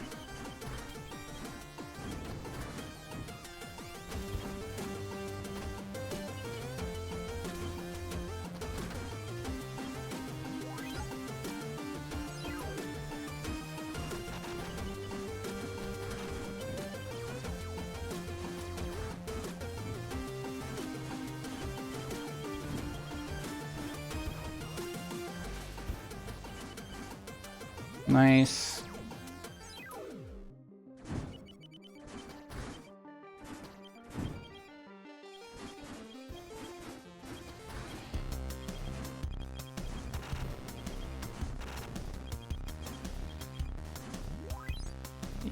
Nice.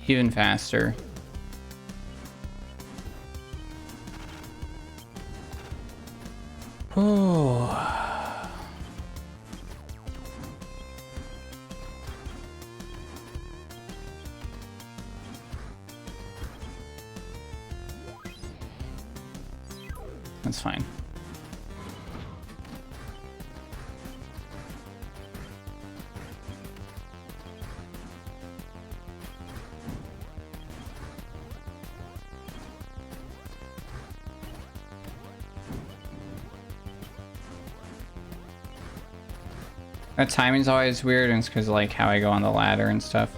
Even faster. Oh. That's fine. That timing's always weird, and it's because like how I go on the ladder and stuff.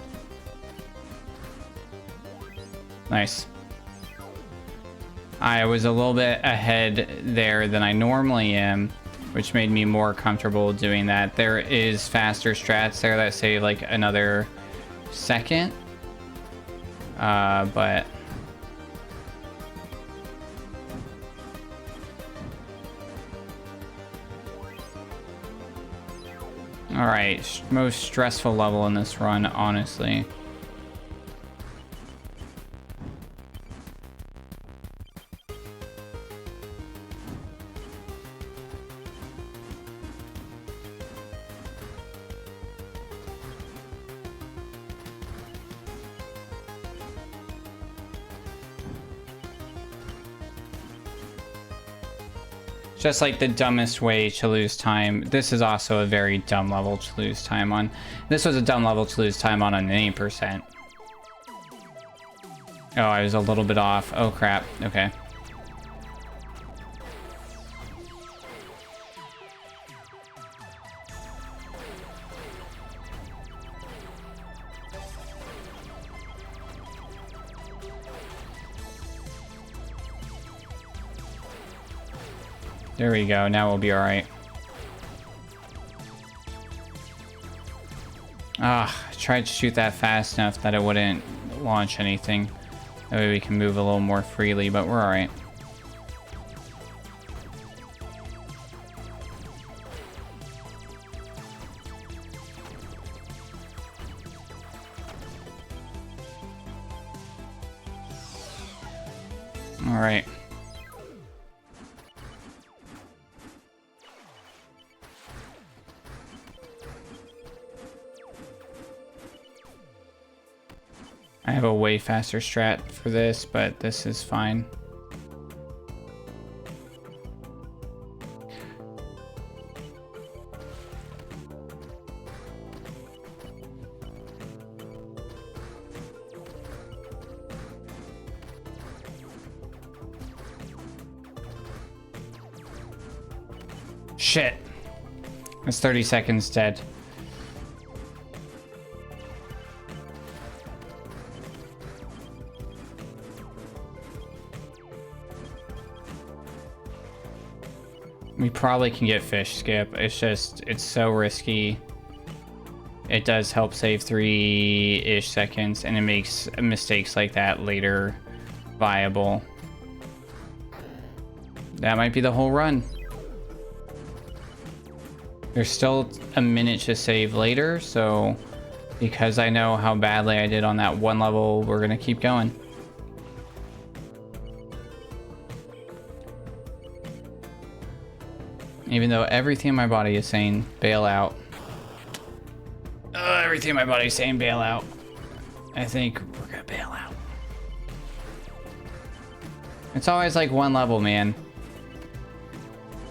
Nice. I was a little bit ahead there than I normally am, which made me more comfortable doing that. There is faster strats there that save like another second. But alright, most stressful level in this run, honestly. Just like the dumbest way to lose time. This is also a very dumb level to lose time on. This was a dumb level to lose time on an 8%. Oh, I was a little bit off. Oh, crap. Okay. There we go. Now we'll be all right. Ah, I tried to shoot that fast enough that it wouldn't launch anything. That way we can move a little more freely, but we're all right. All right. I have a way faster strat for this, but this is fine. Shit. That's 30 seconds dead. We probably can get fish skip. It's just, it's so risky. It does help save 3-ish seconds, and it makes mistakes like that later viable. That might be the whole run. There's still a minute to save later, so because I know how badly I did on that one level, we're gonna keep going. Even though everything in my body is saying bail out. Everything in my body is saying bail out. I think we're gonna bail out. It's always like one level, man.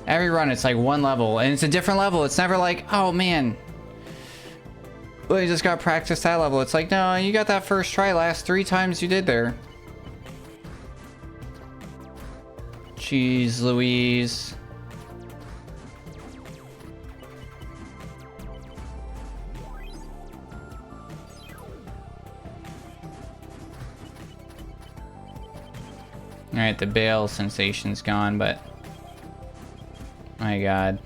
Every run it's like one level, and it's a different level. It's never like, oh man, well, you just gotta practice that level. It's like, no, you got that first try last 3 times you did there. Jeez Louise. Alright, the bail sensation's gone, but my god.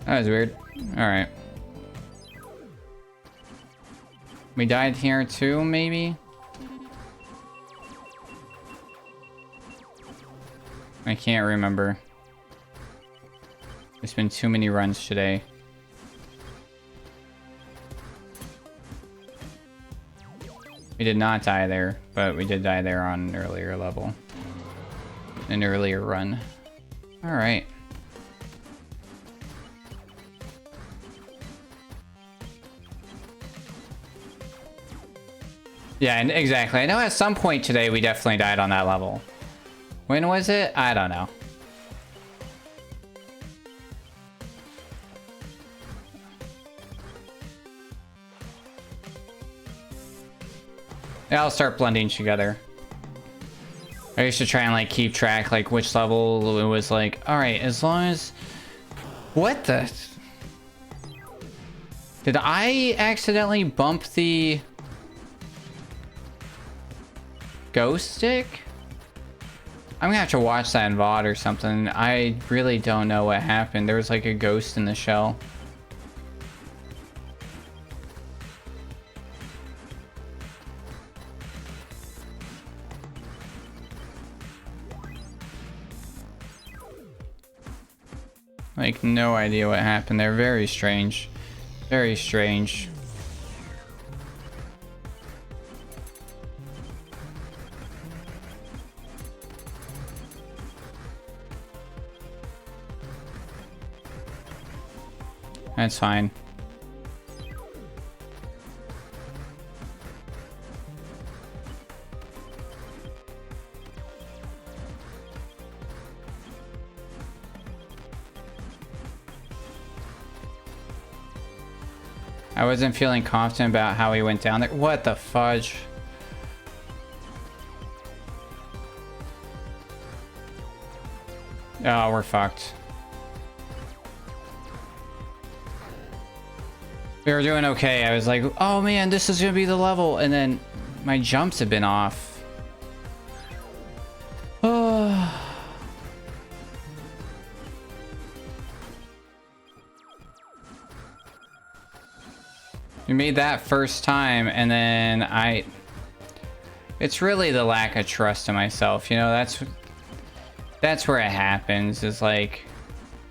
That was weird. Alright. We died here too, maybe? I can't remember. There's been too many runs today. We did not die there, but we did die there on an earlier level. An earlier run. Alright. Yeah, and exactly. I know at some point today we definitely died on that level. When was it? I don't know. They all start blending together. I used to try and like keep track like which level it was like, alright, as long as... What the... Did I accidentally bump the... ghost stick? I'm gonna have to watch that in VOD or something. I really don't know what happened. There was like a ghost in the shell. Like, no idea what happened there. Very strange. Very strange. That's fine. I wasn't feeling confident about how he went down there. What the fudge? Oh, we're fucked. We were doing okay. I was like, oh man, this is gonna be the level. And then my jumps have been off. Oh. We made that first time, and then it's really the lack of trust in myself, you know. That's where it happens, is like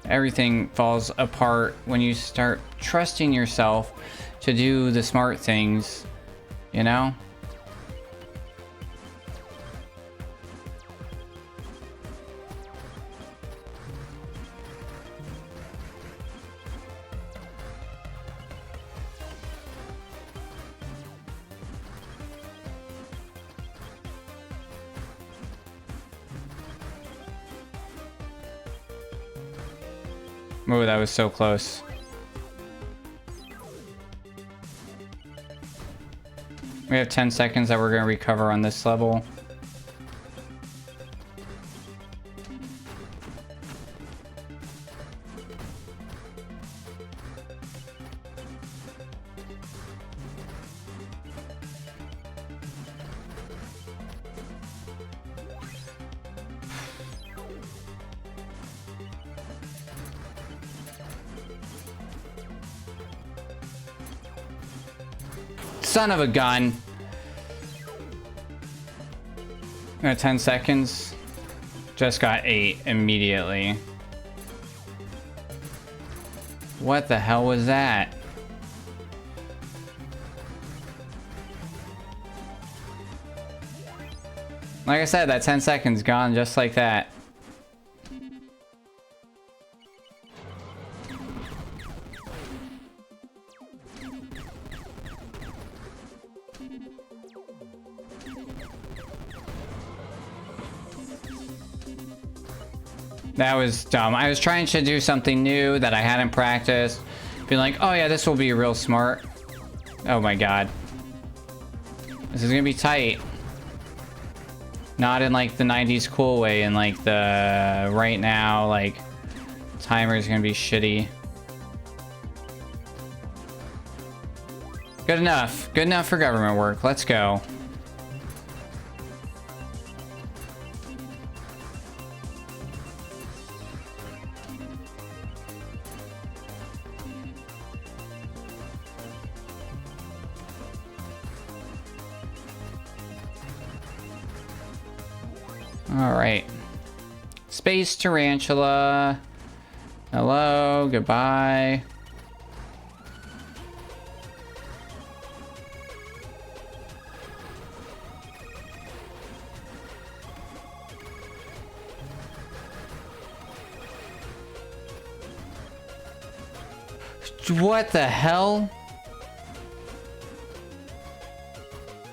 everything falls apart when you start trusting yourself to do the smart things, you know. Oh, that was so close. We have 10 seconds that we're going to recover on this level. Son of a gun. 10 seconds. Just got 8 immediately. What the hell was that? Like I said, that 10 seconds gone just like that. That was dumb. I was trying to do something new that I hadn't practiced. Being like, oh yeah, this will be real smart. Oh my god. This is gonna be tight. Not in like the 90s cool way, in like the right now, like, timer is gonna be shitty. Good enough. Good enough for government work. Let's go. All right. Space tarantula. Hello, goodbye. What the hell?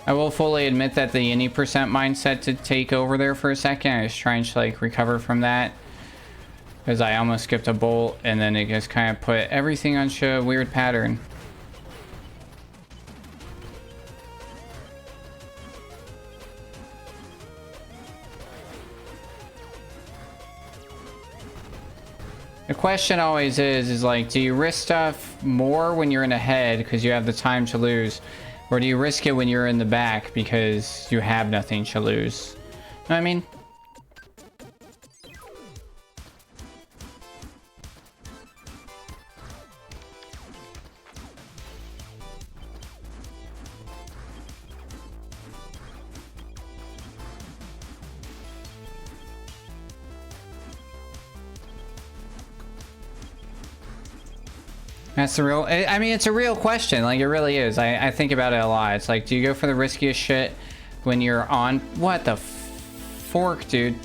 I will fully admit that the any percent mindset to take over there for a second. I was trying to like recover from that because I almost skipped a bolt and then it just kind of put everything on a weird pattern. The question always is like, do you risk stuff more when you're in the head because you have the time to lose? Or do you risk it when you're in the back because you have nothing to lose? Know what I mean? That's the real, I mean, it's a real question. Like, it really is. I think about it a lot. It's like, do you go for the riskiest shit when you're on, what the fork, dude?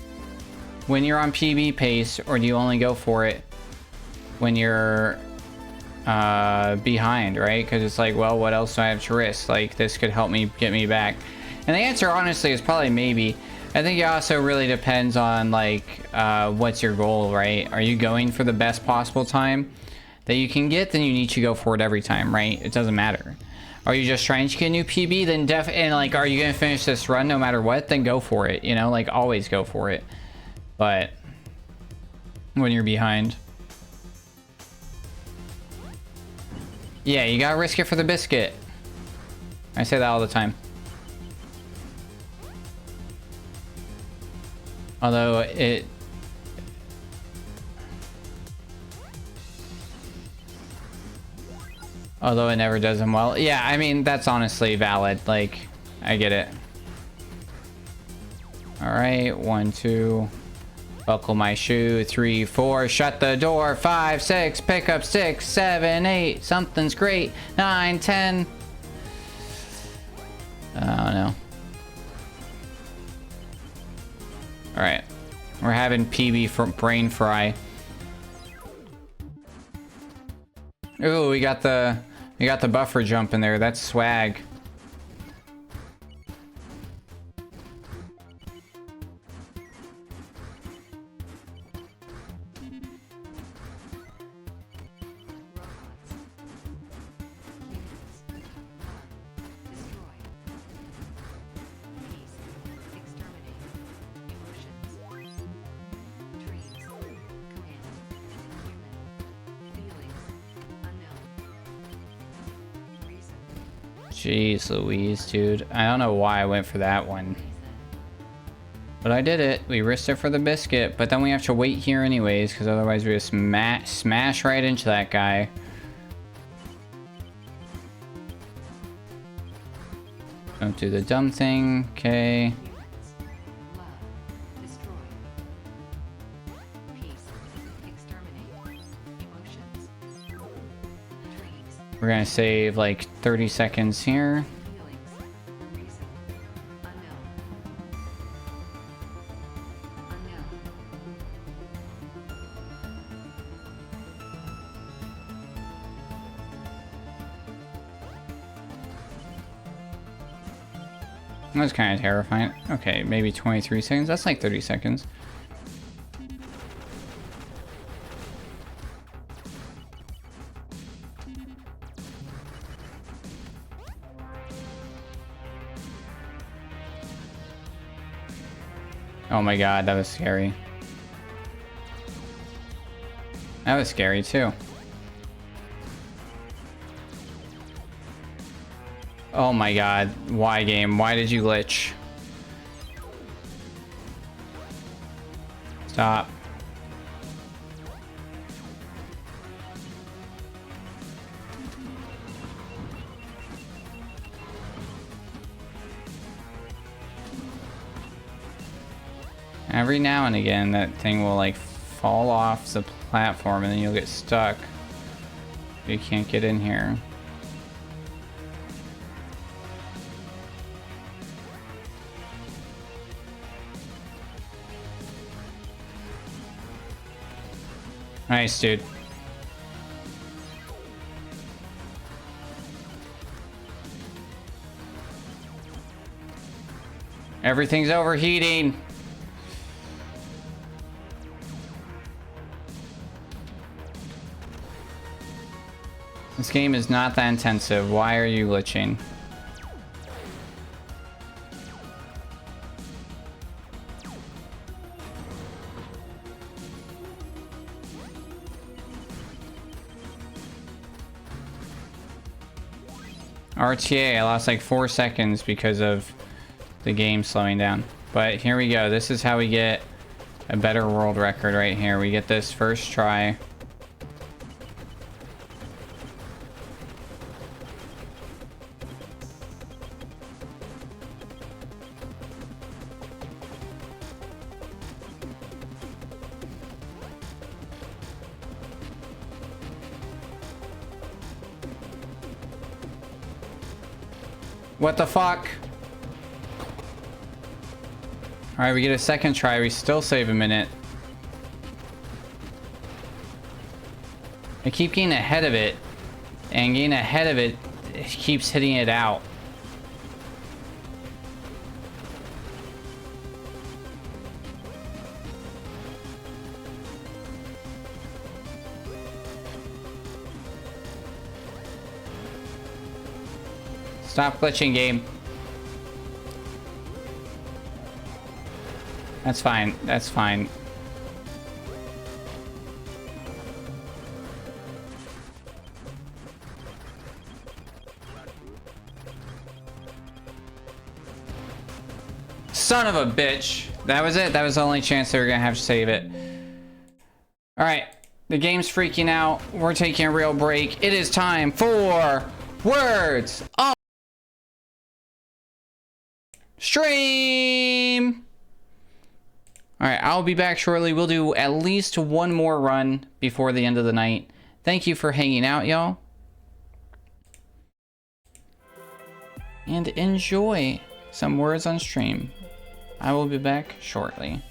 When you're on PB pace, or do you only go for it when you're behind, right? Because it's like, well, what else do I have to risk? Like, this could help me get me back. And the answer, honestly, is probably maybe. I think it also really depends on, like, what's your goal, right? Are you going for the best possible time that you can get? Then you need to go for it every time, right? It doesn't matter. Are you just trying to get a new PB? Then and like, are you gonna finish this run no matter what? Then go for it, you know, like always go for it. But when you're behind, yeah, you gotta risk it for the biscuit. I say that all the time. Although it never does them well. Yeah, I mean, that's honestly valid. Like, I get it. All right, 1, 2. Buckle my shoe. 3, 4. Shut the door. 5, 6. Pick up 6, 7, 8. Something's great. 9, 10. I don't know. All right, we're having PB for brain fry. Ooh, we got the buffer jump in there. That's swag. Jeez Louise, dude. I don't know why I went for that one. But I did it. We risked it for the biscuit, but then we have to wait here anyways, because otherwise we just smash right into that guy. Don't do the dumb thing. Okay. We're gonna save like 30 seconds here. That's kind of terrifying. Okay, maybe 23 seconds. That's like 30 seconds. Oh my god, that was scary. That was scary too. Oh my god, why game? Why did you glitch? Stop. Every now and again, that thing will like fall off the platform and then you'll get stuck. You can't get in here. Nice, dude. Everything's overheating. This game is not that intensive. Why are you glitching? RTA, I lost like 4 seconds because of the game slowing down. But here we go. This is how we get a better world record right here. We get this first try. What the fuck? Alright, we get a second try. We still save a minute. I keep getting ahead of it. And getting ahead of it, it keeps hitting it out. Stop glitching, game. That's fine. That's fine. Son of a bitch. That was it. That was the only chance they were gonna have to save it. Alright. The game's freaking out. We're taking a real break. It is time for Words on Stream. Alright, I'll be back shortly. We'll do at least one more run before the end of the night. Thank you for hanging out, y'all. And enjoy some Words on Stream. I will be back shortly.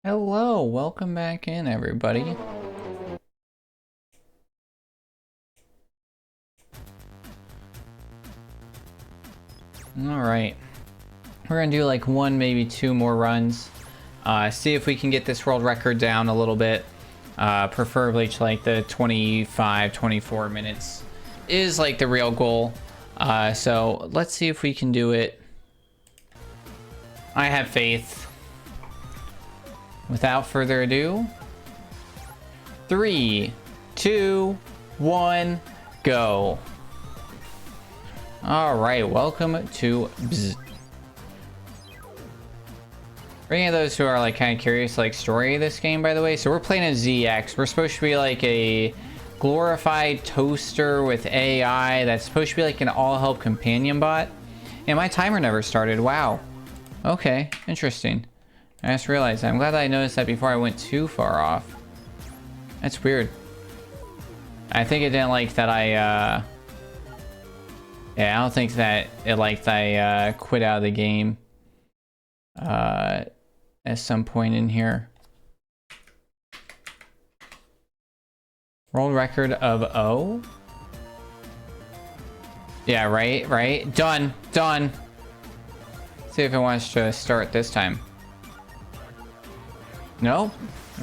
Hello, welcome back in, everybody. All right, we're gonna do like one, maybe two more runs. See if we can get this world record down a little bit. Preferably to like the 25, 24 minutes is like the real goal. So let's see if we can do it. I have faith. Without further ado, 3, 2, 1, go. All right, welcome to Bzz. For any of those who are like kind of curious, like story of this game, by the way, so we're playing a ZX. We're supposed to be like a glorified toaster with AI that's supposed to be like an all-help companion bot. And my timer never started. Wow. Okay, interesting. I just realized that. I'm glad that I noticed that before I went too far off. That's weird. I think it didn't like that yeah, I don't think that it liked that I quit out of the game at some point in here. World record of O? Yeah, right? Done. See if it wants to start this time. No?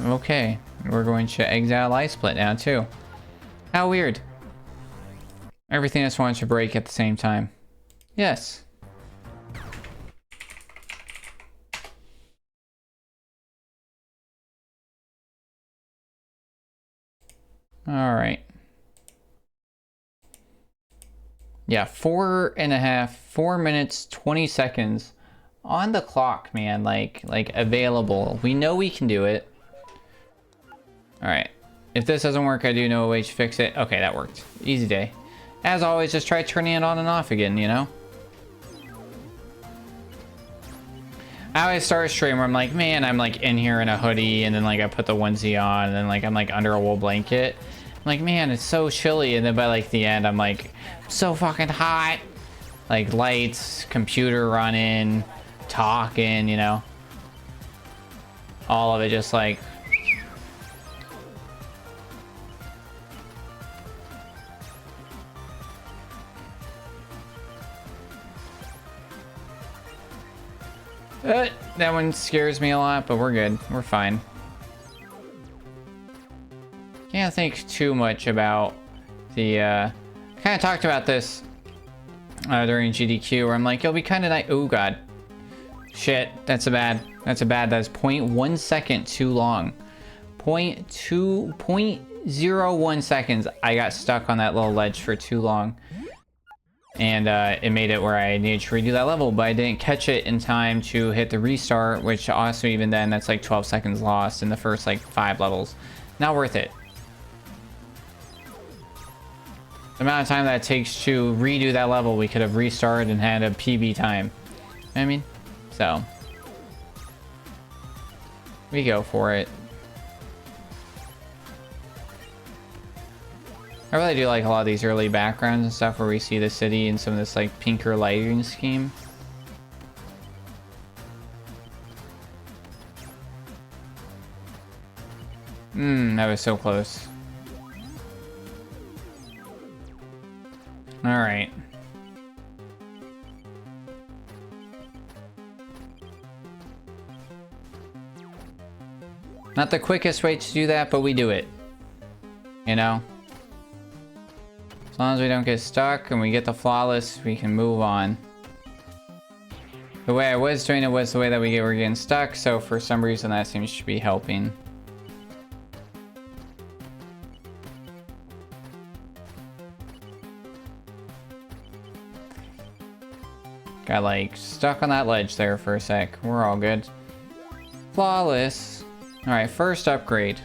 Okay. We're going to exit out live split now too. How weird. Everything just wants to break at the same time. Yes. All right. Yeah, 4 minutes, 20 seconds on the clock, man. Like available. We know we can do it. All right. If this doesn't work, I do know a way to fix it. Okay, that worked. Easy day. As always, just try turning it on and off again, you know? I always start a stream where I'm like, man, I'm like in here in a hoodie, and then like I put the onesie on, and then like I'm like under a wool blanket. I'm like, man, it's so chilly, and then by like the end, I'm like, so fucking hot. Like lights, computer running, talking, you know? All of it just like... that one scares me a lot, but we're good. We're fine. Can't think too much about the, kind of talked about this during GDQ, where I'm like, it'll be kind of nice. Oh, God. Shit, that's a bad. That's 0.1 second too long. 0.01 seconds. I got stuck on that little ledge for too long. And it made it where I needed to redo that level, but I didn't catch it in time to hit the restart, which also even then, that's like 12 seconds lost in the first like 5 levels. Not worth it. The amount of time that it takes to redo that level, we could have restarted and had a PB time. You know what I mean? So. We go for it. I really do like a lot of these early backgrounds and stuff where we see the city and some of this like pinker lighting scheme. That was so close. All right. Not the quickest way to do that, but we do it. You know? As long as we don't get stuck and we get the flawless, we can move on. The way I was doing it was the way that we were getting stuck, so for some reason that seems to be helping. Got like stuck on that ledge there for a sec. We're all good. Flawless. Alright, first upgrade.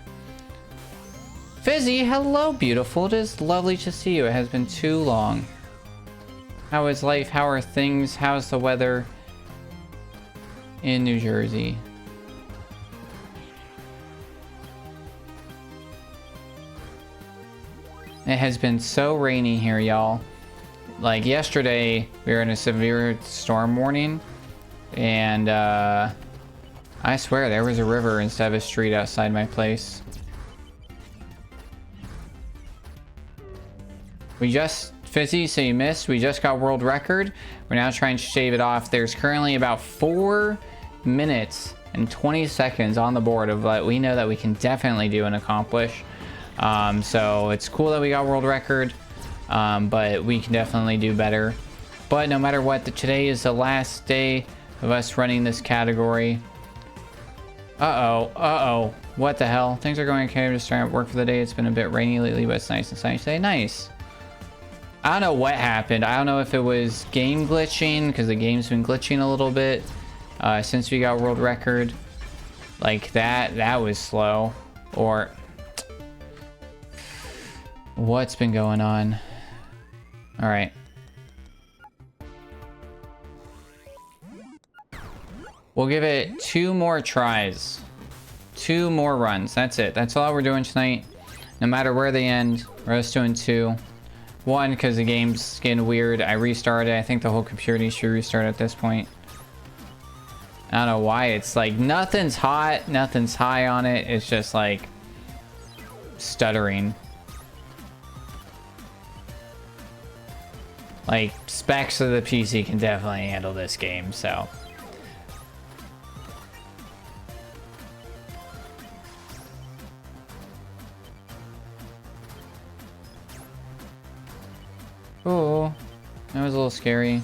Fizzy, hello beautiful. It is lovely to see you. It has been too long. How is life? How are things? How's the weather in New Jersey? It has been so rainy here, y'all. Like yesterday, we were in a severe storm warning, and I swear there was a river instead of a street outside my place. We just, Fizzy, so you missed. We just got world record. We're now trying to shave it off. There's currently about 4 minutes and 20 seconds on the board of what we know that we can definitely do and accomplish. So it's cool that we got world record, but we can definitely do better. But no matter what, today is the last day of us running this category. Uh-oh. What the hell? Things are going okay. I'm just trying to work for the day. It's been a bit rainy lately, but it's nice and sunny today. Nice. I don't know what happened. I don't know if it was game glitching, because the game's been glitching a little bit since we got world record. Like that was slow. Or what's been going on? All right. We'll give it 2 more tries. 2 more runs. That's it. That's all we're doing tonight. No matter where they end, we're just doing 2. 1, because the game's getting weird. I restarted. I think the whole computer needs to restart at this point. I don't know why. It's like nothing's hot. Nothing's high on it. It's just like stuttering. Like specs of the PC can definitely handle this game, so. Oh, that was a little scary.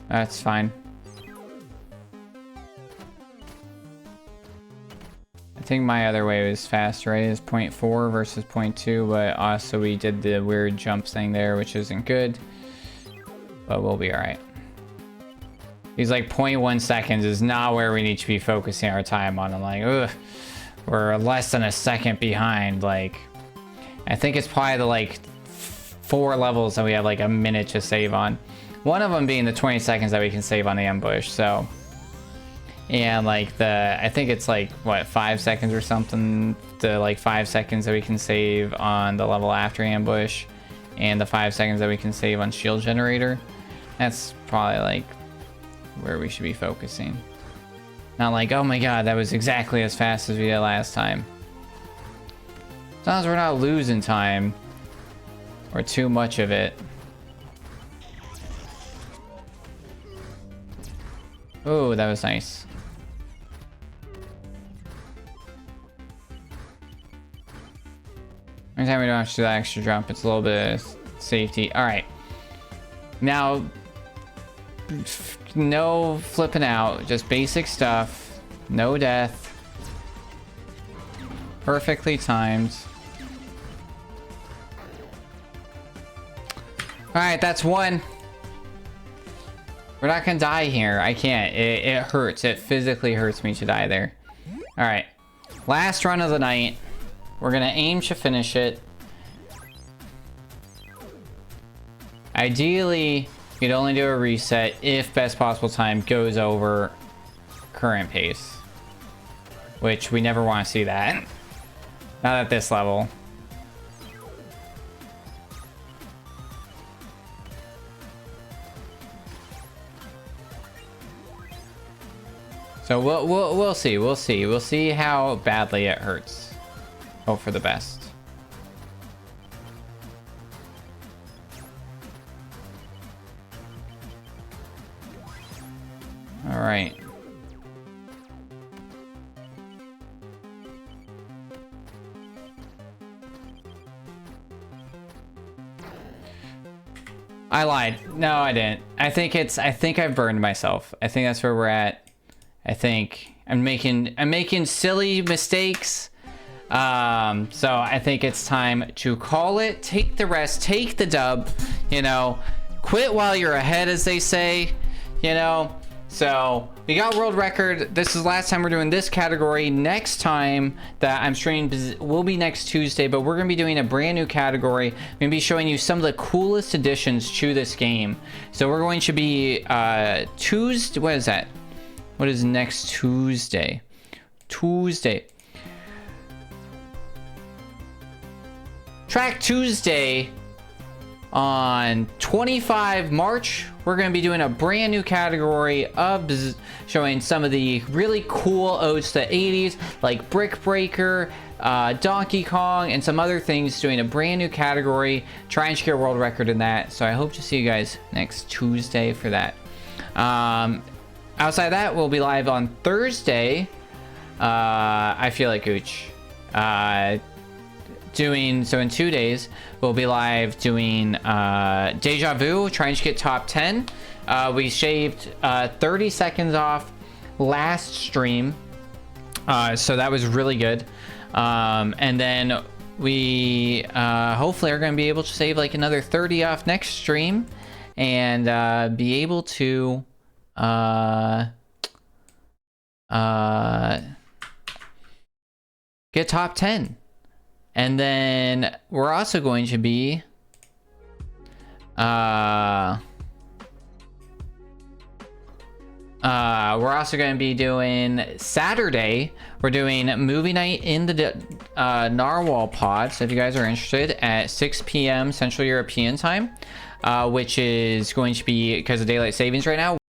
That's fine. I think my other way was faster, right? It's 0.4 versus 0.2, but also we did the weird jump thing there, which isn't good. But we'll be alright. He's like 0.1 seconds is not where we need to be focusing our time on. I'm like, ugh, we're less than a second behind. Like, I think it's probably the like 4 levels that we have like a minute to save on. One of them being the 20 seconds that we can save on the ambush. So, and like I think it's like what 5 seconds or something. The like 5 seconds that we can save on the level after ambush, and the 5 seconds that we can save on shield generator. That's probably like where we should be focusing. Not like, oh my god, that was exactly as fast as we did last time. As long as we're not losing time or too much of it. Oh, that was nice. Every time we don't have to do that extra jump, it's a little bit of safety. All right. Now, no flipping out, just basic stuff. No death. Perfectly timed. Alright, that's 1. We're not gonna die here. I can't. It hurts. It physically hurts me to die there. Alright. Last run of the night. We're gonna aim to finish it. Ideally, you'd only do a reset if best possible time goes over current pace. Which we never want to see that. Not at this level. So we'll see. We'll see. We'll see how badly it hurts. Hope for the best. All right. I lied. No, I didn't. I think I've burned myself. I think that's where we're at. I think I'm making silly mistakes. So I think it's time to call it, take the rest, take the dub, you know, quit while you're ahead, as they say, you know. So we got world record. This is the last time we're doing this category. Next time that I'm streaming will be next Tuesday, but we're going to be doing a brand new category. I'm going to be showing you some of the coolest additions to this game. So we're going to be Tuesday. What is that? What is next Tuesday? Tuesday. Track Tuesday on 25 March, we're going to be doing a brand new category of showing some of the really cool odes to the 80s, like Brick Breaker, Donkey Kong, and some other things, doing a brand new category, trying to get a world record in that. So I hope to see you guys next Tuesday for that. Outside of that, we'll be live on Thursday. I feel like Gooch. So in 2 days, we'll be live doing Deja Vu, trying to get top 10. We shaved 30 seconds off last stream, so that was really good. And then we hopefully are going to be able to save like another 30 off next stream, and be able to get top 10. And then we're also going to be doing Saturday. We're doing movie night in the Narwhal pod. So if you guys are interested, at 6 p.m. Central European time, which is going to be, because of daylight savings right now,